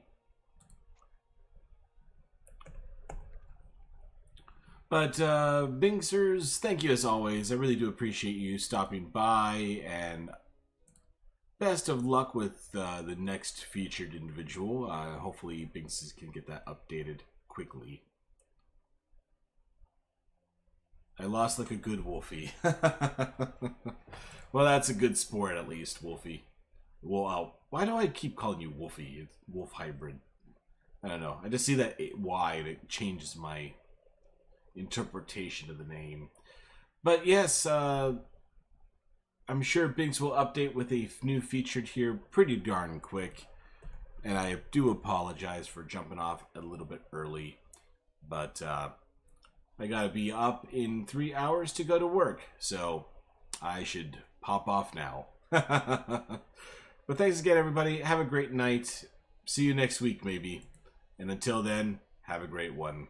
But Binksers, thank you as always. I really do appreciate you stopping by, and best of luck with the next featured individual. Hopefully Binks can get that updated quickly. I lost like a good Wolfie. Well, that's a good sport at least, Wolfie. Well, why do I keep calling you Wolfie? It's Wolf Hybrid. I don't know. I just see that Y and it changes my interpretation of the name. But yes, I'm sure Binks will update with a new featured here pretty darn quick. And I do apologize for jumping off a little bit early. But I gotta be up in 3 hours to go to work. So I should pop off now. But thanks again, everybody. Have a great night. See you next week, maybe. And until then, have a great one.